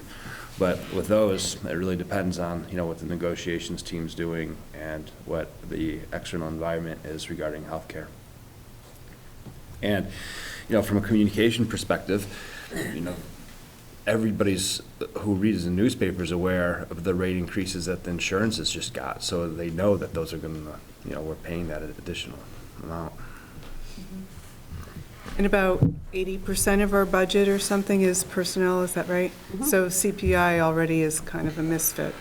But with those, it really depends on, what the negotiations team's doing and what the external environment is regarding healthcare. And, from a communication perspective, everybody's, who reads the newspaper is aware of the rate increases that the insurance has just got, so they know that those are gonna, we're paying that additional amount. And about 80% of our budget or something is personnel, is that right? So CPI already is kind of a misfit.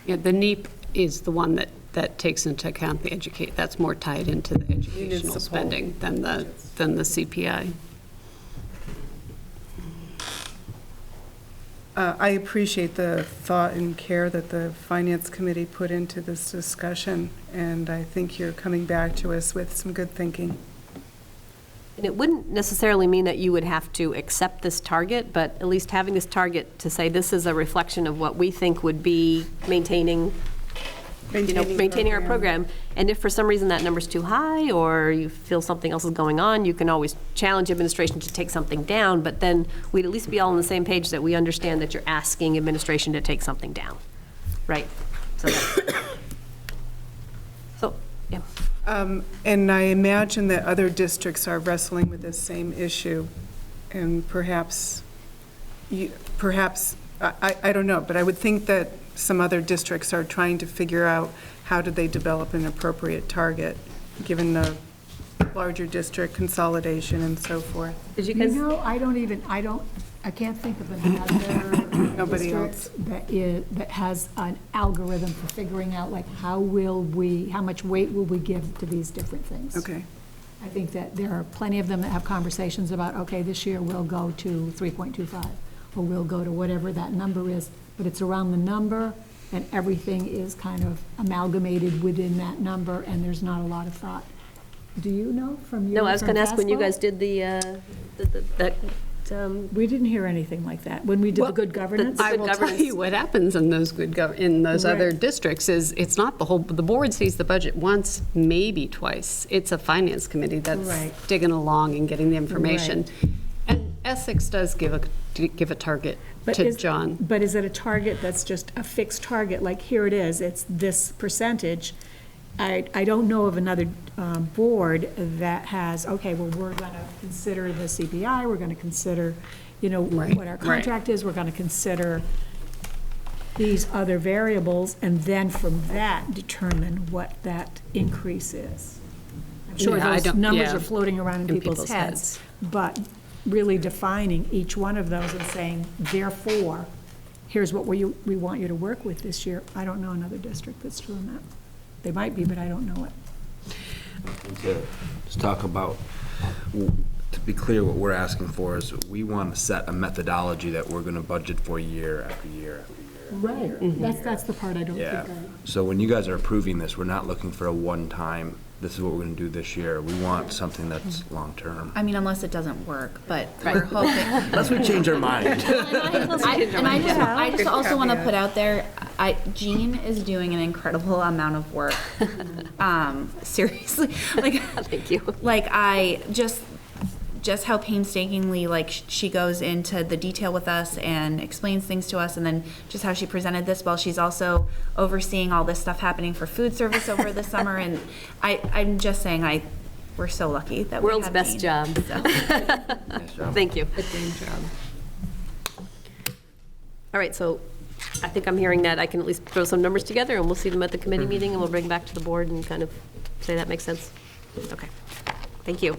Yeah, the NEAP is the one that takes into account the that's more tied into the educational Municipal spending than the CPI. I appreciate the thought and care that the Finance Committee put into this discussion, and I think you're coming back to us with some good thinking. And it wouldn't necessarily mean that you would have to accept this target, but at least having this target to say this is a reflection of what we think would be maintaining our program. And if for some reason that number's too high, or you feel something else is going on, you can always challenge administration to take something down, but then we'd at least be all on the same page that we understand that you're asking administration to take something down, right? So, yeah. And I imagine that other districts are wrestling with this same issue, and perhaps, I don't know, but I would think that some other districts are trying to figure out how do they develop an appropriate target, given the larger district consolidation and so forth. Did you guys? I can't think of another district that has an algorithm for figuring out, like, how much weight will we give to these different things? Okay. I think that there are plenty of them that have conversations about, okay, this year we'll go to 3.25, or we'll go to whatever that number is, but it's around the number, and everything is kind of amalgamated within that number, and there's not a lot of thought. Do you know from your? No, I was going to ask when you guys did we didn't hear anything like that. When we did the good governance? I will tell you what happens in those other districts is it's not the board sees the budget once, maybe twice. It's a finance committee that's digging along and getting the information. Right. And Essex does give a target to John. But is it a target that's just a fixed target, like here it is, it's this percentage? I don't know of another board that has, okay, well, we're going to consider the CPI, we're going to consider, what our contract is, we're going to consider these other variables, and then from that determine what that increase is. I'm sure those numbers are floating around in people's heads, but really defining each one of those and saying, therefore, here's what we want you to work with this year. I don't know another district that's doing that. They might be, but I don't know it. To just talk about, to be clear, what we're asking for is we want to set a methodology that we're going to budget for year after year after year. Right. That's the part I don't think I... So when you guys are approving this, we're not looking for a one-time, this is what we're going to do this year. We want something that's long-term. I mean, unless it doesn't work, but we're hoping. Unless we change our mind. I just also want to put out there, Jean is doing an incredible amount of work. Seriously, thank you. Just how painstakingly, she goes into the detail with us and explains things to us, and then just how she presented this while she's also overseeing all this stuff happening for food service over the summer. And I'm just saying, we're so lucky that we have World's best job. So. Nice job. Thank you. A dream job. All right, so I think I'm hearing that I can at least throw some numbers together, and we'll see them at the committee meeting, and we'll bring back to the board and kind of say that makes sense. Okay, thank you.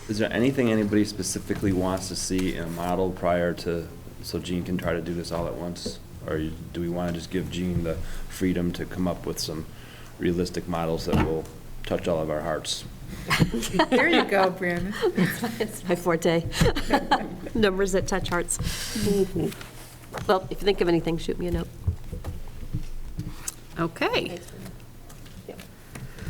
Is there anything anybody specifically wants to see in a model prior to, so Jean can try to do this all at once? Or do we want to just give Jean the freedom to come up with some realistic models that will touch all of our hearts? There you go, Brandon. It's my forte. Numbers that touch hearts. Mm-hmm. Well, if you think of anything, shoot me a note. Okay.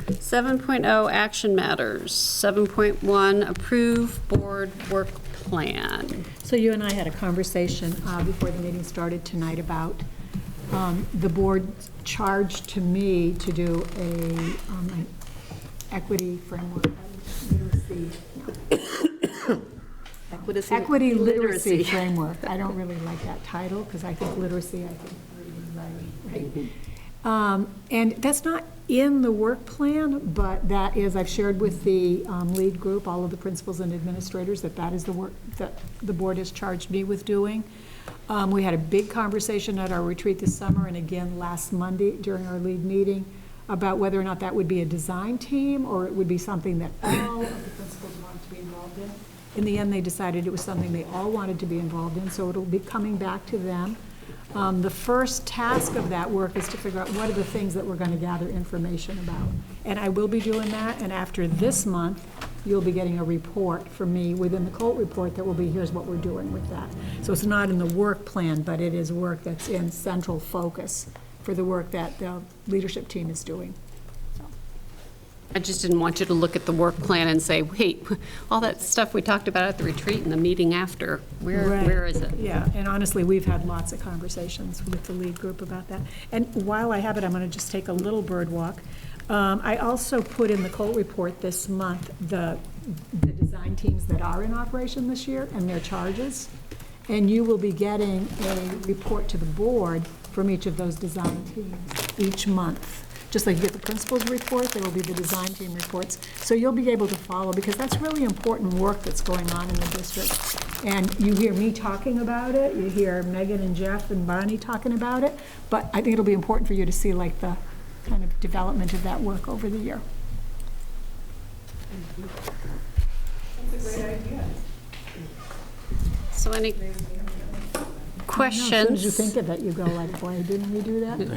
7.0 action matters. 7.1 approve board work plan. So you and I had a conversation before the meeting started tonight about the board's charge to me to do an equity framework, equity literacy framework. I don't really like that title because I think literacy, right. And that's not in the work plan, but that is, I've shared with the lead group, all of the principals and administrators, that is the work that the board has charged me with doing. We had a big conversation at our retreat this summer and again last Monday during our lead meeting about whether or not that would be a design team or it would be something that all of the principals wanted to be involved in. In the end, they decided it was something they all wanted to be involved in, so it'll be coming back to them. The first task of that work is to figure out what are the things that we're going to gather information about. And I will be doing that, and after this month, you'll be getting a report from me within the Colt report that will be, here's what we're doing with that. So it's not in the work plan, but it is work that's in central focus for the work that the leadership team is doing. I just didn't want you to look at the work plan and say, wait, all that stuff we talked about at the retreat and the meeting after, where is it? Yeah, and honestly, we've had lots of conversations with the lead group about that. And while I have it, I'm going to just take a little bird walk. I also put in the Colt report this month the design teams that are in operation this year and their charges. And you will be getting a report to the board from each of those design teams each month. Just like you get the principal's report, there will be the design team reports. So you'll be able to follow, because that's really important work that's going on in the district. And you hear me talking about it, you hear Megan and Jeff and Bonnie talking about it, but I think it'll be important for you to see like the kind of development of that work over the year. That's a great idea. So any questions? As soon as you think of it, you go like, why didn't we do that? As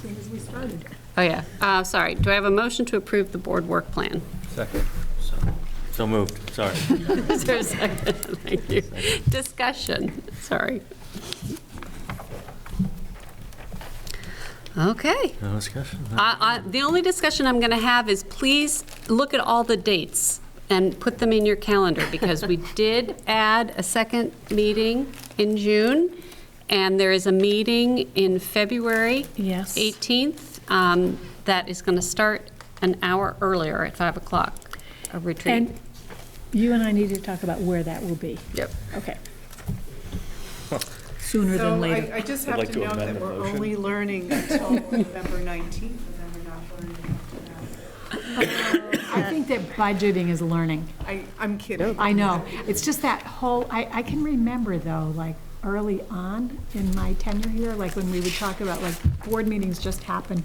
soon as we started. Oh, yeah. Sorry. Do I have a motion to approve the board work plan? Second. So moved, sorry. Is there a second? Thank you. Discussion, sorry. Okay. No discussion? The only discussion I'm going to have is please look at all the dates and put them in your calendar, because we did add a second meeting in June, and there is a meeting in February 18th that is going to start an hour earlier at 5 o'clock, a retreat. And you and I need to talk about where that will be. Yep. Okay. Sooner than later. So I just I'd have like to to note amend that the we're motion. only learning until November 19th, and then we're not learning after that. I think that budgeting is learning. I'm kidding. I know. It's just that whole, I can remember though, like early on in my tenure here, like when we would talk about like board meetings just happen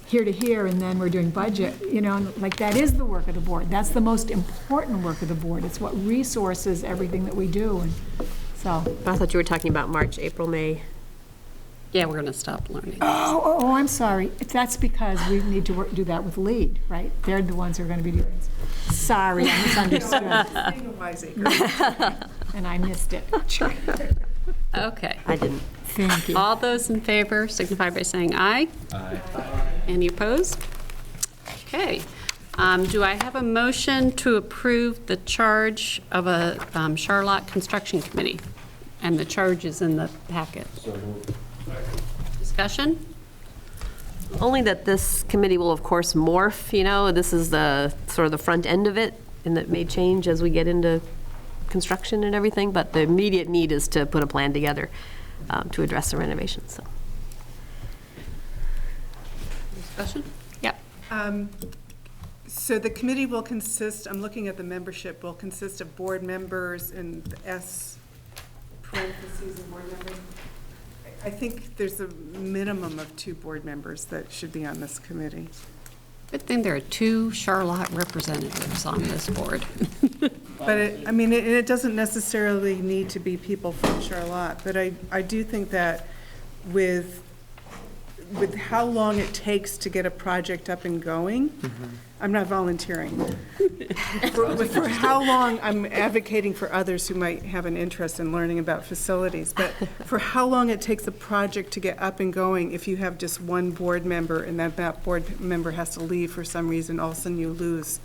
here to here and then we're doing budget, you know, and like that is the work of the board. That's the most important work of the board. It's what resources everything that we do. And so. I thought you were talking about March, April, May. Yeah, we're going to stop learning. Oh, I'm sorry. That's because we need to do that with lead, right? They're the ones who are going to be doing it. Sorry, I misunderstood. And I missed it. Okay. I didn't. Thank you. All those in favor signify by saying aye. Aye. Any opposed? Okay. Do I have a motion to approve the charge of a Charlotte Construction Committee? And the charge is in the packet. Discussion? Only that this committee will, of course, morph, you know, this is the, sort of the front end of it, and that may change as we get into construction and everything, but the immediate need is to put a plan together to address the renovations, so. Discussion? Yep. So the committee will consist, I'm looking at the membership, will consist of board members and the S parentheses of board members. I think there's a minimum of 2 board members that should be on this committee. Good thing there are 2 Charlotte representatives on this board. But it doesn't necessarily need to be people from Charlotte, but I do think that with how long it takes to get a project up and going, I'm not volunteering. For how long, I'm advocating for others who might have an interest in learning about facilities, but for how long it takes a project to get up and going, if you have just one board member and that board member has to leave for some reason, all of a sudden you lose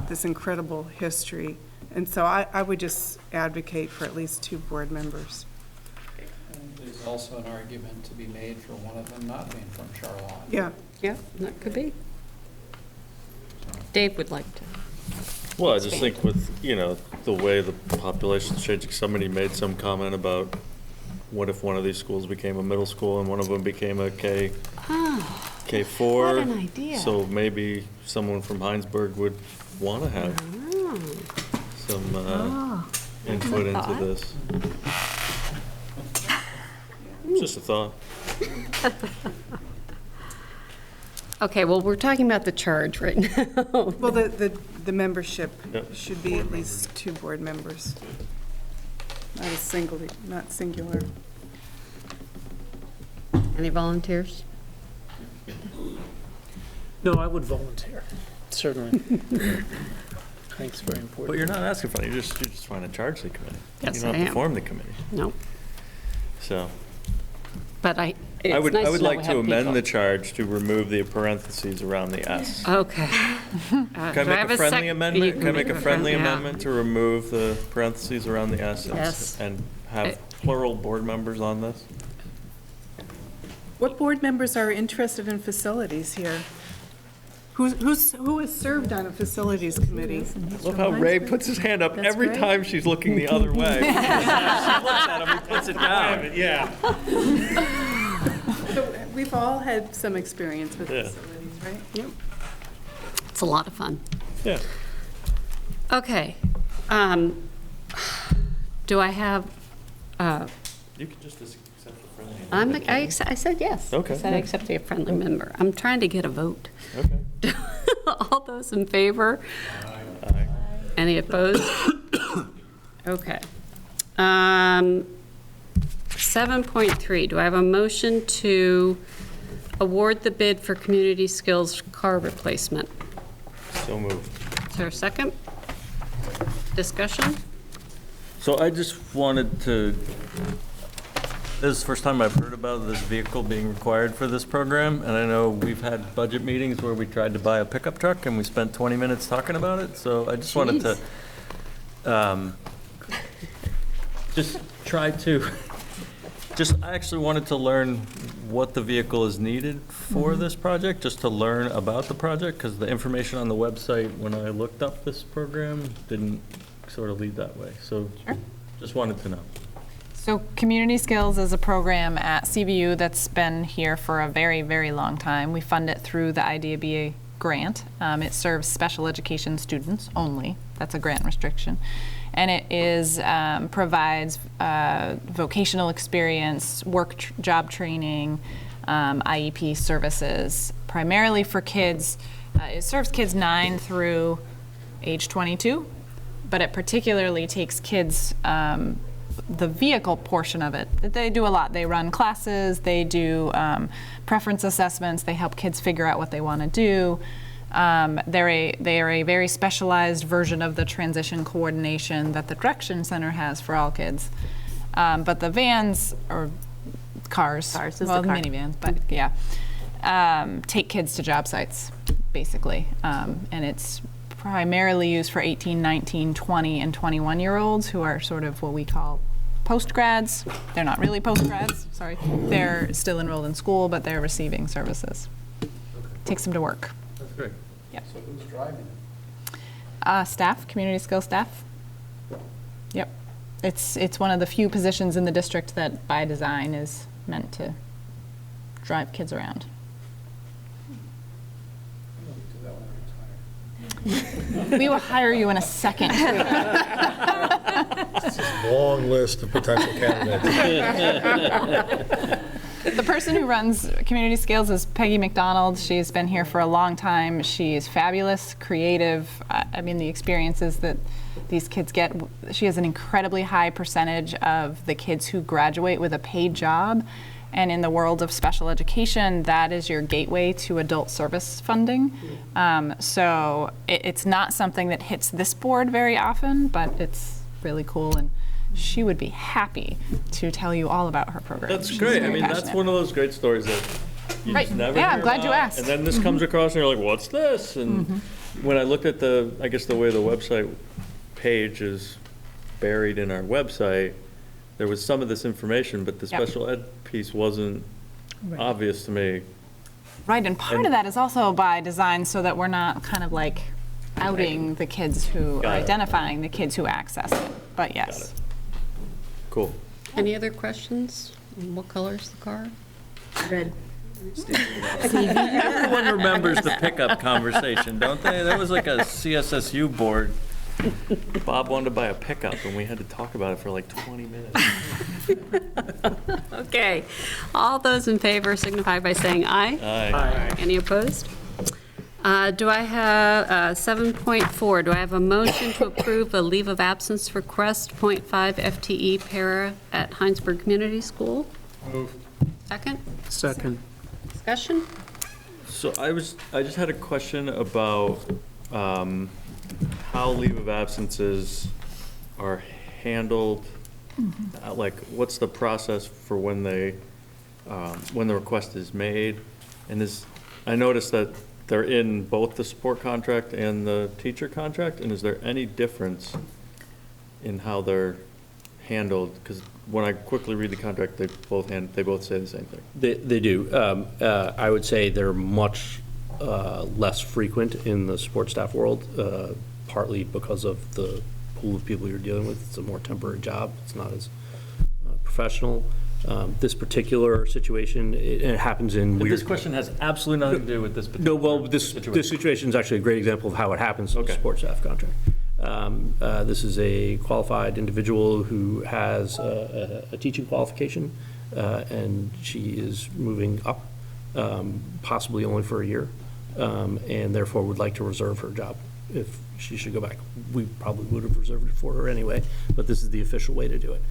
this incredible history. And so I would just advocate for at least 2 board members. And there's also an argument to be made for one of them not being from Charlotte. Yeah. Yeah, that could be. Dave would like to. Well, I just think with, you know, the way the population's changing, somebody made some comment about what if one of these schools became a middle school and one of them became a K K4. What an idea. So maybe someone from Heinsberg would want to have some input into thought. this. Just a thought. Okay, well, we're talking about the charge right now. Well, the membership Yep. should be at least 2 board members. Not singular. Any volunteers? No, I would volunteer, certainly. I think it's very important. But you're not asking for it, you're just trying to charge the committee. Yes, You don't I have to am. form the committee. No, So but I it's would, nice I would to know like we to have amend people. the charge to remove the parentheses around the S. Okay. Can I make a friendly amendment? You Can I make a friendly yeah. amendment to remove the parentheses around the S Yes. and have plural board members on this? What board members are interested in facilities here? Who has served on a facilities committee? Look how Ray puts his hand up every time she's looking the other way. She looks at him, he puts it down. Yeah. So we've all had some experience with Yeah. facilities, right? Yep. It's a lot of fun. Yeah. Okay. Do I have, You can just accept the friendly. I said yes. Okay. I said I accept a friendly member. I'm trying to get a vote. Okay. All those in favor? Aye. Any opposed? Okay. 7.3, do I have a motion to award the bid for community skills car replacement? So moved. Is there a second? Discussion? So I just wanted to, this is the first time I've heard about this vehicle being required for this program, and I know we've had budget meetings where we tried to buy a pickup truck and we spent 20 minutes talking about it, so I just wanted to just try to, I actually wanted to learn what the vehicle is needed for this project, just to learn about the project, because the information on the website when I looked up this program didn't sort of lead that way, so just wanted to know. So Community Skills is a program at CVU that's been here for a very, very long time. We fund it through the IDEA grant. It serves special education students only. That's a grant restriction. And it is provides vocational experience, job training, IEP services, primarily for kids. It serves kids 9 through age 22, but it particularly takes kids the vehicle portion of it. They do a lot. They run classes, they do preference assessments, they help kids figure out what they want to do. They are a very specialized version of the transition coordination that the Direction Center has for all kids. But the vans, or cars, Cars is well, the car. minivans, but yeah, take kids to job sites, basically. And it's primarily used for 18, 19, 20, and 21-year-olds who are sort of what we call post-grads. They're not really post-grads, sorry. They're still enrolled in school, but they're receiving services. Takes them to work. That's great. Yeah. So who's driving it? Staff, community skills staff. Yep. It's one of the few positions in the district that by design is meant to drive kids around. We will hire you in a second. It's a long list of potential candidates. The person who runs Community Skills is Peggy McDonald. She's been here for a long time. She is fabulous, creative. I mean, the experiences that these kids get. She has an incredibly high percentage of the kids who graduate with a paid job. And in the world of special education, that is your gateway to adult service funding. So it's not something that hits this board very often, but it's really cool. And she would be happy to tell you all about her program. That's She's great. I very mean, that's passionate. one of those great stories that you Right. just never Yeah, hear I'm glad you about. asked. And then this comes across and you're like, what's this? And when I looked at the way the website page is buried in our website, there was some of this information, but the Yep. special ed piece wasn't obvious to me. Right, and part of that is also by design so that we're not kind of like outing the kids who, or Got it. identifying the kids who access it. But yes. Cool. Any other questions? What color is the car? Red. Everyone remembers the pickup conversation, don't they? That was like a CSSU board. Bob wanted to buy a pickup, and we had to talk about it for like 20 minutes. Okay. All those in favor signify by saying aye. Aye. Any opposed? Do I have, 7.4, do I have a motion to approve a leave of absence request, 0.5 FTE para at Heinsberg Community School? Move. Second? Second. Discussion? So I just had a question about how leave of absences are handled. Like, what's the process for when the request is made? And I noticed that they're in both the support contract and the teacher contract, and is there any difference in how they're handled? Because when I quickly read the contract, they both say the same thing. They do. I would say they're much less frequent in the support staff world, partly because of the pool of people you're dealing with. It's a more temporary job. It's not as professional. This particular situation, it happens in weird... This question has absolutely nothing to do with this particular No, well, this situation is actually a great example of how it happens in the support staff contract. This is a qualified individual who has a teaching qualification, and she is moving up, possibly only for a year, and therefore would like to reserve her job if she should go back. We probably would have reserved it for her anyway, but this is the official way to do it.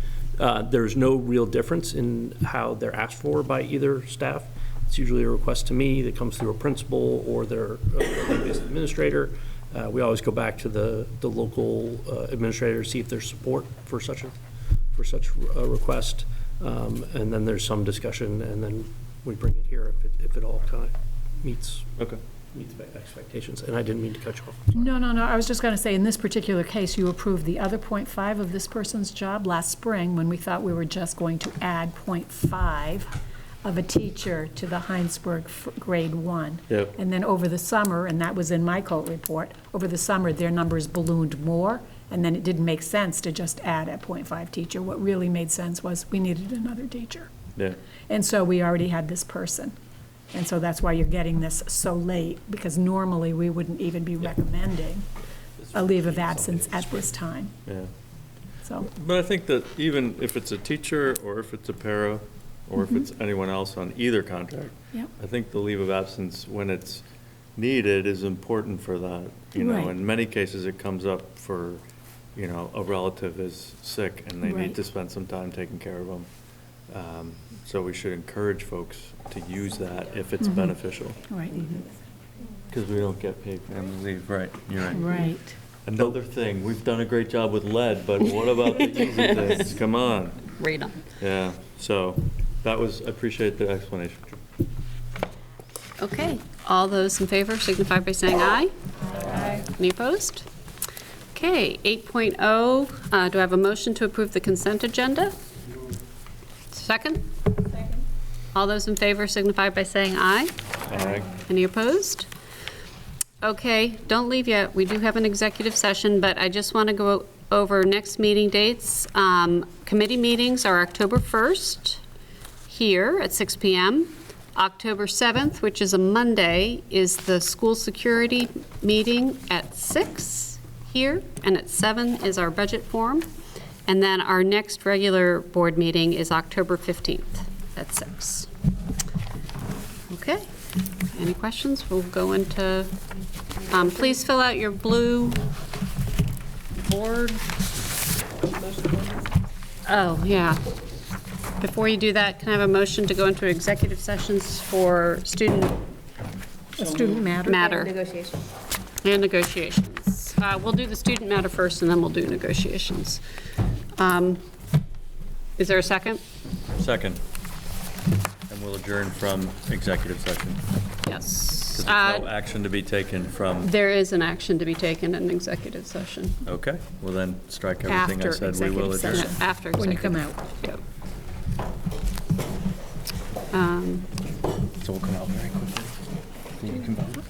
There's no real difference in how they're asked for by either staff. It's usually a request to me that comes through a principal or their administrator. We always go back to the local administrator to see if there's support for such a request. And then there's some discussion, and then we bring it here if it all kind of meets expectations. And I didn't mean to cut you off. No. I was just going to say, in this particular case, you approved the other 0.5 of this person's job last spring when we thought we were just going to add 0.5 of a teacher to the Heinsberg grade 1. Yep. And then over the summer, and that was in my COAT report, over the summer, their numbers ballooned more, and then it didn't make sense to just add a 0.5 teacher. What really made sense was we needed another teacher. Yeah. And so we already had this person. And so that's why you're getting this so late, because normally we wouldn't even be recommending a leave of absence at this time. Yeah. So. But I think that even if it's a teacher or if it's a para or if it's anyone else on either contract, Yep. I think the leave of absence when it's needed is important for that. You know, Right. in many cases it comes up for, you know, a relative is sick and they Right. need to spend some time taking care of them. So we should encourage folks to use that if it's beneficial. Right. Because we don't get paid family leave, right, you're right. Right. Another thing, we've done a great job with lead, but what about the easy things? Come on. Right on. Yeah, so that was, I appreciate the explanation. Okay. All those in favor signify by saying aye. Aye. Any opposed? Okay, 8.0, do I have a motion to approve the consent agenda? Second? Second. All those in favor signify by saying aye. Aye. Any opposed? Okay, don't leave yet. We do have an executive session, but I just want to go over next meeting dates. Committee meetings are October 1st here at 6 p.m. October 7th, which is a Monday, is the school security meeting at 6 here, and at 7 is our budget forum. And then our next regular board meeting is October 15th at 6. Okay, any questions? We'll go into, please fill out your blue board. Oh, yeah. Before you do that, can I have a motion to go into executive sessions for student matter? Negotiation. And negotiations. We'll do the student matter first, and then we'll do negotiations. Is there a second? Second. And we'll adjourn from executive session. Yes. Because there's no action to be taken from, There is an action to be taken in executive session. okay, well then strike everything I After said, we will executive adjourn. session. After When you executive. come out. Yep. So we'll come out very quickly. Then you can vote.